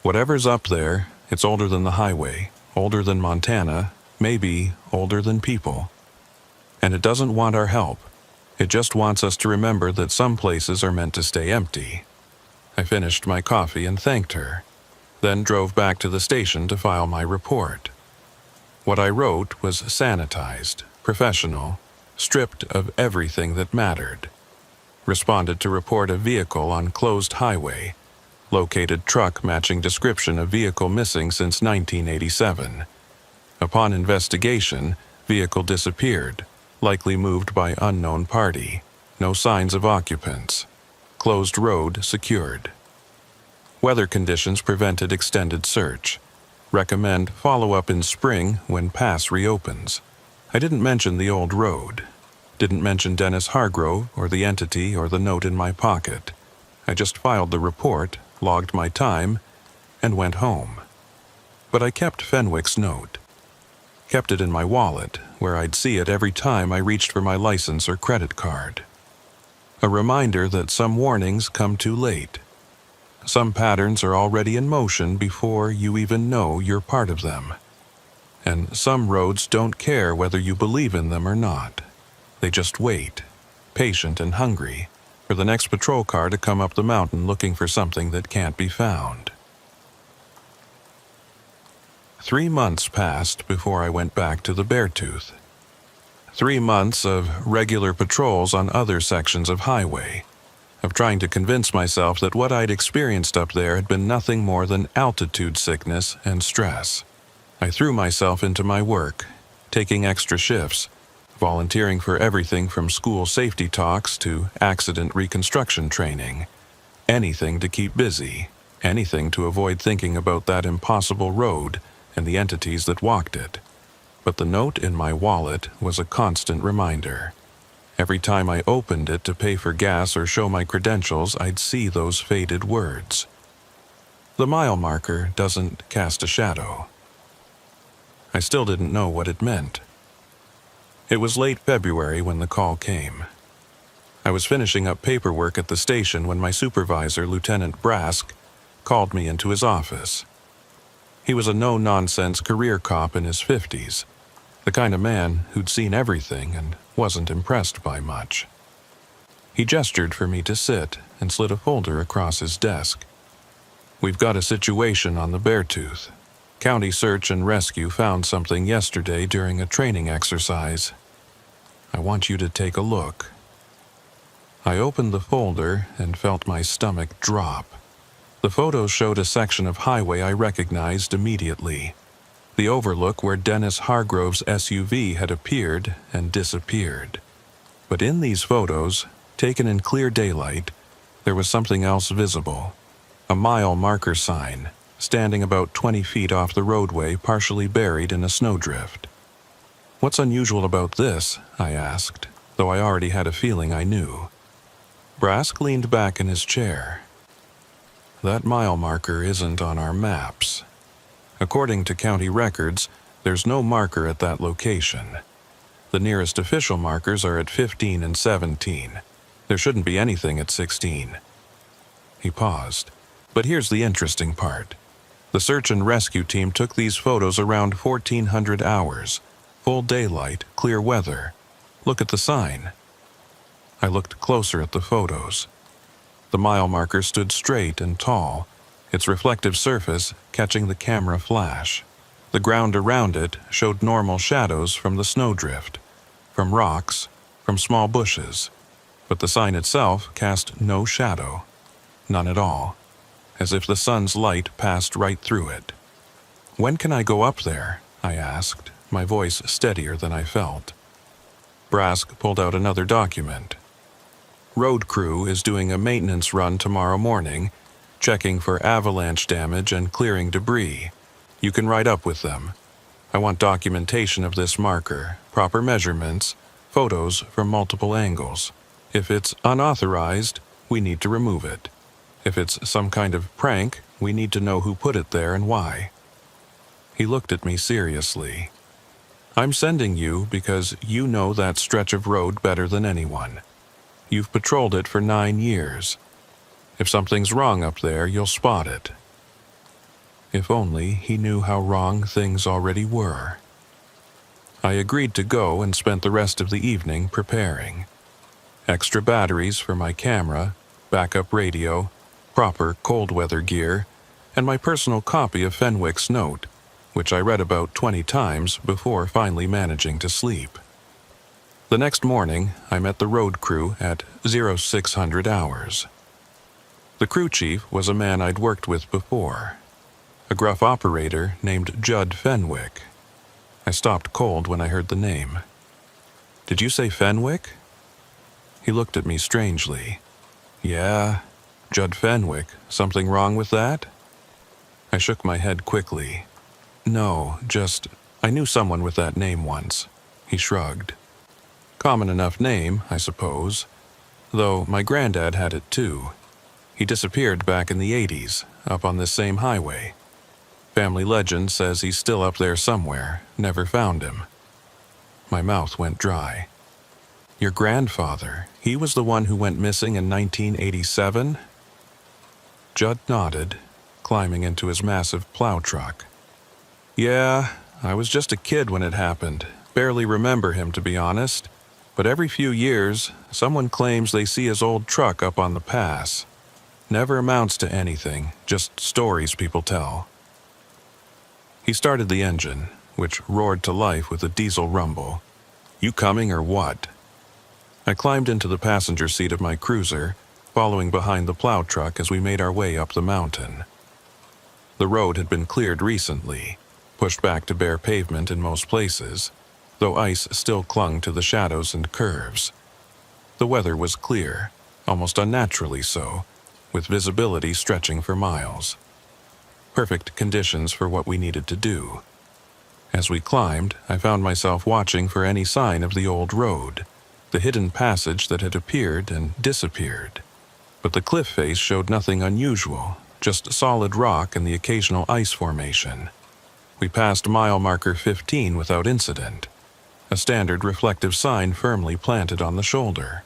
Whatever's up there, it's older than the highway, older than Montana, maybe older than people. And it doesn't want our help. It just wants us to remember that some places are meant to stay empty." I finished my coffee and thanked her, then drove back to the station to file my report. What I wrote was sanitized, professional, stripped of everything that mattered. Responded to report a vehicle on closed highway. Located truck matching description of vehicle missing since 1987. Upon investigation, vehicle disappeared, likely moved by unknown party. No signs of occupants. Closed road secured. Weather conditions prevented extended search. Recommend follow-up in spring when pass reopens. I didn't mention the old road. Didn't mention Dennis Hargrove or the entity or the note in my pocket. I just filed the report, logged my time, and went home. But I kept Fenwick's note. Kept it in my wallet, where I'd see it every time I reached for my license or credit card. A reminder that some warnings come too late. Some patterns are already in motion before you even know you're part of them. And some roads don't care whether you believe in them or not. They just wait, patient and hungry, for the next patrol car to come up the mountain looking for something that can't be found. 3 months passed before I went back to the Beartooth. 3 months of regular patrols on other sections of highway, of trying to convince myself that what I'd experienced up there had been nothing more than altitude sickness and stress. I threw myself into my work, taking extra shifts, volunteering for everything from school safety talks to accident reconstruction training. Anything to keep busy, anything to avoid thinking about that impossible road and the entities that walked it. But the note in my wallet was a constant reminder. Every time I opened it to pay for gas or show my credentials, I'd see those faded words. The mile marker doesn't cast a shadow. I still didn't know what it meant. It was late February when the call came. I was finishing up paperwork at the station when my supervisor, Lieutenant Brask, called me into his office. He was a no-nonsense career cop in his 50s, the kind of man who'd seen everything and wasn't impressed by much. He gestured for me to sit and slid a folder across his desk. "We've got a situation on the Beartooth. County Search and Rescue found something yesterday during a training exercise. I want you to take a look." I opened the folder and felt my stomach drop. The photos showed a section of highway I recognized immediately. The overlook where Dennis Hargrove's SUV had appeared and disappeared. But in these photos, taken in clear daylight, there was something else visible. A mile marker sign, standing about 20 feet off the roadway, partially buried in a snowdrift. "What's unusual about this?" I asked, though I already had a feeling I knew. Brask leaned back in his chair. "That mile marker isn't on our maps. According to county records, there's no marker at that location. The nearest official markers are at 15 and 17. There shouldn't be anything at 16. He paused. "But here's the interesting part. The search and rescue team took these photos around 1400 hours. Full daylight, clear weather. Look at the sign." I looked closer at the photos. The mile marker stood straight and tall, its reflective surface catching the camera flash. The ground around it showed normal shadows from the snowdrift, from rocks, from small bushes. But the sign itself cast no shadow. None at all. As if the sun's light passed right through it. "When can I go up there?" I asked, my voice steadier than I felt. Brask pulled out another document. "Road crew is doing a maintenance run tomorrow morning, checking for avalanche damage and clearing debris. You can ride up with them. I want documentation of this marker, proper measurements, photos from multiple angles. If it's unauthorized, we need to remove it. If it's some kind of prank, we need to know who put it there and why." He looked at me seriously. "I'm sending you because you know that stretch of road better than anyone. You've patrolled it for 9 years. If something's wrong up there, you'll spot it." If only he knew how wrong things already were. I agreed to go and spent the rest of the evening preparing. Extra batteries for my camera, backup radio, proper cold weather gear, and my personal copy of Fenwick's note, which I read about 20 times before finally managing to sleep. The next morning, I met the road crew at 0600 hours. The crew chief was a man I'd worked with before, a gruff operator named Judd Fenwick. I stopped cold when I heard the name. "Did you say Fenwick?" He looked at me strangely. "Yeah, Judd Fenwick. Something wrong with that?" I shook my head quickly. "No, just, I knew someone with that name once." He shrugged. "Common enough name, I suppose. Though my granddad had it too. He disappeared back in the 80s, up on this same highway. Family legend says he's still up there somewhere, never found him." My mouth went dry. "Your grandfather, he was the one who went missing in 1987? Judd nodded, climbing into his massive plow truck. "Yeah, I was just a kid when it happened. Barely remember him, to be honest. But every few years, someone claims they see his old truck up on the pass. Never amounts to anything, just stories people tell." He started the engine, which roared to life with a diesel rumble. "You coming or what?" I climbed into the passenger seat of my cruiser, following behind the plow truck as we made our way up the mountain. The road had been cleared recently, pushed back to bare pavement in most places, though ice still clung to the shadows and curves. The weather was clear, almost unnaturally so, with visibility stretching for miles. Perfect conditions for what we needed to do. As we climbed, I found myself watching for any sign of the old road, the hidden passage that had appeared and disappeared. But the cliff face showed nothing unusual, just solid rock and the occasional ice formation. We passed mile marker 15 without incident, a standard reflective sign firmly planted on the shoulder.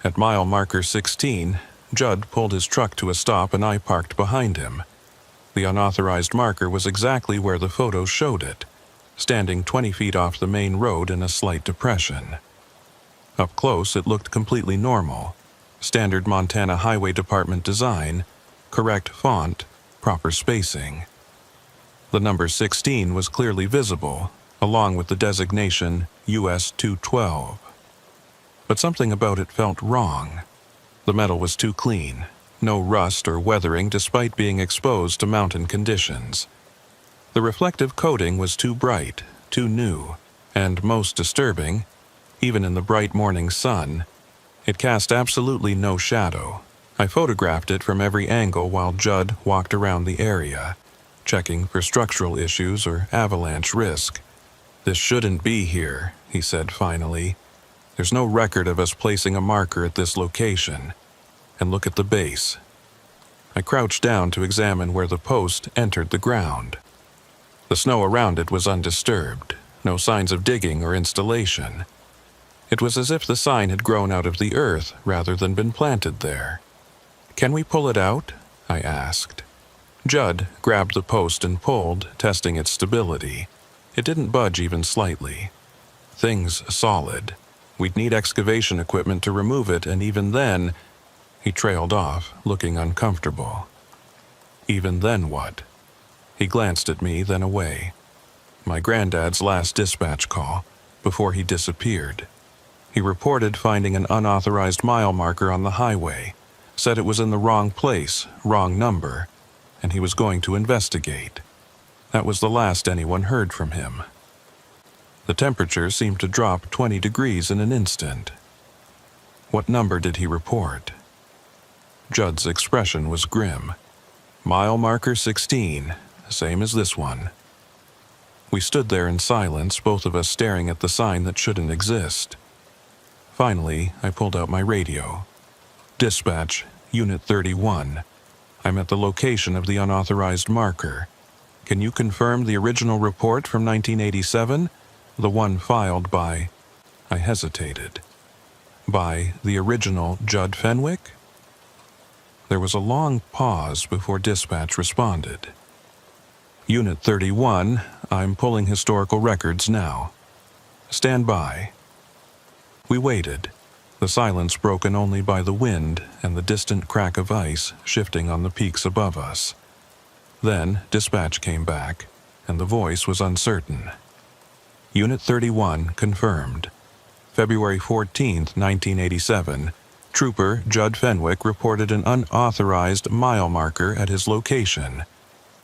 At mile marker 16, Judd pulled his truck to a stop and I parked behind him. The unauthorized marker was exactly where the photos showed it, standing 20 feet off the main road in a slight depression. Up close, it looked completely normal. Standard Montana Highway Department design, correct font, proper spacing. The number 16 was clearly visible, along with the designation US 212. But something about it felt wrong. The metal was too clean, no rust or weathering despite being exposed to mountain conditions. The reflective coating was too bright, too new, and most disturbing, even in the bright morning sun, it cast absolutely no shadow. I photographed it from every angle while Judd walked around the area, checking for structural issues or avalanche risk. "This shouldn't be here," he said finally. "There's no record of us placing a marker at this location. And look at the base." I crouched down to examine where the post entered the ground. The snow around it was undisturbed, no signs of digging or installation. It was as if the sign had grown out of the earth rather than been planted there. "Can we pull it out?" I asked. Judd grabbed the post and pulled, testing its stability. It didn't budge even slightly. "Thing's solid. We'd need excavation equipment to remove it, and even then..." He trailed off, looking uncomfortable. "Even then what?" He glanced at me, then away. My granddad's last dispatch call, before he disappeared. He reported finding an unauthorized mile marker on the highway, said it was in the wrong place, wrong number, and he was going to investigate. That was the last anyone heard from him. The temperature seemed to drop 20 degrees in an instant. "What number did he report?" Judd's expression was grim. "Mile marker 16, same as this one." We stood there in silence, both of us staring at the sign that shouldn't exist. Finally, I pulled out my radio. "Dispatch, Unit 31. I'm at the location of the unauthorized marker. Can you confirm the original report from 1987? The one filed by..." I hesitated. "By the original Judd Fenwick?" There was a long pause before dispatch responded. "Unit 31, I'm pulling historical records now. Stand by." We waited, the silence broken only by the wind and the distant crack of ice shifting on the peaks above us. Then dispatch came back, and the voice was uncertain. "Unit 31 confirmed. February 14, 1987, Trooper Judd Fenwick reported an unauthorized mile marker at his location.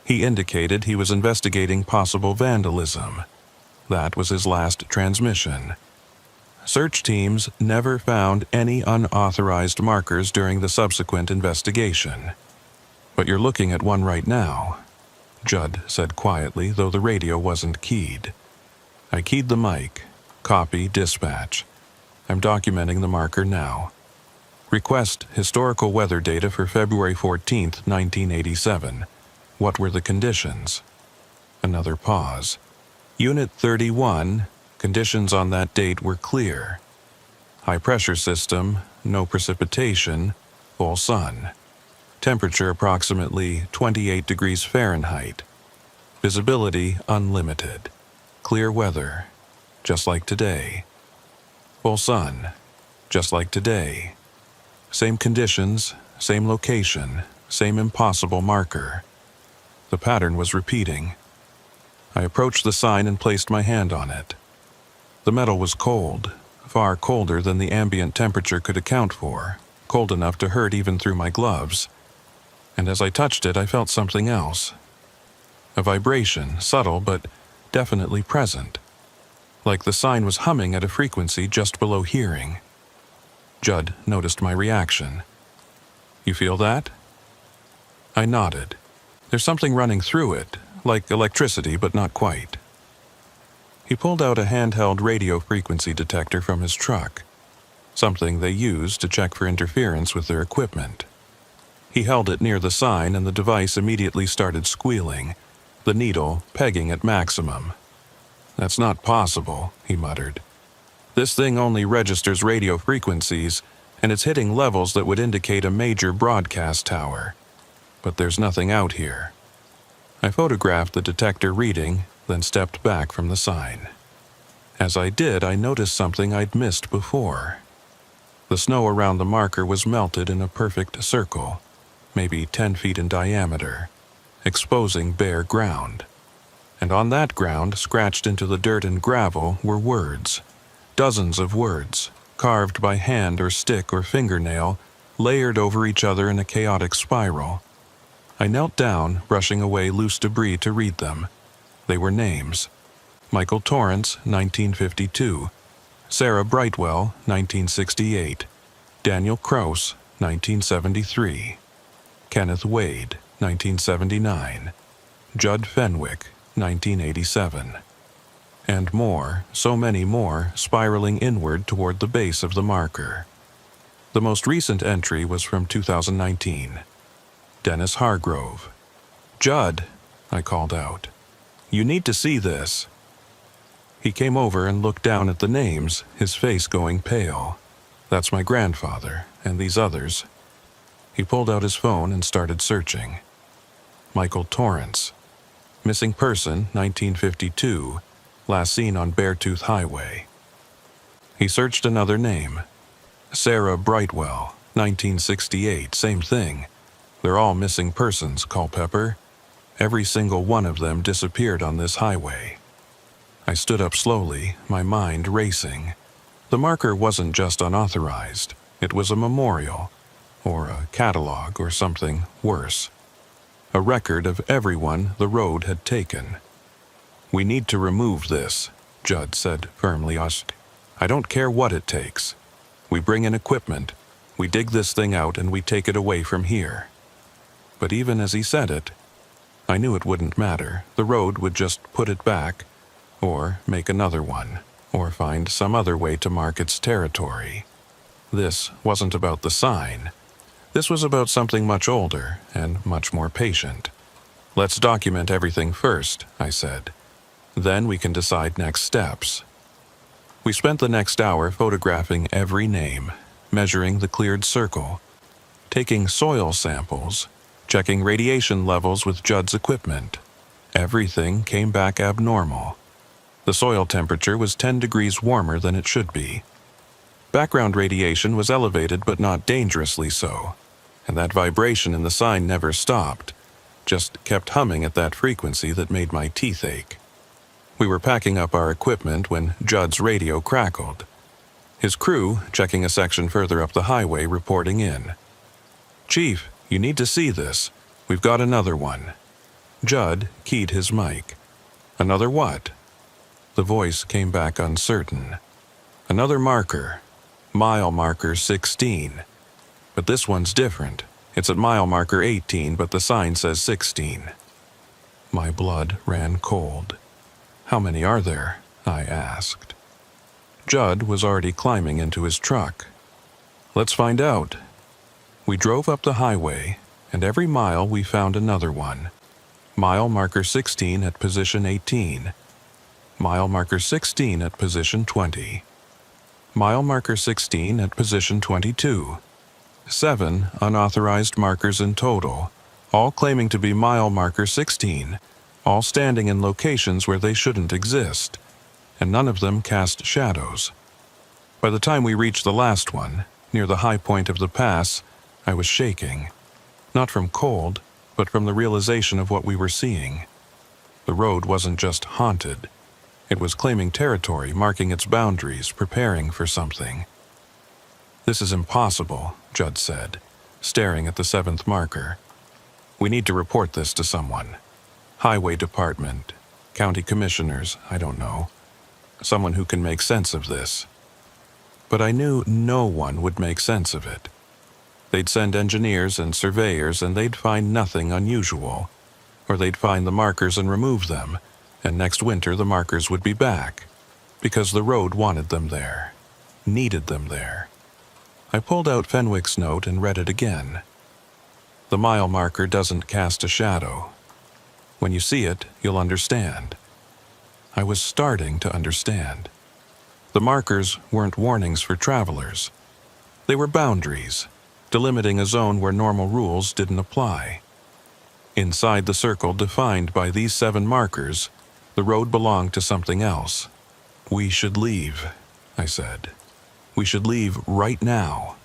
He indicated he was investigating possible vandalism. That was his last transmission. Search teams never found any unauthorized markers during the subsequent investigation. "But you're looking at one right now," Judd said quietly, though the radio wasn't keyed. I keyed the mic. Copy, dispatch. I'm documenting the marker now. Request historical weather data for February 14, 1987. What were the conditions? Another pause. Unit 31, conditions on that date were clear. High pressure system, no precipitation, full sun. Temperature approximately 28 degrees Fahrenheit. Visibility unlimited. Clear weather, just like today. Full sun, just like today. Same conditions, same location, same impossible marker. The pattern was repeating. I approached the sign and placed my hand on it. The metal was cold, far colder than the ambient temperature could account for, cold enough to hurt even through my gloves. And as I touched it, I felt something else. A vibration, subtle but definitely present. Like the sign was humming at a frequency just below hearing. Judd noticed my reaction. "You feel that?" I nodded. "There's something running through it, like electricity, but not quite." He pulled out a handheld radio frequency detector from his truck, something they use to check for interference with their equipment. He held it near the sign and the device immediately started squealing, the needle pegging at maximum. "That's not possible," he muttered. "This thing only registers radio frequencies, and it's hitting levels that would indicate a major broadcast tower. But there's nothing out here." I photographed the detector reading, then stepped back from the sign. As I did, I noticed something I'd missed before. The snow around the marker was melted in a perfect circle, maybe 10 feet in diameter, exposing bare ground. And on that ground, scratched into the dirt and gravel, were words. Dozens of words, carved by hand or stick or fingernail, layered over each other in a chaotic spiral. I knelt down, brushing away loose debris to read them. They were names. Michael Torrance, 1952. Sarah Brightwell, 1968. Daniel Krause, 1973. Kenneth Wade, 1979. Judd Fenwick, 1987. And more, so many more, spiraling inward toward the base of the marker. The most recent entry was from 2019. Dennis Hargrove. "Judd," I called out. "You need to see this." He came over and looked down at the names, his face going pale. "That's my grandfather, and these others." He pulled out his phone and started searching. Michael Torrance. Missing person, 1952. Last seen on Beartooth Highway. He searched another name. Sarah Brightwell, 1968, same thing. They're all missing persons, Culpepper. Every single one of them disappeared on this highway. I stood up slowly, my mind racing. The marker wasn't just unauthorized. It was a memorial, or a catalog, or something worse. A record of everyone the road had taken. "We need to remove this," Judd said firmly. "I don't care what it takes. We bring in equipment, we dig this thing out, and we take it away from here." But even as he said it, I knew it wouldn't matter. The road would just put it back, or make another one, or find some other way to mark its territory. This wasn't about the sign. This was about something much older and much more patient. "Let's document everything first," I said. "Then we can decide next steps." We spent the next hour photographing every name, measuring the cleared circle, taking soil samples, checking radiation levels with Judd's equipment. Everything came back abnormal. The soil temperature was 10 degrees warmer than it should be. Background radiation was elevated but not dangerously so, and that vibration in the sign never stopped, just kept humming at that frequency that made my teeth ache. We were packing up our equipment when Judd's radio crackled. His crew, checking a section further up the highway, reporting in. "Chief, you need to see this. We've got another one." Judd keyed his mic. "Another what?" The voice came back uncertain. "Another marker. Mile marker 16. But this one's different. It's at mile marker 18, but the sign says 16. My blood ran cold. "How many are there?" I asked. Judd was already climbing into his truck. "Let's find out." We drove up the highway, and every mile we found another one. Mile marker 16 at position 18. Mile marker 16 at position 20. Mile marker 16 at position 22. 7 unauthorized markers in total, all claiming to be mile marker 16, all standing in locations where they shouldn't exist, and none of them cast shadows. By the time we reached the last one, near the high point of the pass, I was shaking. Not from cold, but from the realization of what we were seeing. The road wasn't just haunted. It was claiming territory, marking its boundaries, preparing for something. "This is impossible," Judd said, staring at the 7th marker. "We need to report this to someone. Highway department, county commissioners, I don't know. Someone who can make sense of this." But I knew no one would make sense of it. They'd send engineers and surveyors and they'd find nothing unusual. Or they'd find the markers and remove them, and next winter the markers would be back. Because the road wanted them there. Needed them there. I pulled out Fenwick's note and read it again. "The mile marker doesn't cast a shadow. When you see it, you'll understand." I was starting to understand. The markers weren't warnings for travelers. They were boundaries, delimiting a zone where normal rules didn't apply. Inside the circle defined by these 7 markers, the road belonged to something else. "We should leave," I said. "We should leave right now."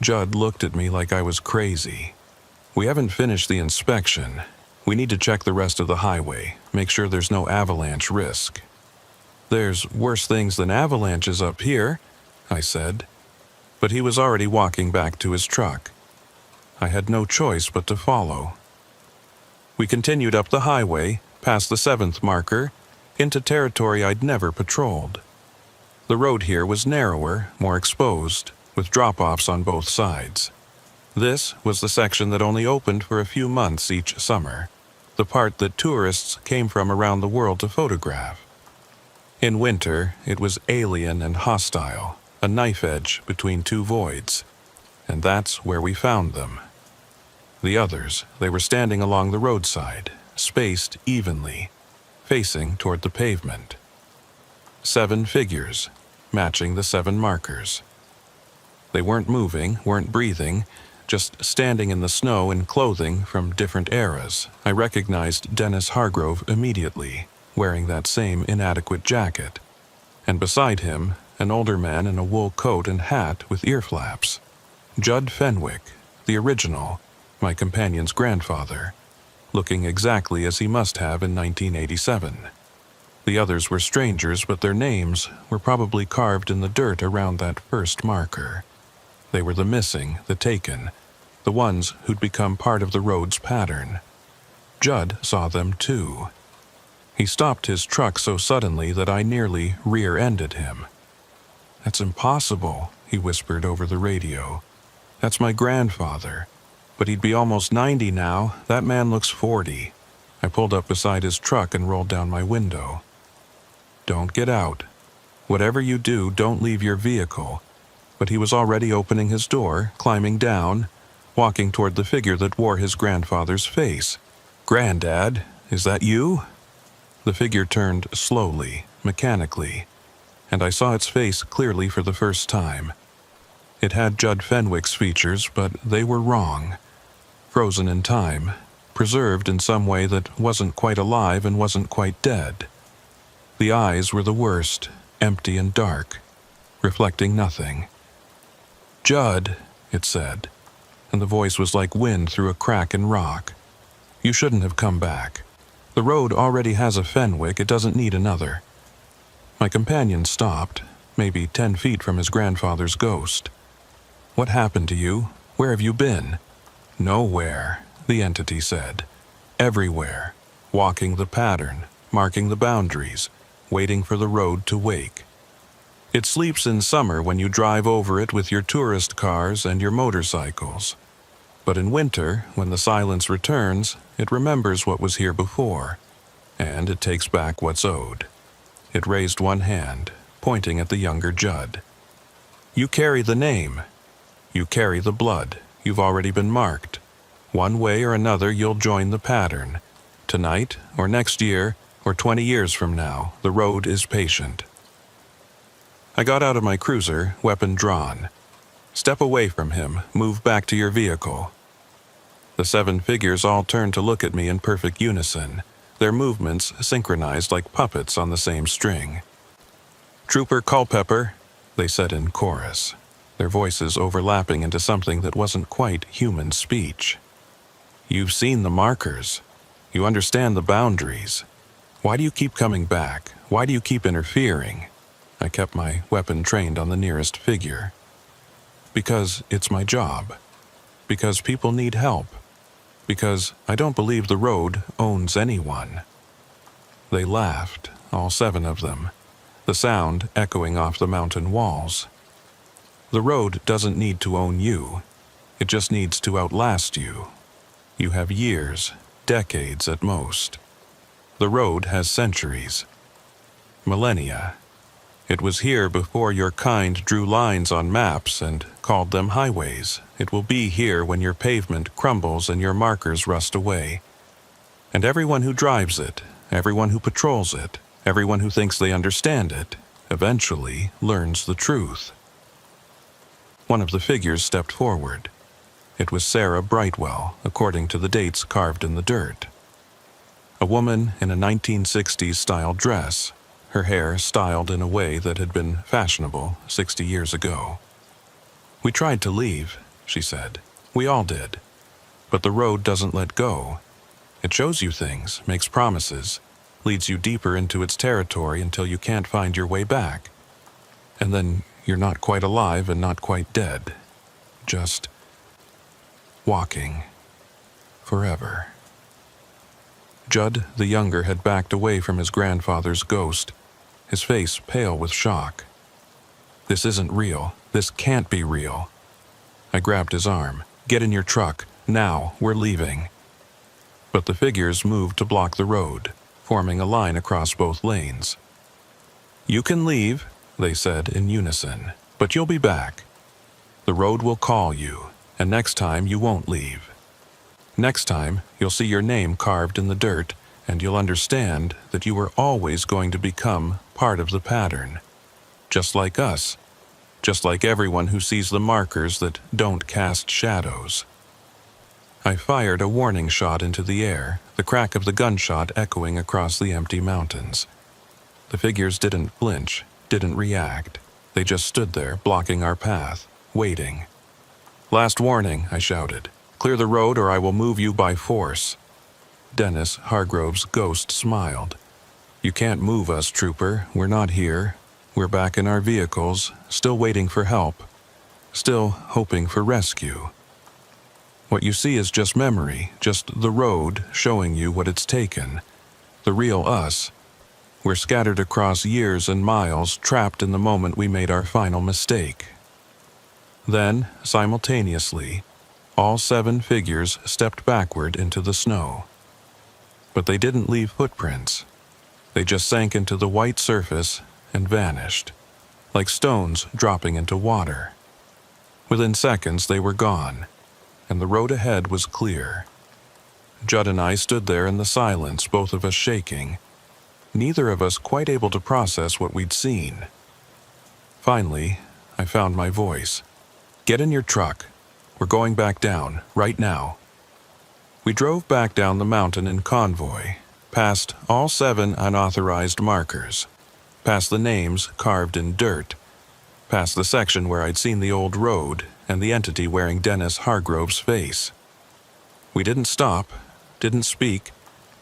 Judd looked at me like I was crazy. "We haven't finished the inspection. We need to check the rest of the highway, make sure there's no avalanche risk." "There's worse things than avalanches up here," I said. But he was already walking back to his truck. I had no choice but to follow. We continued up the highway, past the 7th marker, into territory I'd never patrolled. The road here was narrower, more exposed, with drop-offs on both sides. This was the section that only opened for a few months each summer, the part that tourists came from around the world to photograph. In winter, it was alien and hostile, a knife edge between 2 voids, and that's where we found them. The others, they were standing along the roadside, spaced evenly, facing toward the pavement. 7 figures, matching the 7 markers. They weren't moving, weren't breathing, just standing in the snow in clothing from different eras. I recognized Dennis Hargrove immediately, wearing that same inadequate jacket, and beside him, an older man in a wool coat and hat with ear flaps. Judd Fenwick, the original, my companion's grandfather, looking exactly as he must have in 1987. The others were strangers, but their names were probably carved in the dirt around that first marker. They were the missing, the taken, the ones who'd become part of the road's pattern. Judd saw them too. He stopped his truck so suddenly that I nearly rear-ended him. "That's impossible," he whispered over the radio. "That's my grandfather. But he'd be almost 90 now. That man looks 40. I pulled up beside his truck and rolled down my window. "Don't get out. Whatever you do, don't leave your vehicle." But he was already opening his door, climbing down, walking toward the figure that wore his grandfather's face. "Granddad, is that you?" The figure turned slowly, mechanically, and I saw its face clearly for the first time. It had Judd Fenwick's features, but they were wrong. Frozen in time, preserved in some way that wasn't quite alive and wasn't quite dead. The eyes were the worst, empty and dark, reflecting nothing. "Judd," it said, and the voice was like wind through a crack in rock. "You shouldn't have come back. The road already has a Fenwick, it doesn't need another." My companion stopped, maybe 10 feet from his grandfather's ghost. "What happened to you? Where have you been?" "Nowhere," the entity said. "Everywhere, walking the pattern, marking the boundaries, waiting for the road to wake. It sleeps in summer when you drive over it with your tourist cars and your motorcycles. But in winter, when the silence returns, it remembers what was here before, and it takes back what's owed." It raised one hand, pointing at the younger Judd. "You carry the name. You carry the blood. You've already been marked. One way or another, you'll join the pattern. Tonight, or next year, or 20 years from now, the road is patient." I got out of my cruiser, weapon drawn. "Step away from him, move back to your vehicle." The 7 figures all turned to look at me in perfect unison, their movements synchronized like puppets on the same string. "Trooper Culpepper," they said in chorus, their voices overlapping into something that wasn't quite human speech. "You've seen the markers. You understand the boundaries. Why do you keep coming back? Why do you keep interfering?" I kept my weapon trained on the nearest figure. "Because it's my job. Because people need help. Because I don't believe the road owns anyone." They laughed, all 7 of them, the sound echoing off the mountain walls. "The road doesn't need to own you. It just needs to outlast you. You have years, decades at most. The road has centuries. Millennia. It was here before your kind drew lines on maps and called them highways. It will be here when your pavement crumbles and your markers rust away. And everyone who drives it, everyone who patrols it, everyone who thinks they understand it, eventually learns the truth." One of the figures stepped forward. It was Sarah Brightwell, according to the dates carved in the dirt. A woman in a 1960s-style dress, her hair styled in a way that had been fashionable 60 years ago. "We tried to leave," she said. "We all did. But the road doesn't let go. It shows you things, makes promises, leads you deeper into its territory until you can't find your way back. And then you're not quite alive and not quite dead. Just walking. Forever." Judd, the younger, had backed away from his grandfather's ghost, his face pale with shock. "This isn't real. This can't be real." I grabbed his arm. "Get in your truck. Now, we're leaving." But the figures moved to block the road, forming a line across both lanes. "You can leave," they said in unison, "but you'll be back. The road will call you, and next time you won't leave. Next time, you'll see your name carved in the dirt, and you'll understand that you were always going to become part of the pattern. Just like us. Just like everyone who sees the markers that don't cast shadows." I fired a warning shot into the air, the crack of the gunshot echoing across the empty mountains. The figures didn't flinch, didn't react. They just stood there, blocking our path, waiting. "Last warning," I shouted. "Clear the road or I will move you by force." Dennis Hargrove's ghost smiled. "You can't move us, trooper. We're not here. We're back in our vehicles, still waiting for help. Still hoping for rescue. What you see is just memory, just the road showing you what it's taken. The real us. We're scattered across years and miles, trapped in the moment we made our final mistake." Then, simultaneously, all 7 figures stepped backward into the snow. But they didn't leave footprints. They just sank into the white surface and vanished, like stones dropping into water. Within seconds they were gone, and the road ahead was clear. Judd and I stood there in the silence, both of us shaking, neither of us quite able to process what we'd seen. Finally, I found my voice. "Get in your truck. We're going back down, right now." We drove back down the mountain in convoy, past all 7 unauthorized markers, past the names carved in dirt, past the section where I'd seen the old road and the entity wearing Dennis Hargrove's face. We didn't stop, didn't speak,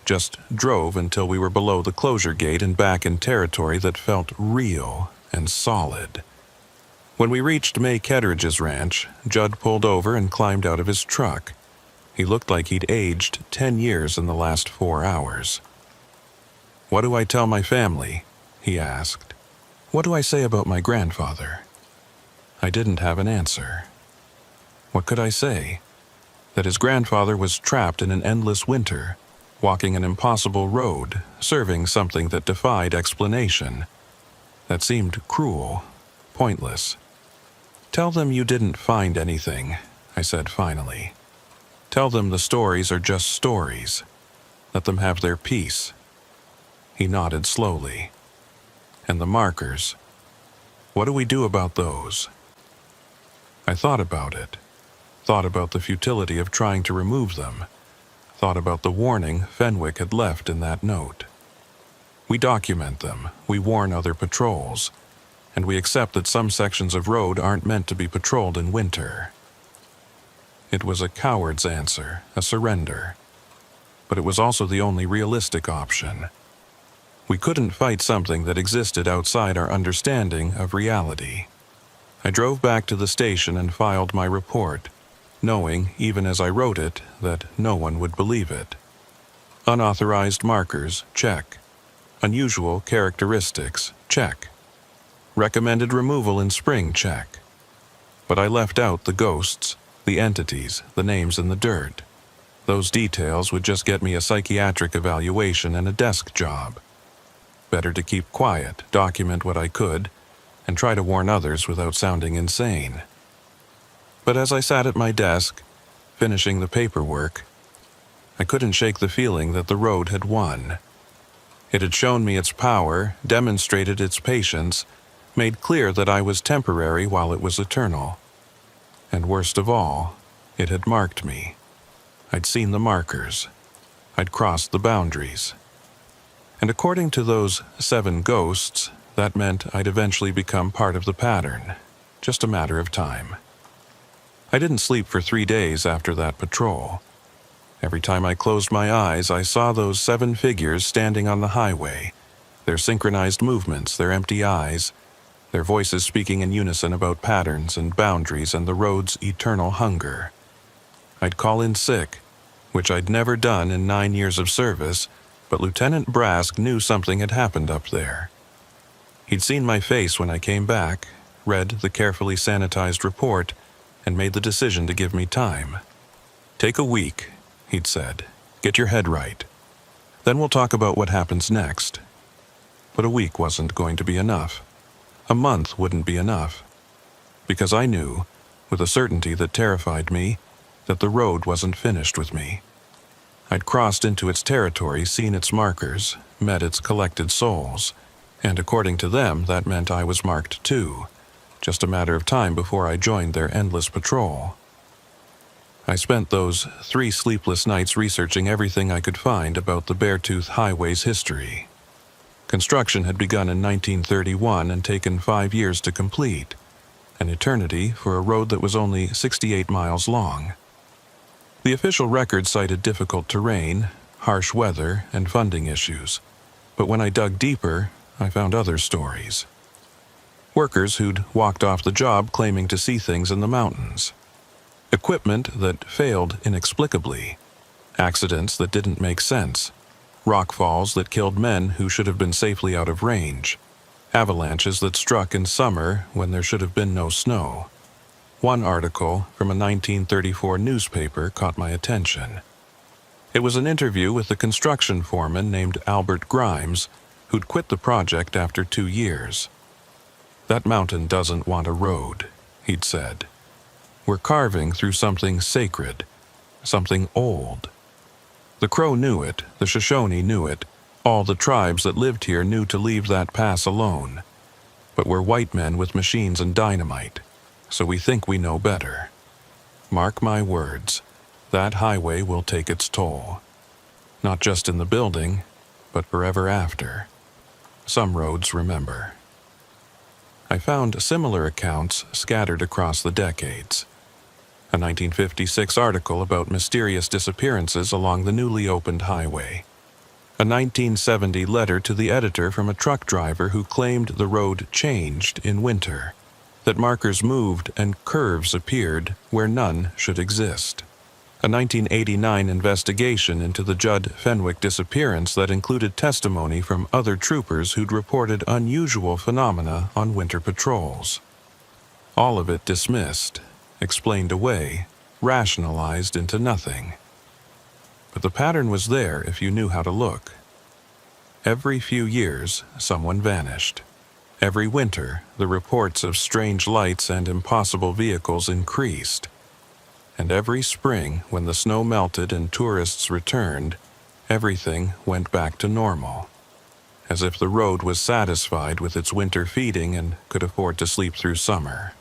just drove until we were below the closure gate and back in territory that felt real and solid. When we reached May Ketteridge's ranch, Judd pulled over and climbed out of his truck. He looked like he'd aged 10 years in the last 4 hours. "What do I tell my family?" he asked. "What do I say about my grandfather?" I didn't have an answer. What could I say? That his grandfather was trapped in an endless winter, walking an impossible road, serving something that defied explanation. That seemed cruel, pointless. "Tell them you didn't find anything," I said finally. "Tell them the stories are just stories. Let them have their peace." He nodded slowly. "And the markers, what do we do about those?" I thought about it. Thought about the futility of trying to remove them. Thought about the warning Fenwick had left in that note. We document them, we warn other patrols, and we accept that some sections of road aren't meant to be patrolled in winter. It was a coward's answer, a surrender. But it was also the only realistic option. We couldn't fight something that existed outside our understanding of reality. I drove back to the station and filed my report, knowing, even as I wrote it, that no one would believe it. Unauthorized markers, check. Unusual characteristics, check. Recommended removal in spring, check. But I left out the ghosts, the entities, the names in the dirt. Those details would just get me a psychiatric evaluation and a desk job. Better to keep quiet, document what I could, and try to warn others without sounding insane. But as I sat at my desk, finishing the paperwork, I couldn't shake the feeling that the road had won. It had shown me its power, demonstrated its patience, made clear that I was temporary while it was eternal. And worst of all, it had marked me. I'd seen the markers. I'd crossed the boundaries. And according to those 7 ghosts, that meant I'd eventually become part of the pattern. Just a matter of time. I didn't sleep for 3 days after that patrol. Every time I closed my eyes, I saw those 7 figures standing on the highway, their synchronized movements, their empty eyes, their voices speaking in unison about patterns and boundaries and the road's eternal hunger. I'd call in sick, which I'd never done in 9 years of service, but Lieutenant Brask knew something had happened up there. He'd seen my face when I came back, read the carefully sanitized report, and made the decision to give me time. "Take a week," he'd said. "Get your head right. Then we'll talk about what happens next." But a week wasn't going to be enough. A month wouldn't be enough. Because I knew, with a certainty that terrified me, that the road wasn't finished with me. I'd crossed into its territory, seen its markers, met its collected souls, and according to them, that meant I was marked too. Just a matter of time before I joined their endless patrol. I spent those 3 sleepless nights researching everything I could find about the Beartooth Highway's history. Construction had begun in 1931 and taken 5 years to complete, an eternity for a road that was only 68 miles long. The official record cited difficult terrain, harsh weather, and funding issues, but when I dug deeper, I found other stories. Workers who'd walked off the job claiming to see things in the mountains. Equipment that failed inexplicably. Accidents that didn't make sense. Rock falls that killed men who should have been safely out of range. Avalanches that struck in summer when there should have been no snow. One article from a 1934 newspaper caught my attention. It was an interview with a construction foreman named Albert Grimes, who'd quit the project after 2 years. "That mountain doesn't want a road," he'd said. "We're carving through something sacred, something old." The Crow knew it, the Shoshone knew it, all the tribes that lived here knew to leave that pass alone. But we're white men with machines and dynamite, so we think we know better. Mark my words, that highway will take its toll. Not just in the building, but forever after. Some roads remember. I found similar accounts scattered across the decades. A 1956 article about mysterious disappearances along the newly opened highway. A 1970 letter to the editor from a truck driver who claimed the road changed in winter, that markers moved and curves appeared where none should exist. A 1989 investigation into the Judd Fenwick disappearance that included testimony from other troopers who'd reported unusual phenomena on winter patrols. All of it dismissed, explained away, rationalized into nothing. But the pattern was there if you knew how to look. Every few years, someone vanished. Every winter, the reports of strange lights and impossible vehicles increased. And every spring, when the snow melted and tourists returned, everything went back to normal, as if the road was satisfied with its winter feeding and could afford to sleep through summer.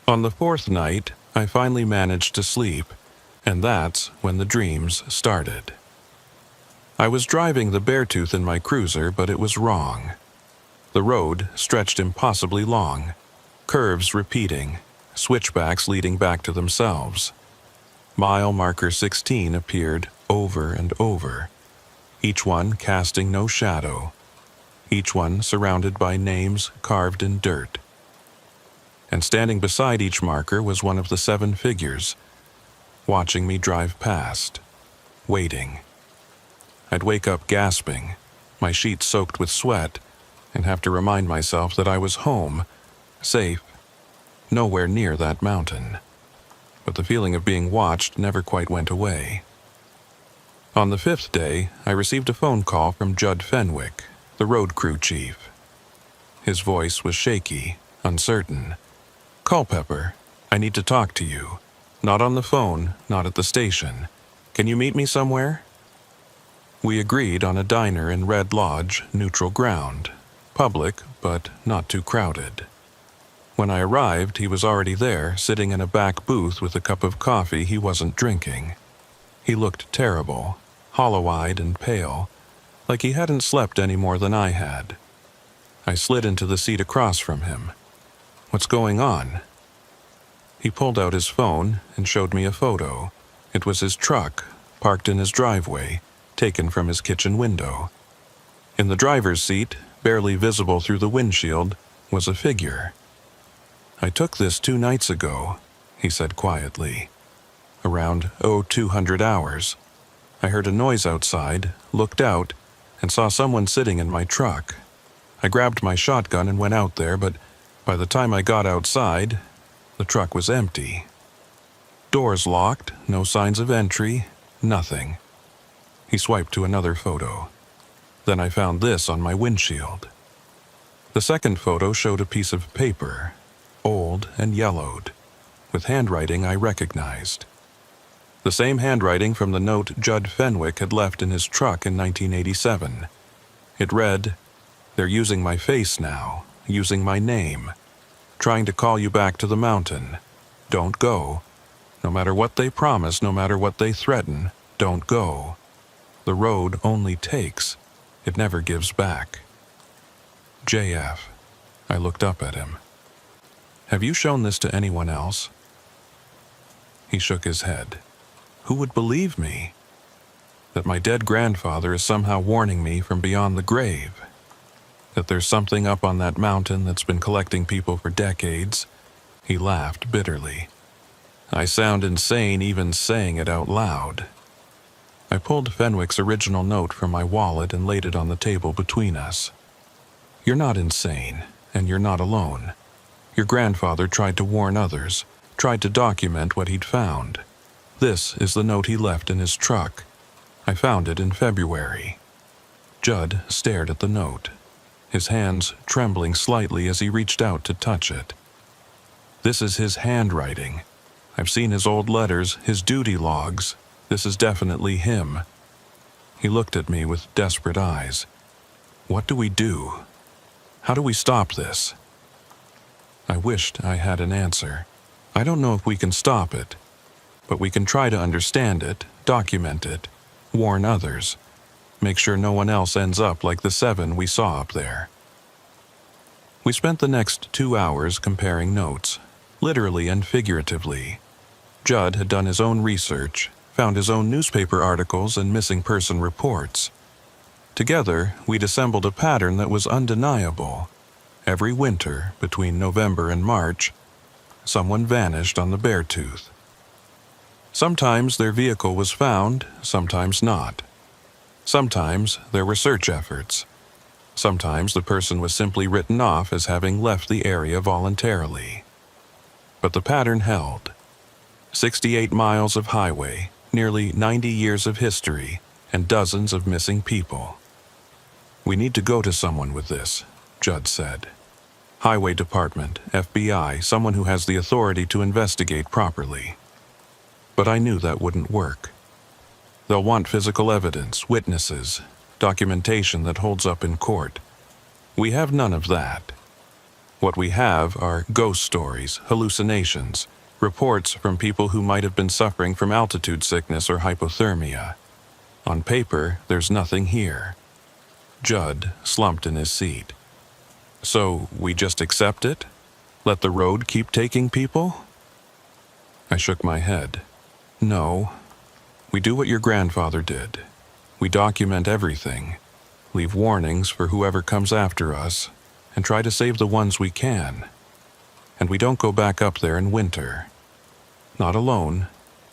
On the fourth night, I finally managed to sleep, and that's when the dreams started. I was driving the Beartooth in my cruiser, but it was wrong. The road stretched impossibly long, curves repeating, switchbacks leading back to themselves. Mile marker 16 appeared over and over, each one casting no shadow, each one surrounded by names carved in dirt. And standing beside each marker was one of the 7 figures, watching me drive past, waiting. I'd wake up gasping, my sheets soaked with sweat, and have to remind myself that I was home, safe, nowhere near that mountain. But the feeling of being watched never quite went away. On the 5th day, I received a phone call from Judd Fenwick, the road crew chief. His voice was shaky, uncertain. "Culpepper, I need to talk to you. Not on the phone, not at the station. Can you meet me somewhere?" We agreed on a diner in Red Lodge, neutral ground. Public, but not too crowded. When I arrived, he was already there, sitting in a back booth with a cup of coffee he wasn't drinking. He looked terrible, hollow-eyed and pale, like he hadn't slept any more than I had. I slid into the seat across from him. "What's going on?" He pulled out his phone and showed me a photo. It was his truck, parked in his driveway, taken from his kitchen window. In the driver's seat, barely visible through the windshield, was a figure. "I took this 2 nights ago," he said quietly. "Around 0200 hours. I heard a noise outside, looked out, and saw someone sitting in my truck. I grabbed my shotgun and went out there, but by the time I got outside, the truck was empty. Doors locked, no signs of entry, nothing." He swiped to another photo. "Then I found this on my windshield." The second photo showed a piece of paper, old and yellowed, with handwriting I recognized. The same handwriting from the note Judd Fenwick had left in his truck in 1987. It read, "They're using my face now, using my name, trying to call you back to the mountain. Don't go. No matter what they promise, no matter what they threaten, don't go. The road only takes, it never gives back." "JF." I looked up at him. "Have you shown this to anyone else?" He shook his head. "Who would believe me? That my dead grandfather is somehow warning me from beyond the grave? That there's something up on that mountain that's been collecting people for decades?" He laughed bitterly. "I sound insane even saying it out loud." I pulled Fenwick's original note from my wallet and laid it on the table between us. "You're not insane, and you're not alone. Your grandfather tried to warn others, tried to document what he'd found. This is the note he left in his truck. I found it in February." Judd stared at the note, his hands trembling slightly as he reached out to touch it. "This is his handwriting. I've seen his old letters, his duty logs. This is definitely him." He looked at me with desperate eyes. "What do we do? How do we stop this?" I wished I had an answer. I don't know if we can stop it, but we can try to understand it, document it, warn others, make sure no one else ends up like the 7 we saw up there. We spent the next 2 hours comparing notes, literally and figuratively. Judd had done his own research, found his own newspaper articles and missing person reports. Together, we'd assembled a pattern that was undeniable. Every winter, between November and March, someone vanished on the Beartooth. Sometimes their vehicle was found, sometimes not. Sometimes there were search efforts. Sometimes the person was simply written off as having left the area voluntarily. But the pattern held. 68 miles of highway, nearly 90 years of history, and dozens of missing people. "We need to go to someone with this," Judd said. "Highway Department, FBI, someone who has the authority to investigate properly." But I knew that wouldn't work. They'll want physical evidence, witnesses, documentation that holds up in court. We have none of that. What we have are ghost stories, hallucinations, reports from people who might have been suffering from altitude sickness or hypothermia. On paper, there's nothing here. Judd slumped in his seat. "So we just accept it? Let the road keep taking people?" I shook my head. "No. We do what your grandfather did. We document everything, leave warnings for whoever comes after us, and try to save the ones we can. And we don't go back up there in winter. Not alone,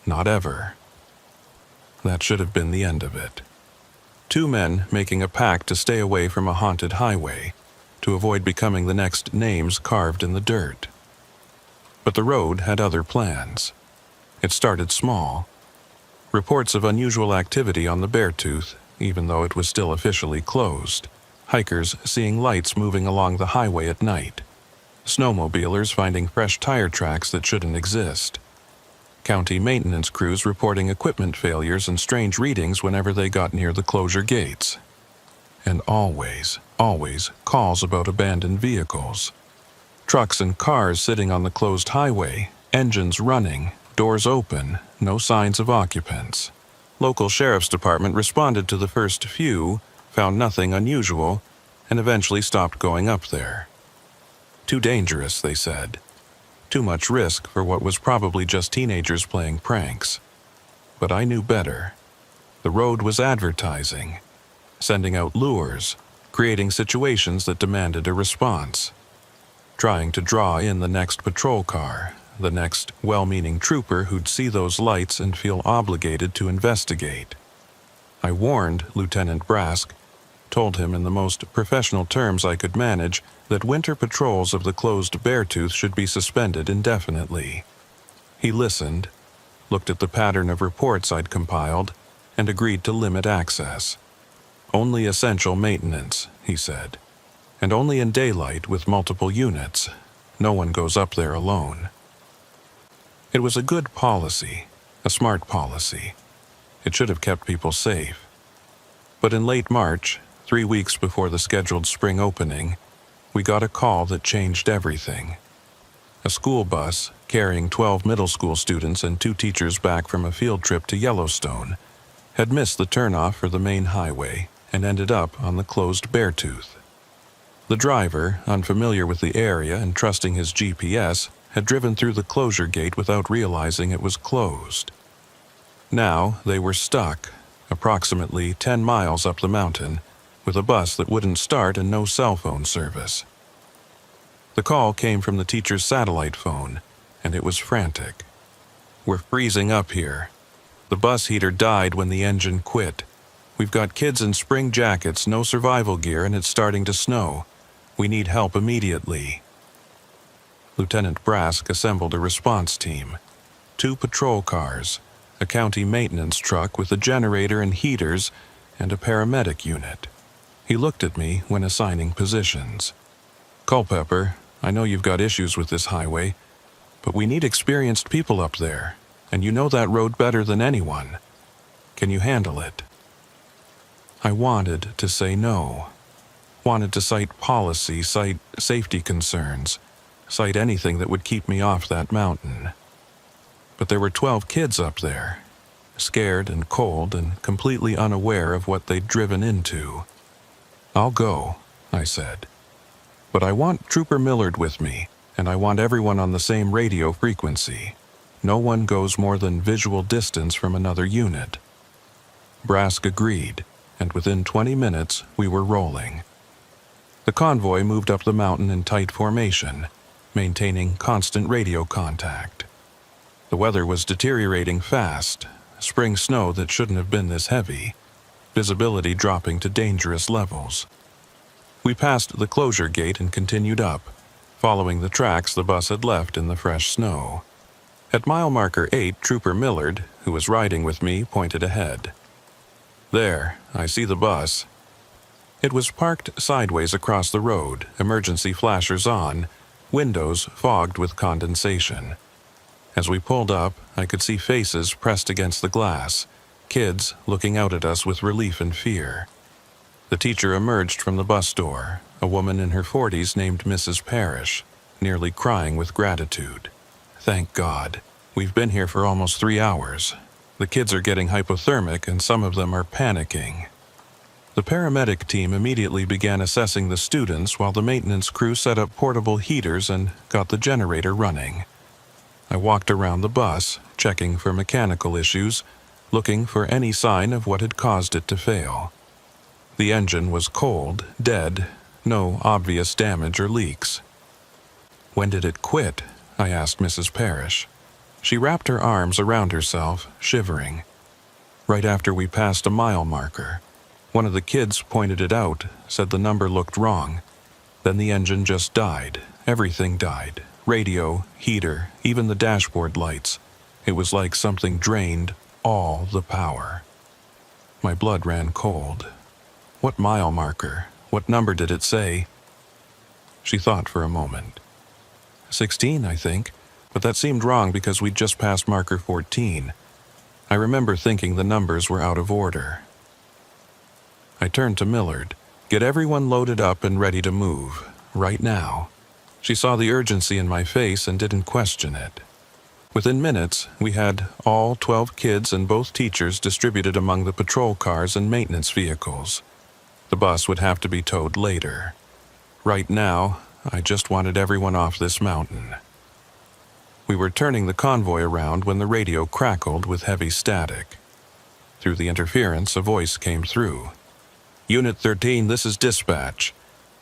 not ever." That should have been the end of it. Two men making a pact to stay away from a haunted highway, to avoid becoming the next names carved in the dirt. But the road had other plans. It started small. Reports of unusual activity on the Beartooth, even though it was still officially closed. Hikers seeing lights moving along the highway at night. Snowmobilers finding fresh tire tracks that shouldn't exist. County maintenance crews reporting equipment failures and strange readings whenever they got near the closure gates. And always calls about abandoned vehicles. Trucks and cars sitting on the closed highway, engines running, doors open, no signs of occupants. Local sheriff's department responded to the first few, found nothing unusual, and eventually stopped going up there. Too dangerous, they said. Too much risk for what was probably just teenagers playing pranks. But I knew better. The road was advertising, sending out lures, creating situations that demanded a response. Trying to draw in the next patrol car, the next well-meaning trooper who'd see those lights and feel obligated to investigate. I warned Lieutenant Brask, told him in the most professional terms I could manage that winter patrols of the closed Beartooth should be suspended indefinitely. He listened, looked at the pattern of reports I'd compiled, and agreed to limit access. Only essential maintenance, he said, and only in daylight with multiple units. No one goes up there alone. It was a good policy, a smart policy. It should have kept people safe. But in late March, 3 weeks before the scheduled spring opening, we got a call that changed everything. A school bus, carrying 12 middle school students and 2 teachers back from a field trip to Yellowstone, had missed the turnoff for the main highway and ended up on the closed Beartooth. The driver, unfamiliar with the area and trusting his GPS, had driven through the closure gate without realizing it was closed. Now they were stuck, approximately 10 miles up the mountain, with a bus that wouldn't start and no cell phone service. The call came from the teacher's satellite phone, and it was frantic. "We're freezing up here. The bus heater died when the engine quit. We've got kids in spring jackets, no survival gear, and it's starting to snow. We need help immediately." Lieutenant Brask assembled a response team. 2 patrol cars, a county maintenance truck with a generator and heaters, and a paramedic unit. He looked at me when assigning positions. "Culpepper, I know you've got issues with this highway, but we need experienced people up there, and you know that road better than anyone. Can you handle it?" I wanted to say no. Wanted to cite policy, cite safety concerns, cite anything that would keep me off that mountain. But there were 12 kids up there, scared and cold and completely unaware of what they'd driven into. "I'll go," I said. "But I want Trooper Millard with me, and I want everyone on the same radio frequency. No one goes more than visual distance from another unit." Brask agreed, and within 20 minutes we were rolling. The convoy moved up the mountain in tight formation, maintaining constant radio contact. The weather was deteriorating fast, spring snow that shouldn't have been this heavy, visibility dropping to dangerous levels. We passed the closure gate and continued up, following the tracks the bus had left in the fresh snow. At mile marker 8, Trooper Millard, who was riding with me, pointed ahead. "There, I see the bus." It was parked sideways across the road, emergency flashers on, windows fogged with condensation. As we pulled up, I could see faces pressed against the glass, kids looking out at us with relief and fear. The teacher emerged from the bus door, a woman in her 40s named Mrs. Parrish, nearly crying with gratitude. "Thank God. We've been here for almost 3 hours. The kids are getting hypothermic and some of them are panicking." The paramedic team immediately began assessing the students while the maintenance crew set up portable heaters and got the generator running. I walked around the bus, checking for mechanical issues, looking for any sign of what had caused it to fail. The engine was cold, dead, no obvious damage or leaks. "When did it quit?" I asked Mrs. Parrish. She wrapped her arms around herself, shivering. "Right after we passed a mile marker. One of the kids pointed it out, said the number looked wrong. Then the engine just died. Everything died. Radio, heater, even the dashboard lights. It was like something drained all the power." My blood ran cold. "What mile marker? What number did it say?" She thought for a moment. 16, I think, but that seemed wrong because we'd just passed marker 14. I remember thinking the numbers were out of order. I turned to Millard. "Get everyone loaded up and ready to move. Right now." She saw the urgency in my face and didn't question it. Within minutes, we had all 12 kids and both teachers distributed among the patrol cars and maintenance vehicles. The bus would have to be towed later. Right now, I just wanted everyone off this mountain. We were turning the convoy around when the radio crackled with heavy static. Through the interference, a voice came through. "Unit 13, this is dispatch.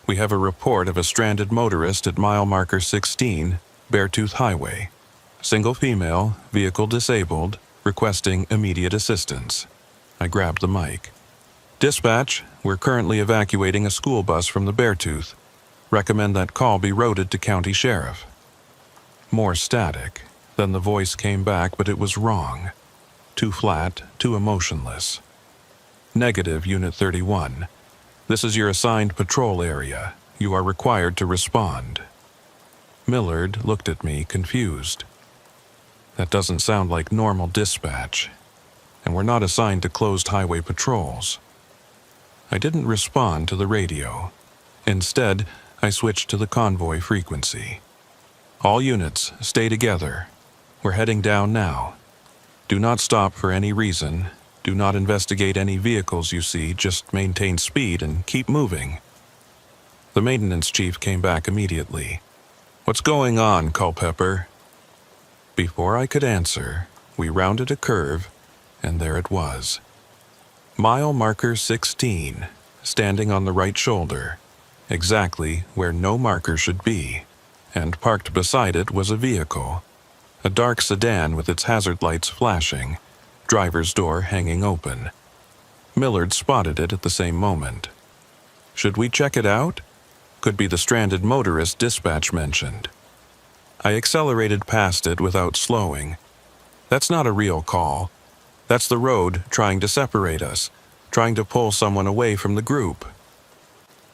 We have a report of a stranded motorist at mile marker 16, Beartooth Highway. Single female, vehicle disabled, requesting immediate assistance." I grabbed the mic. "Dispatch, we're currently evacuating a school bus from the Beartooth. Recommend that call be routed to County Sheriff." More static. Then the voice came back, but it was wrong. Too flat, too emotionless. "Negative, Unit 31. This is your assigned patrol area. You are required to respond." Millard looked at me, confused. "That doesn't sound like normal dispatch. And we're not assigned to closed highway patrols." I didn't respond to the radio. Instead, I switched to the convoy frequency. "All units, stay together. We're heading down now. Do not stop for any reason. Do not investigate any vehicles you see, just maintain speed and keep moving." The maintenance chief came back immediately. "What's going on, Culpepper?" Before I could answer, we rounded a curve, and there it was. Mile marker 16, standing on the right shoulder, exactly where no marker should be, and parked beside it was a vehicle, a dark sedan with its hazard lights flashing, driver's door hanging open. Millard spotted it at the same moment. "Should we check it out? Could be the stranded motorist dispatch mentioned." I accelerated past it without slowing. That's not a real call. That's the road trying to separate us, trying to pull someone away from the group.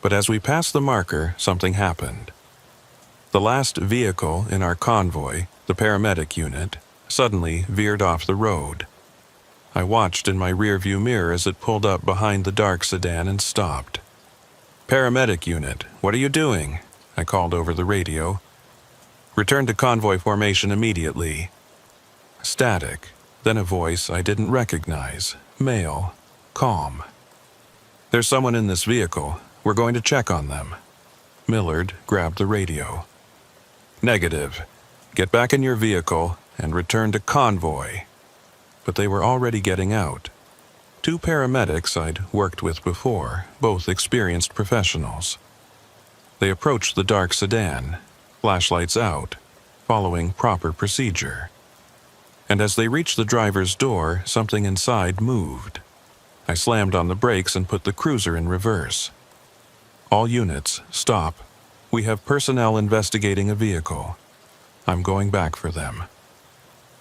But as we passed the marker, something happened. The last vehicle in our convoy, the paramedic unit, suddenly veered off the road. I watched in my rearview mirror as it pulled up behind the dark sedan and stopped. "Paramedic unit, what are you doing?" I called over the radio. "Return to convoy formation immediately." Static, then a voice I didn't recognize, male, calm. "There's someone in this vehicle. We're going to check on them." Millard grabbed the radio. "Negative. Get back in your vehicle and return to convoy." But they were already getting out. Two paramedics I'd worked with before, both experienced professionals. They approached the dark sedan, flashlights out, following proper procedure. And as they reached the driver's door, something inside moved. I slammed on the brakes and put the cruiser in reverse. All units, stop. We have personnel investigating a vehicle. I'm going back for them.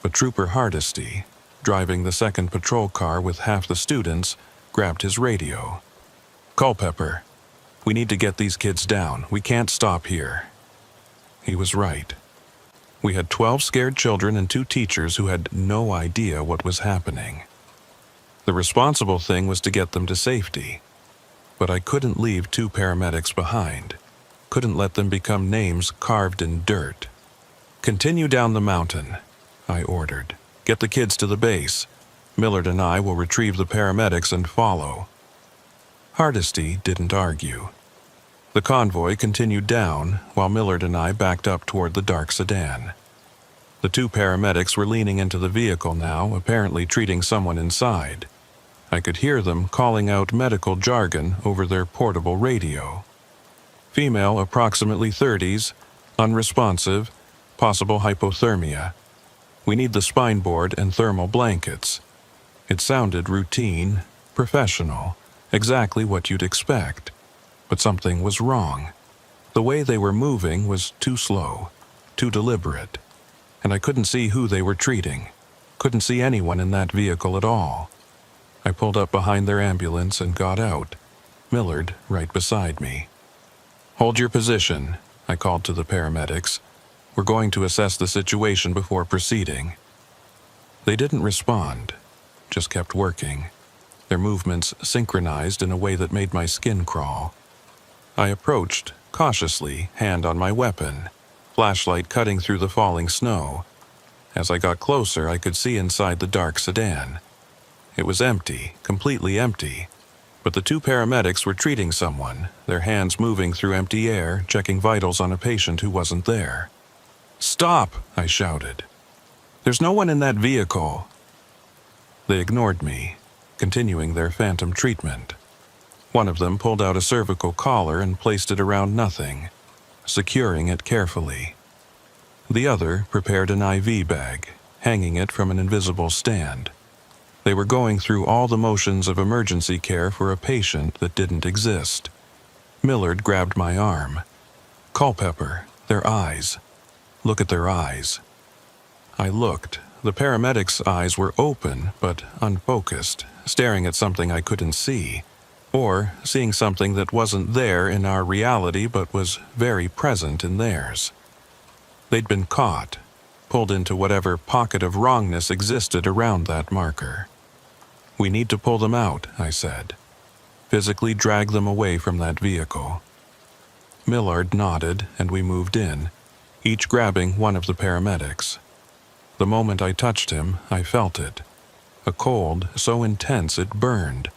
But Trooper Hardesty, driving the second patrol car with half the students, grabbed his radio. "Culpepper, we need to get these kids down. We can't stop here." He was right. We had 12 scared children and 2 teachers who had no idea what was happening. The responsible thing was to get them to safety. But I couldn't leave 2 paramedics behind. Couldn't let them become names carved in dirt. "Continue down the mountain," I ordered. "Get the kids to the base. Millard and I will retrieve the paramedics and follow." Hardesty didn't argue. The convoy continued down, while Millard and I backed up toward the dark sedan. The 2 paramedics were leaning into the vehicle now, apparently treating someone inside. I could hear them calling out medical jargon over their portable radio. "Female, approximately 30s, unresponsive, possible hypothermia. We need the spine board and thermal blankets." It sounded routine, professional, exactly what you'd expect. But something was wrong. The way they were moving was too slow, too deliberate. And I couldn't see who they were treating. Couldn't see anyone in that vehicle at all. I pulled up behind their ambulance and got out, Millard right beside me. "Hold your position," I called to the paramedics. "We're going to assess the situation before proceeding." They didn't respond, just kept working, their movements synchronized in a way that made my skin crawl. I approached, cautiously, hand on my weapon, flashlight cutting through the falling snow. As I got closer, I could see inside the dark sedan. It was empty, completely empty, but the 2 paramedics were treating someone, their hands moving through empty air, checking vitals on a patient who wasn't there. "Stop!" I shouted. "There's no one in that vehicle." They ignored me, continuing their phantom treatment. One of them pulled out a cervical collar and placed it around nothing, securing it carefully. The other prepared an IV bag, hanging it from an invisible stand. They were going through all the motions of emergency care for a patient that didn't exist. Millard grabbed my arm. "Culpepper, their eyes. Look at their eyes." I looked. The paramedics' eyes were open but unfocused, staring at something I couldn't see, or seeing something that wasn't there in our reality but was very present in theirs. They'd been caught, pulled into whatever pocket of wrongness existed around that marker. "We need to pull them out," I said. "Physically drag them away from that vehicle." Millard nodded and we moved in, each grabbing one of the paramedics. The moment I touched him, I felt it. A cold so intense it burned,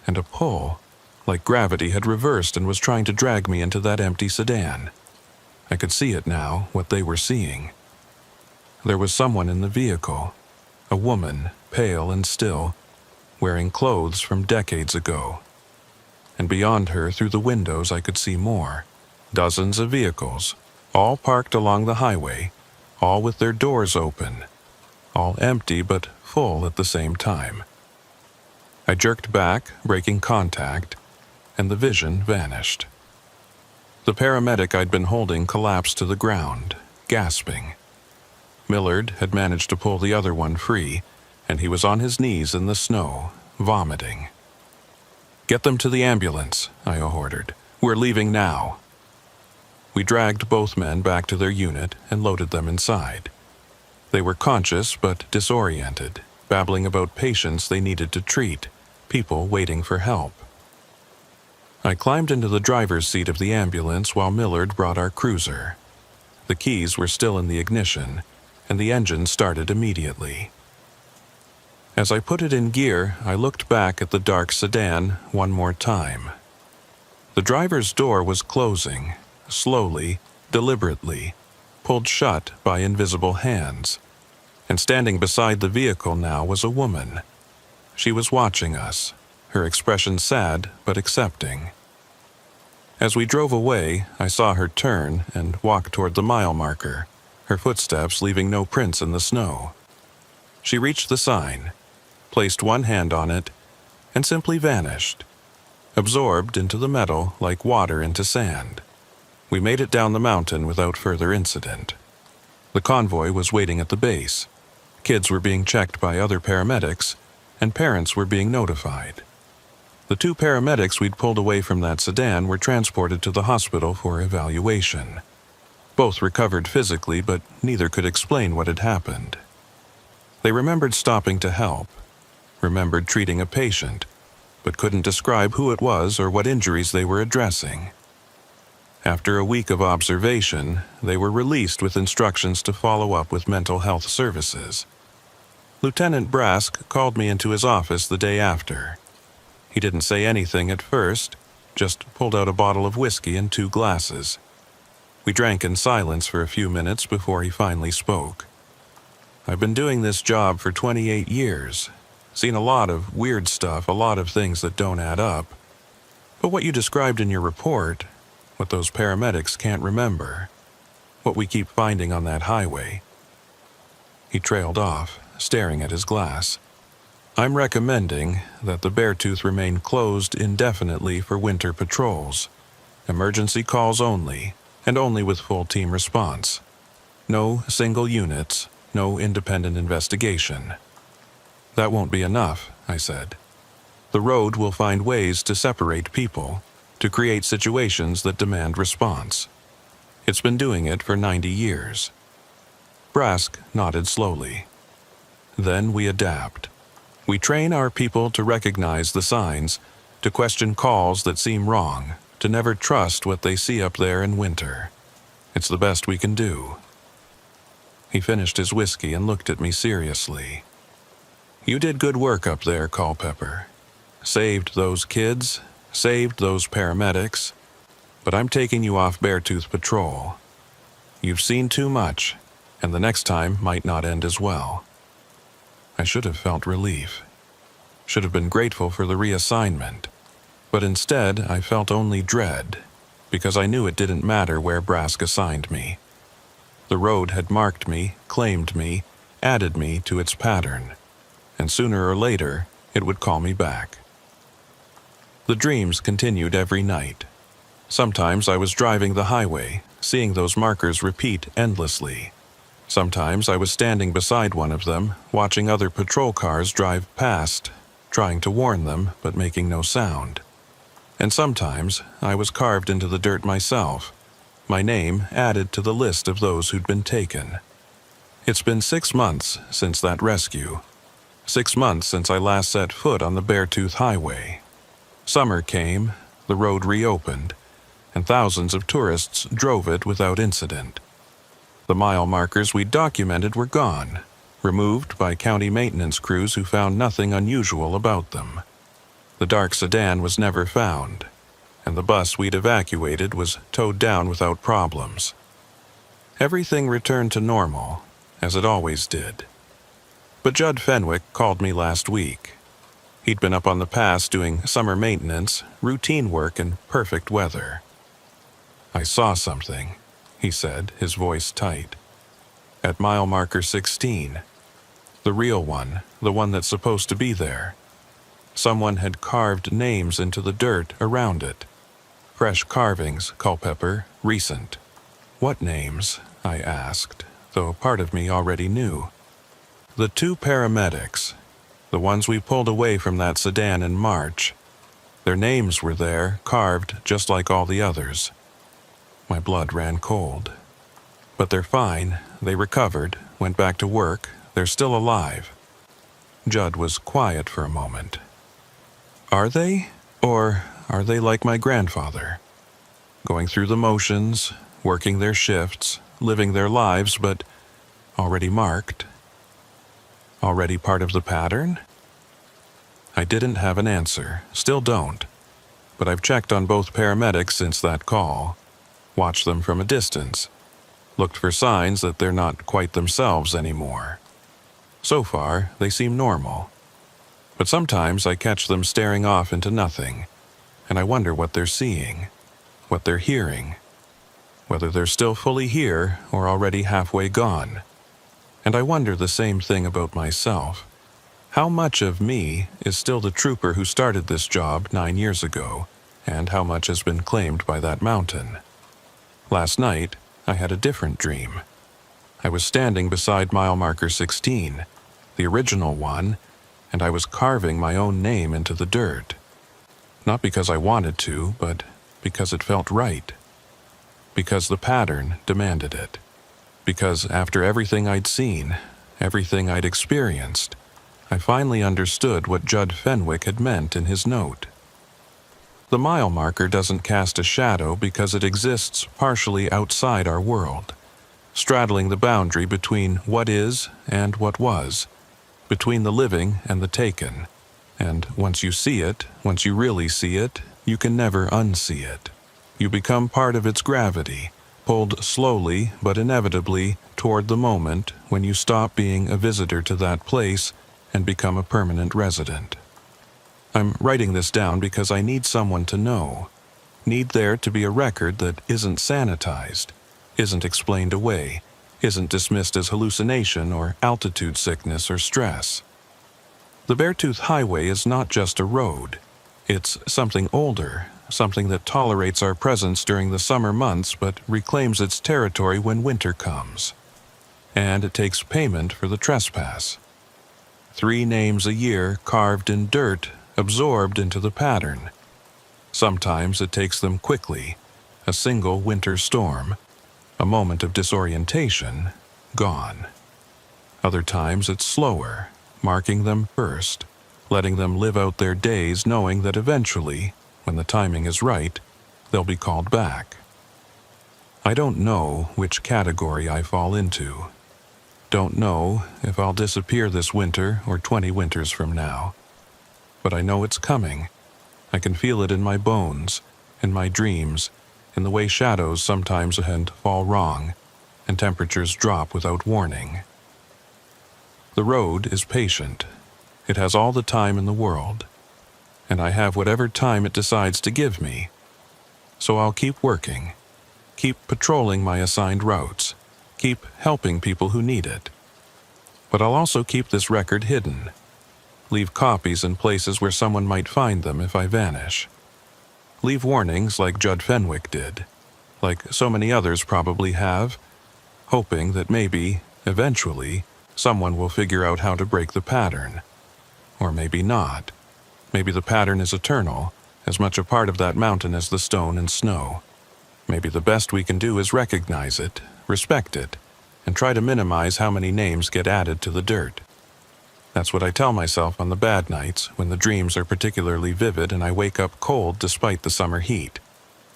and a pull, like gravity had reversed and was trying to drag me into that empty sedan. I could see it now, what they were seeing. There was someone in the vehicle, a woman, pale and still, wearing clothes from decades ago. And beyond her, through the windows, I could see more. Dozens of vehicles, all parked along the highway, all with their doors open, all empty but full at the same time. I jerked back, breaking contact, and the vision vanished. The paramedic I'd been holding collapsed to the ground, gasping. Millard had managed to pull the other one free, and he was on his knees in the snow, vomiting. "Get them to the ambulance," I ordered. "We're leaving now." We dragged both men back to their unit and loaded them inside. They were conscious but disoriented, babbling about patients they needed to treat, people waiting for help. I climbed into the driver's seat of the ambulance while Millard brought our cruiser. The keys were still in the ignition, and the engine started immediately. As I put it in gear, I looked back at the dark sedan one more time. The driver's door was closing, slowly, deliberately, pulled shut by invisible hands. And standing beside the vehicle now was a woman. She was watching us, her expression sad but accepting. As we drove away, I saw her turn and walk toward the mile marker, her footsteps leaving no prints in the snow. She reached the sign, placed one hand on it, and simply vanished, absorbed into the metal like water into sand. We made it down the mountain without further incident. The convoy was waiting at the base. Kids were being checked by other paramedics, and parents were being notified. The 2 paramedics we'd pulled away from that sedan were transported to the hospital for evaluation. Both recovered physically, but neither could explain what had happened. They remembered stopping to help, remembered treating a patient, but couldn't describe who it was or what injuries they were addressing. After a week of observation, they were released with instructions to follow up with mental health services. Lieutenant Brask called me into his office the day after. He didn't say anything at first, just pulled out a bottle of whiskey and 2 glasses. We drank in silence for a few minutes before he finally spoke. I've been doing this job for 28 years, seen a lot of weird stuff, a lot of things that don't add up. But what you described in your report, what those paramedics can't remember, what we keep finding on that highway. He trailed off, staring at his glass. I'm recommending that the Beartooth remain closed indefinitely for winter patrols. Emergency calls only, and only with full team response. No single units, no independent investigation. That won't be enough, I said. The road will find ways to separate people, to create situations that demand response. It's been doing it for 90 years. Brask nodded slowly. Then we adapt. We train our people to recognize the signs, to question calls that seem wrong, to never trust what they see up there in winter. It's the best we can do. He finished his whiskey and looked at me seriously. You did good work up there, Culpepper. Saved those kids, saved those paramedics, but I'm taking you off Beartooth Patrol. You've seen too much, and the next time might not end as well. I should have felt relief. Should have been grateful for the reassignment. But instead, I felt only dread, because I knew it didn't matter where Brask assigned me. The road had marked me, claimed me, added me to its pattern, and sooner or later, it would call me back. The dreams continued every night. Sometimes I was driving the highway, seeing those markers repeat endlessly. Sometimes I was standing beside one of them, watching other patrol cars drive past, trying to warn them, but making no sound. And sometimes I was carved into the dirt myself, my name added to the list of those who'd been taken. It's been 6 months since that rescue. 6 months since I last set foot on the Beartooth Highway. Summer came, the road reopened, and thousands of tourists drove it without incident. The mile markers we documented were gone, removed by county maintenance crews who found nothing unusual about them. The dark sedan was never found, and the bus we'd evacuated was towed down without problems. Everything returned to normal, as it always did. But Judd Fenwick called me last week. He'd been up on the pass doing summer maintenance, routine work in perfect weather. I saw something, he said, his voice tight. At mile marker 16. The real one, the one that's supposed to be there. Someone had carved names into the dirt around it. Fresh carvings, Culpepper, recent. What names? I asked, though part of me already knew. The 2 paramedics, the ones we pulled away from that sedan in March. Their names were there, carved just like all the others. My blood ran cold. But they're fine, they recovered, went back to work, they're still alive. Judd was quiet for a moment. Are they? Or are they like my grandfather? Going through the motions, working their shifts, living their lives, but already marked? Already part of the pattern? I didn't have an answer, still don't. But I've checked on both paramedics since that call. Watched them from a distance. Looked for signs that they're not quite themselves anymore. So far, they seem normal. But sometimes I catch them staring off into nothing, and I wonder what they're seeing, what they're hearing, whether they're still fully here or already halfway gone. And I wonder the same thing about myself. How much of me is still the trooper who started this job 9 years ago, and how much has been claimed by that mountain? Last night, I had a different dream. I was standing beside mile marker 16, the original one, and I was carving my own name into the dirt. Not because I wanted to, but because it felt right. Because the pattern demanded it. Because after everything I'd seen, everything I'd experienced, I finally understood what Judd Fenwick had meant in his note. The mile marker doesn't cast a shadow because it exists partially outside our world, straddling the boundary between what is and what was, between the living and the taken. And once you see it, once you really see it, you can never unsee it. You become part of its gravity, pulled slowly but inevitably toward the moment when you stop being a visitor to that place and become a permanent resident. I'm writing this down because I need someone to know. Need there to be a record that isn't sanitized, isn't explained away, isn't dismissed as hallucination or altitude sickness or stress. The Beartooth Highway is not just a road. It's something older, something that tolerates our presence during the summer months but reclaims its territory when winter comes. And it takes payment for the trespass. 3 names a year carved in dirt, absorbed into the pattern. Sometimes it takes them quickly, a single winter storm, a moment of disorientation, gone. Other times it's slower, marking them first, letting them live out their days knowing that eventually, when the timing is right, they'll be called back. I don't know which category I fall into. Don't know if I'll disappear this winter or 20 winters from now. But I know it's coming. I can feel it in my bones, in my dreams, in the way shadows sometimes fall wrong, and temperatures drop without warning. The road is patient. It has all the time in the world. And I have whatever time it decides to give me. So I'll keep working, keep patrolling my assigned routes, keep helping people who need it. But I'll also keep this record hidden, leave copies in places where someone might find them if I vanish. Leave warnings like Judd Fenwick did, like so many others probably have, hoping that maybe, eventually, someone will figure out how to break the pattern. Or maybe not. Maybe the pattern is eternal, as much a part of that mountain as the stone and snow. Maybe the best we can do is recognize it, respect it, and try to minimize how many names get added to the dirt. That's what I tell myself on the bad nights when the dreams are particularly vivid and I wake up cold despite the summer heat.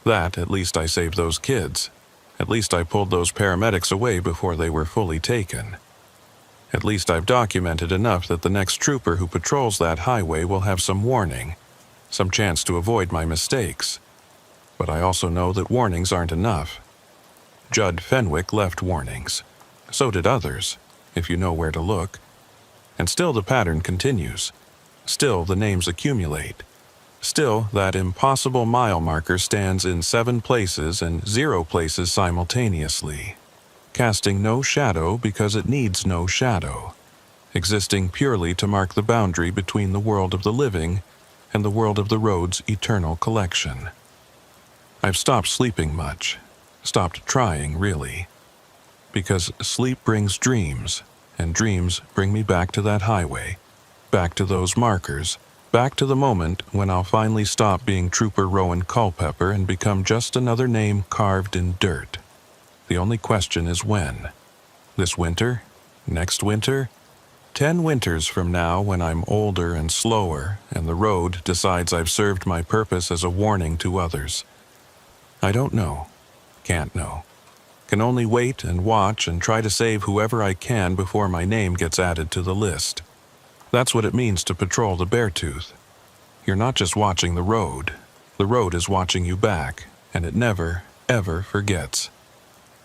That, at least I saved those kids. At least I pulled those paramedics away before they were fully taken. At least I've documented enough that the next trooper who patrols that highway will have some warning, some chance to avoid my mistakes. But I also know that warnings aren't enough. Judd Fenwick left warnings. So did others, if you know where to look. And still the pattern continues. Still the names accumulate. Still that impossible mile marker stands in 7 places and 0 places simultaneously, casting no shadow because it needs no shadow, existing purely to mark the boundary between the world of the living and the world of the road's eternal collection. I've stopped sleeping much, stopped trying really, because sleep brings dreams, and dreams bring me back to that highway, back to those markers, back to the moment when I'll finally stop being Trooper Rowan Culpepper and become just another name carved in dirt. The only question is when. This winter? Next winter? 10 winters from now when I'm older and slower and the road decides I've served my purpose as a warning to others. I don't know. Can't know. Can only wait and watch and try to save whoever I can before my name gets added to the list. That's what it means to patrol the Beartooth. You're not just watching the road is watching you back, and it never, ever forgets.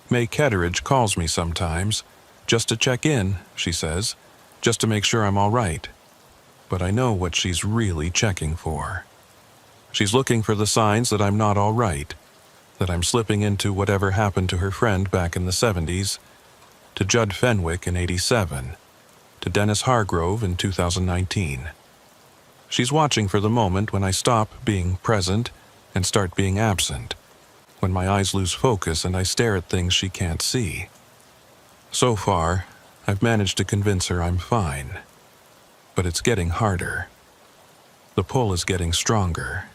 May Ketteridge calls me sometimes, just to check in, she says, just to make sure I'm all right. but I know what she's really checking for. She's looking for the signs that I'm not all right, that I'm slipping into whatever happened to her friend back in the 70s, to Judd Fenwick in 87, to Dennis Hargrove in 2019. She's watching for the moment when I stop being present and start being absent, when my eyes lose focus and I stare at things she can't see. So far, I've managed to convince her I'm fine. But it's getting harder. The pull is getting stronger.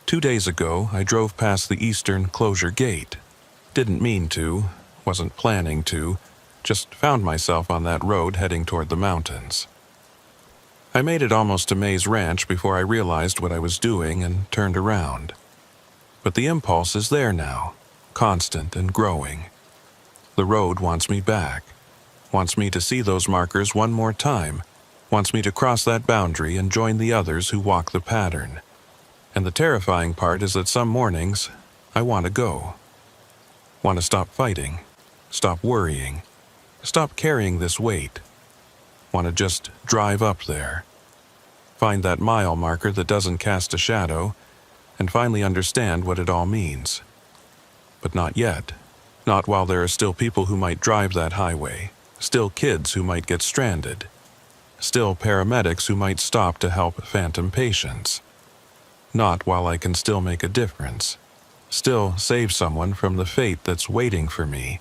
2 days ago, I drove past the eastern closure gate. Didn't mean to, wasn't planning to, just found myself on that road heading toward the mountains. I made it almost to May's Ranch before I realized what I was doing and turned around. But the impulse is there now, constant and growing. The road wants me back, wants me to see those markers one more time, wants me to cross that boundary and join the others who walk the pattern. And the terrifying part is that some mornings, I want to go. Want to stop fighting, stop worrying, stop carrying this weight. Want to just drive up there. Find that mile marker that doesn't cast a shadow, and finally understand what it all means. But not yet. Not while there are still people who might drive that highway, still kids who might get stranded, still paramedics who might stop to help phantom patients. Not while I can still make a difference, still save someone from the fate that's waiting for me.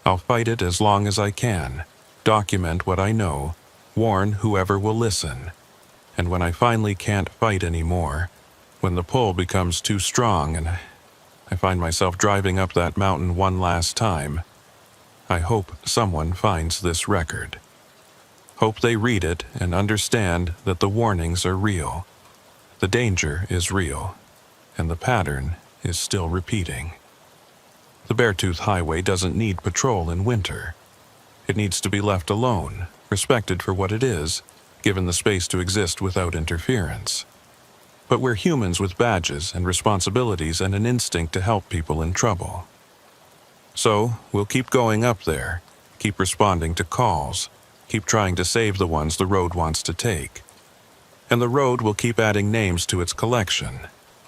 I'll fight it as long as I can, document what I know, warn whoever will listen. And when I finally can't fight anymore, when the pull becomes too strong and I find myself driving up that mountain one last time, I hope someone finds this record. Hope they read it and understand that the warnings are real. The danger is real, and the pattern is still repeating. The Beartooth Highway doesn't need patrol in winter. It needs to be left alone, respected for what it is, given the space to exist without interference. But we're humans with badges and responsibilities and an instinct to help people in trouble. So, we'll keep going up there, keep responding to calls, keep trying to save the ones the road wants to take. And the road will keep adding names to its collection,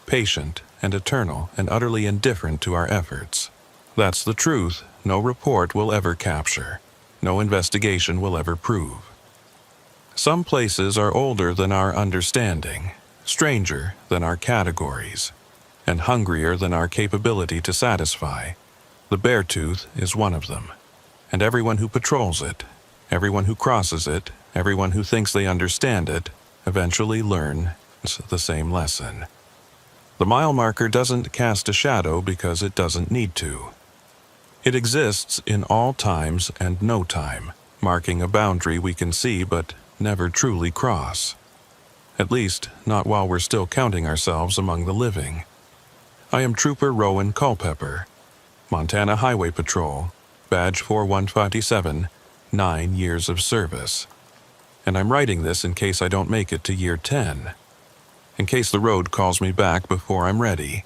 patient and eternal and utterly indifferent to our efforts. That's the truth no report will ever capture, no investigation will ever prove. Some places are older than our understanding, stranger than our categories, and hungrier than our capability to satisfy. The Beartooth is one of them, and everyone who patrols it, everyone who crosses it, everyone who thinks they understand it, eventually learns the same lesson. The mile marker doesn't cast a shadow because it doesn't need to. It exists in all times and no time, marking a boundary we can see but never truly cross. At least, not while we're still counting ourselves among the living. I am Trooper Rowan Culpepper, Montana Highway Patrol, Badge 4157, 9 years of service. And I'm writing this in case I don't make it to year 10. In case the road calls me back before I'm ready,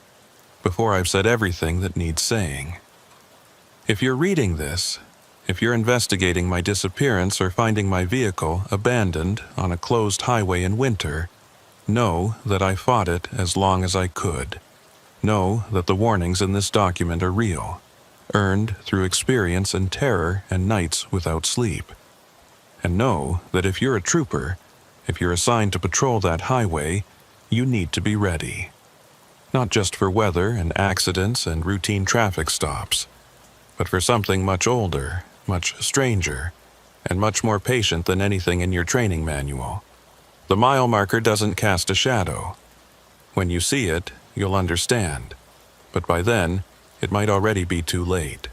before I've said everything that needs saying. If you're reading this, if you're investigating my disappearance or finding my vehicle abandoned on a closed highway in winter, know that I fought it as long as I could. Know that the warnings in this document are real, earned through experience and terror and nights without sleep. And know that if you're a trooper, if you're assigned to patrol that highway, you need to be ready. Not just for weather and accidents and routine traffic stops, but for something much older, much stranger, and much more patient than anything in your training manual. The mile marker doesn't cast a shadow. When you see it, you'll understand, but by then, it might already be too late.